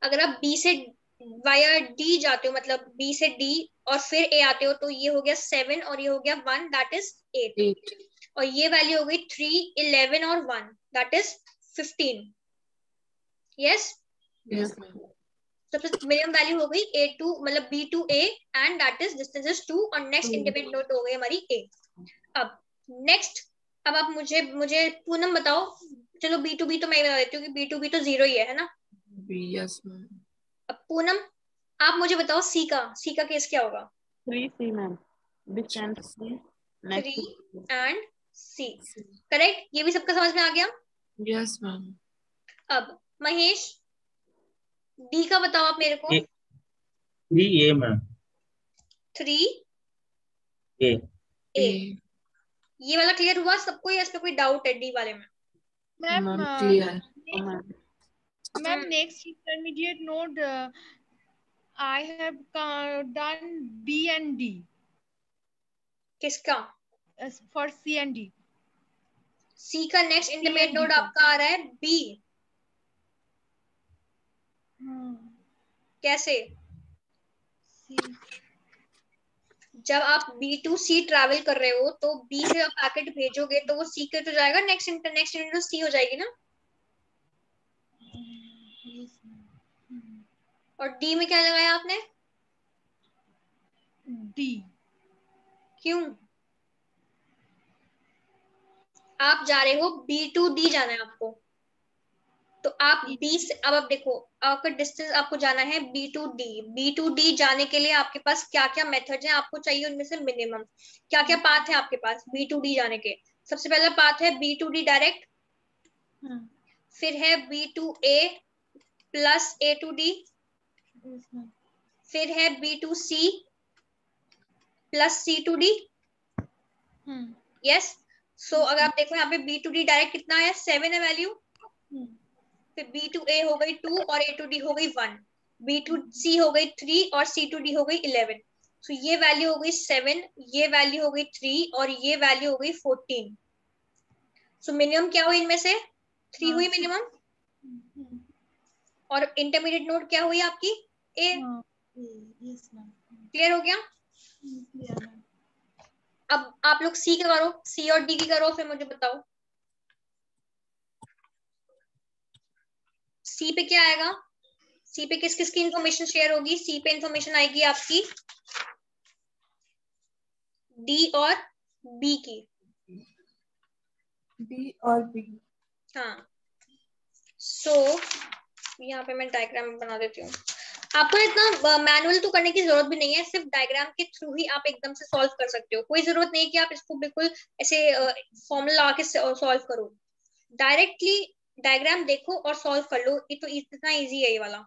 अगर आप बी से वाया डी जाते हो, मतलब बी से डी और फिर ए आते हो, तो ये हो गया 7 और ये हो गया 1, दैट इज 8 और ये वैल्यू हो गई 3, 11 और 1 that is 15। Yes yes ma'am. सबसे मिनिमम वैल्यू हो गई ए टू मतलब B to A and that is distance is 2 और नेक्स्ट इंटरमीडिएट नोड हो गई हमारी ए। अब नेक्स्ट, अब आप मुझे पूनम बताओ। चलो बी टू बी तो मैं बता देती हूँ कि बी टू बी तो 0 ही है ना? Yes ma'am. अब पूनम आप मुझे बताओ सी का केस क्या होगा? 3C, ma'am. Distance C. 3 and C, correct. ये भी सबका समझ में आ गया? Yes ma'am. अब महेश डी का बताओ आप मेरे को। 3A ma'am. 3A ये वाला क्लियर हुआ सबको या इस पे कोई डाउट है डी वाले में? Ma'am, clear. ma'am, next intermediate node I have done B and D. किसका? For C and D. सी का नेक्स्ट इंटरमीडिएट नोड का। आपका आ रहा है बी। कैसे? जब आप बी टू सी ट्रैवल कर रहे हो तो बी से आप पैकेट भेजोगे तो वो सी के तो जाएगा, नेक्स्ट इंटरमीडिएट सी हो जाएगी ना? और डी में क्या लगाया आपने? डी। क्यों? आप जा रहे हो बी टू डी जाना है आपको, तो आप बी से अब आप देखो आपका डिस्टेंस आपको जाना है B to D. B to D जाने के लिए आपके पास क्या क्या मेथड्स हैं आपको चाहिए, उनमें से मिनिमम क्या क्या पाथ है आपके पास बी टू डी जाने के? सबसे पहला पाथ है बी टू डी डायरेक्ट, फिर है B to A plus A to D, फिर है B to C plus C to D. Yes, so अगर आप देखो यहाँ पे बी टू डी डायरेक्ट कितना है 7 है वैल्यू, फिर बी टू ए हो गई 2 और ए टू डी हो गई 1, बी टू सी हो गई 3 और सी टू डी हो गई 11। सो ये वैल्यू हो गई 7, ये वैल्यू हो गई 3 और ये वैल्यू हो गई 14। सो मिनिमम क्या हुई इनमें से? 3 हुई मिनिमम, और इंटरमीडिएट नोड क्या हुई आपकी? ए। क्लियर हो गया? अब आप लोग सी का करो, सी और डी की करो, फिर मुझे बताओ सी पे क्या आएगा? सी पे किस किस की इंफॉर्मेशन शेयर होगी? सी पे इंफॉर्मेशन आएगी आपकी डी और बी की। बी और बी। हाँ, सो यहाँ पे मैं डायग्राम बना देती हूँ। आपको इतना मैनुअल तो करने की जरूरत भी नहीं है, सिर्फ डायग्राम के थ्रू ही आप एकदम से सॉल्व कर सकते हो। कोई जरूरत नहीं कि आप इसको बिल्कुल ऐसे फॉर्मूला आके सॉल्व करो। डायरेक्टली डायग्राम देखो और सॉल्व कर लो, ये तो इतना इजी है ये वाला।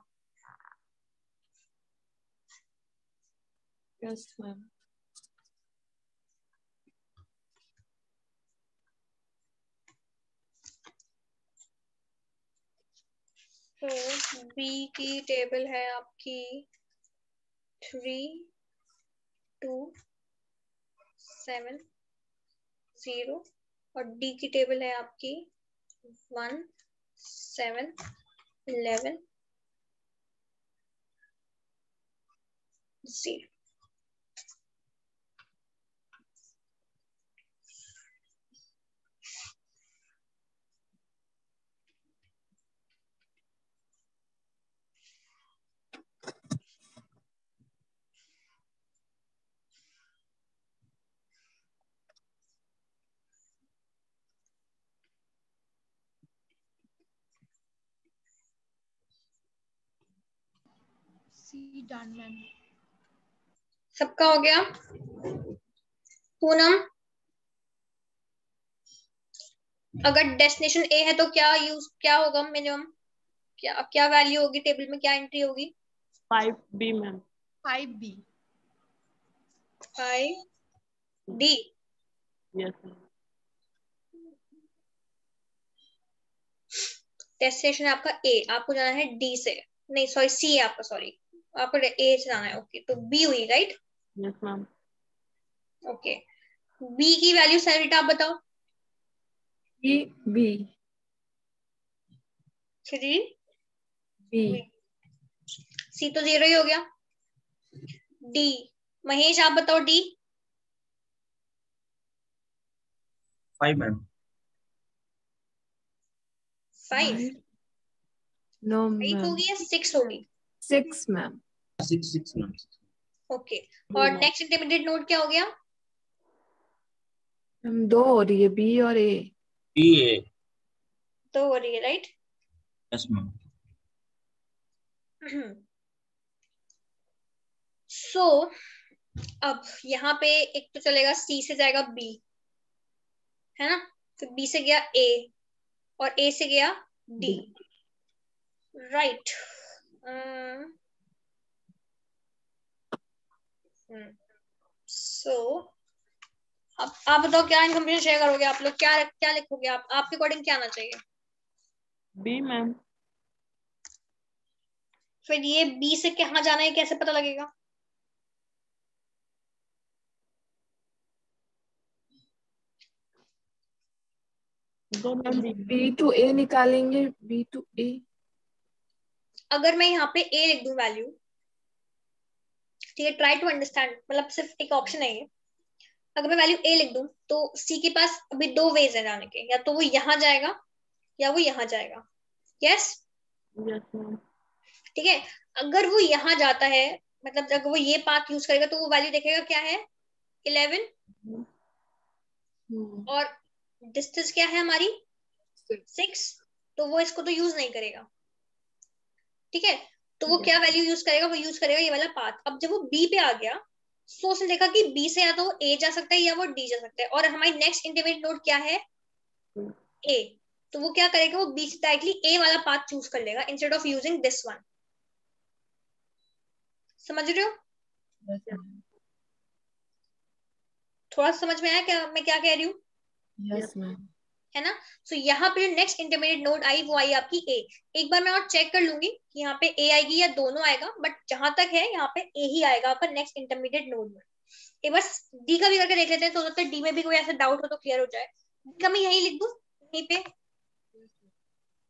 Yes ma'am. बी की टेबल है आपकी 3 2 7 0 और डी की टेबल है आपकी 1 7 11 0। सी डन मैम। सबका हो गया? पूनम, अगर डेस्टिनेशन ए है तो क्या होगा मिनिमम, क्या वैल्यू होगी टेबल में, क्या एंट्री होगी? 5B ma'am. 5B। 5D। Yes ma'am. Destination है आपका ए, आपको जाना है डी से, नहीं सॉरी सी है आपका, सॉरी आपको ए से जाना है। ओके तो बी हुई right? Yes ma'am. Okay, B की वैल्यू सैरिटा आप बताओ। बी 3 बी सी तो 0 ही हो गया। डी, महेश आप बताओ डी। 5 मैम। 5 नो 5 मैम, होगी या 6 होगी? 6 मैम। 6 मैम। ओके, और नेक्स्ट इंटरमीडिएट नोड क्या हो गया? हम 2 हो रही है, बी और ए। बी ए। तो हो रही है राइट? Yes ma'am. सो अब यहाँ पे एक तो चलेगा सी से जाएगा बी, है ना, फिर बी से गया ए और ए से गया डी, राइट? सो अब आप बताओ क्या इन्फॉर्मेशन शेयर करोगे आप लोग, क्या क्या लिखोगे आप, आपके अकॉर्डिंग क्या आना चाहिए? B ma'am. फिर ये बी से कहाँ जाना है कैसे पता लगेगा? दो मैम बी टू ए निकालेंगे, बी टू ए। अगर मैं यहाँ पे ए लिख दूं वैल्यू, ठीक है, ट्राई टू अंडरस्टैंड, मतलब सिर्फ एक ऑप्शन है ये। अगर मैं वैल्यू ए लिख दूं तो सी के पास अभी 2 वेज है जाने के, या तो वो यहाँ जाएगा या वो यहाँ जाएगा। यस? Yes ma'am. ठीक है, अगर वो यहाँ जाता है, मतलब अगर वो ये पाथ यूज करेगा तो वो वैल्यू देखेगा क्या है, 11, और डिस्टेंस क्या है हमारी 6, तो वो इसको तो यूज नहीं करेगा। ठीक है, तो वो क्या वैल्यू यूज करेगा, वो यूज करेगा ये वाला पाथ। अब जब वो बी पे आ गया तो उसने देखा कि बी से या तो वो ए जा सकता है या वो डी जा सकता है, और हमारी नेक्स्ट इंटरमीडिएट नोड क्या है, ए, तो वो क्या करेगा, वो बी से डायरेक्टली ए वाला पाथ चूज कर लेगा instead of using this one. समझ रहे हो? थोड़ा समझ में आया क्या मैं क्या कह रही हूँ? Yes ma'am. है ना? सो यहाँ पे जो नेक्स्ट इंटरमीडिएट नोड आई वो आई आपकी ए। एक बार मैं और चेक कर लूंगी कि यहाँ पे ए आएगी या दोनों आएगा, बट जहां तक है यहाँ पे ए ही आएगा आपका नेक्स्ट इंटरमीडिएट नोड में। एक बार डी का भी करके देख लेते हैं, तो हो सकता है डी में भी कोई ऐसा डाउट हो तो क्लियर हो जाए। डी का मैं यही लिख दूं, यहीं पे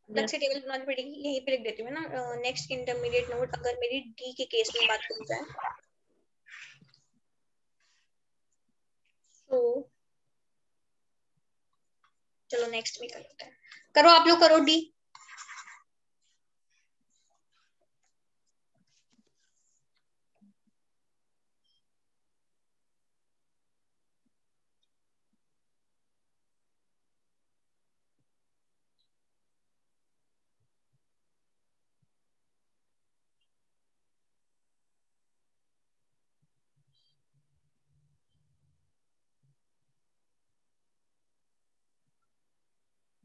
अलग से टेबल बनानी पड़ेगी, यहीं पे लिख देती हूँ ना, नेक्स्ट इंटरमीडिएट नोड अगर मेरी डी के केस में बात की जाए तो चलो नेक्स्ट भी कर लेते हैं। करो आप लोग, करो डी।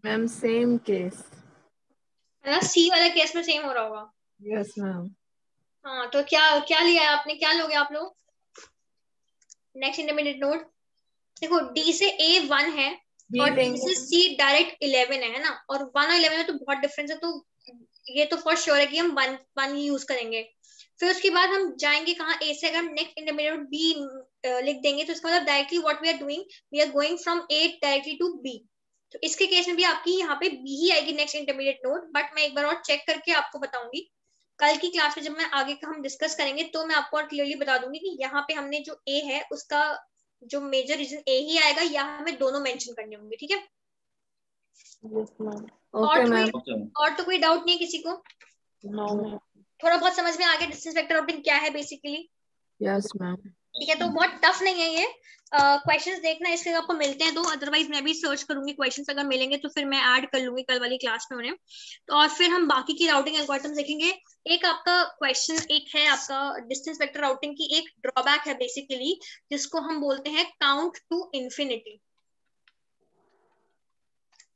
Ma'am same case. है ना, सी वाला केस में सेम हो रहा होगा। Yes ma'am. हाँ तो क्या क्या लिया है आपने, क्या लोगे आप लोग नेक्स्ट इंटरमीडिएट नोड? देखो डी से ए 1 है और डी से सी डायरेक्ट 11 है ना, और 1 और 11 में तो बहुत डिफरेंस है, तो ये तो फॉर श्योर है कि हम वन ही यूज करेंगे। फिर उसके बाद हम जाएंगे कहाँ, ए से अगर हम नेक्स्ट इंटरमीडिएट बी लिख देंगे तो इसका मतलब directly what we are doing, we are going from A directly to B. तो इसके केस में भी आपकी यहाँ पे बी ही आएगी नेक्स्ट इंटरमीडिएट नोड, बट मैं एक बार और चेक करके आपको बताऊंगी। कल की क्लास में जब मैं आगे का हम डिस्कस करेंगे तो मैं आपको और क्लियरली बता दूंगी कि यहाँ पे हमने जो ए है उसका जो मेजर रीजन ए ही आएगा या हमें दोनों मेंशन करने होंगे, ठीक है। Yes, ma'am. Okay ma'am. और तो कोई डाउट नहीं है किसी को? No, ma'am. थोड़ा बहुत समझ में आ गया डिस्टेंस वेक्टर राउटिंग क्या है बेसिकली? Yes ma'am. ठीक है, तो बहुत टफ नहीं है ये। क्वेश्चंस देखना इसके आपको मिलते हैं तो, अदरवाइज मैं भी सर्च करूंगी क्वेश्चंस, अगर मिलेंगे तो फिर मैं ऐड कर लूंगी कल वाली क्लास में उन्हें। तो और फिर हम बाकी की राउटिंग एल्गोरिथम देखेंगे। एक आपका क्वेश्चन एक है आपका डिस्टेंस वेक्टर राउटिंग की एक ड्रॉबैक है बेसिकली, जिसको हम बोलते हैं काउंट टू इन्फिनिटी।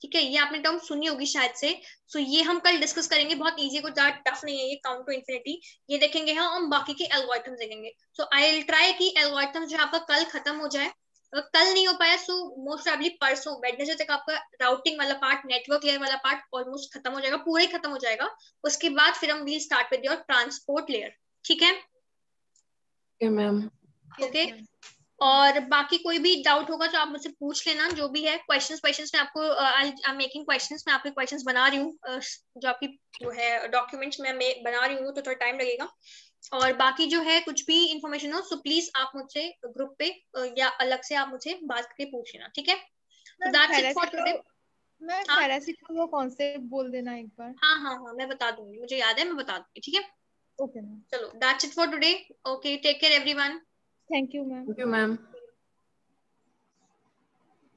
ठीक है, ये आपने टर्म सुनी होगी शायद से। सो ये हम कल डिस्कस करेंगे, बहुत इजी, कुछ ज्यादा टफ नहीं है ये काउंट टू इन्फिनिटी। ये देखेंगे हम बाकी के एल्गोरिथम्स देखेंगे। सो आई विल ट्राई कि एल्गोरिथम जो आपका कल खत्म हो जाए। अगर कल नहीं हो पाया सो मोस्ट प्रॉब्ली परसों वेडनेसडे तक आपका राउटिंग वाला पार्ट, नेटवर्क लेयर वाला पार्ट ऑलमोस्ट खत्म हो जाएगा, पूरा ही खत्म हो जाएगा। उसके बाद फिर हम will start with your transport layer. ठीक है ओके मैम। ओके। और बाकी कोई भी डाउट होगा तो आप मुझसे पूछ लेना, जो भी है क्वेश्चंस मैं आपको आई एम मेकिंग क्वेश्चंस, मैं आपके क्वेश्चंस बना रही हूँ, जो आपकी जो है डॉक्यूमेंट्स में मैं बना रही हूँ तो थोड़ा टाइम लगेगा। और बाकी जो है कुछ भी इंफॉर्मेशन हो सो प्लीज आप मुझसे ग्रुप पे या अलग से आप मुझे बात करके पूछ लेना, ठीक है। So that's it for today. मैं पैरासिट का वो कॉन्सेप्ट बोल देना एक बार। हाँ मैं बता दूंगी, मुझे याद है, मैं बता दूंगी, ठीक है। Okay ma'am. चलो that's it for today. Okay, take care everyone. Thank you ma'am. Thank you ma'am.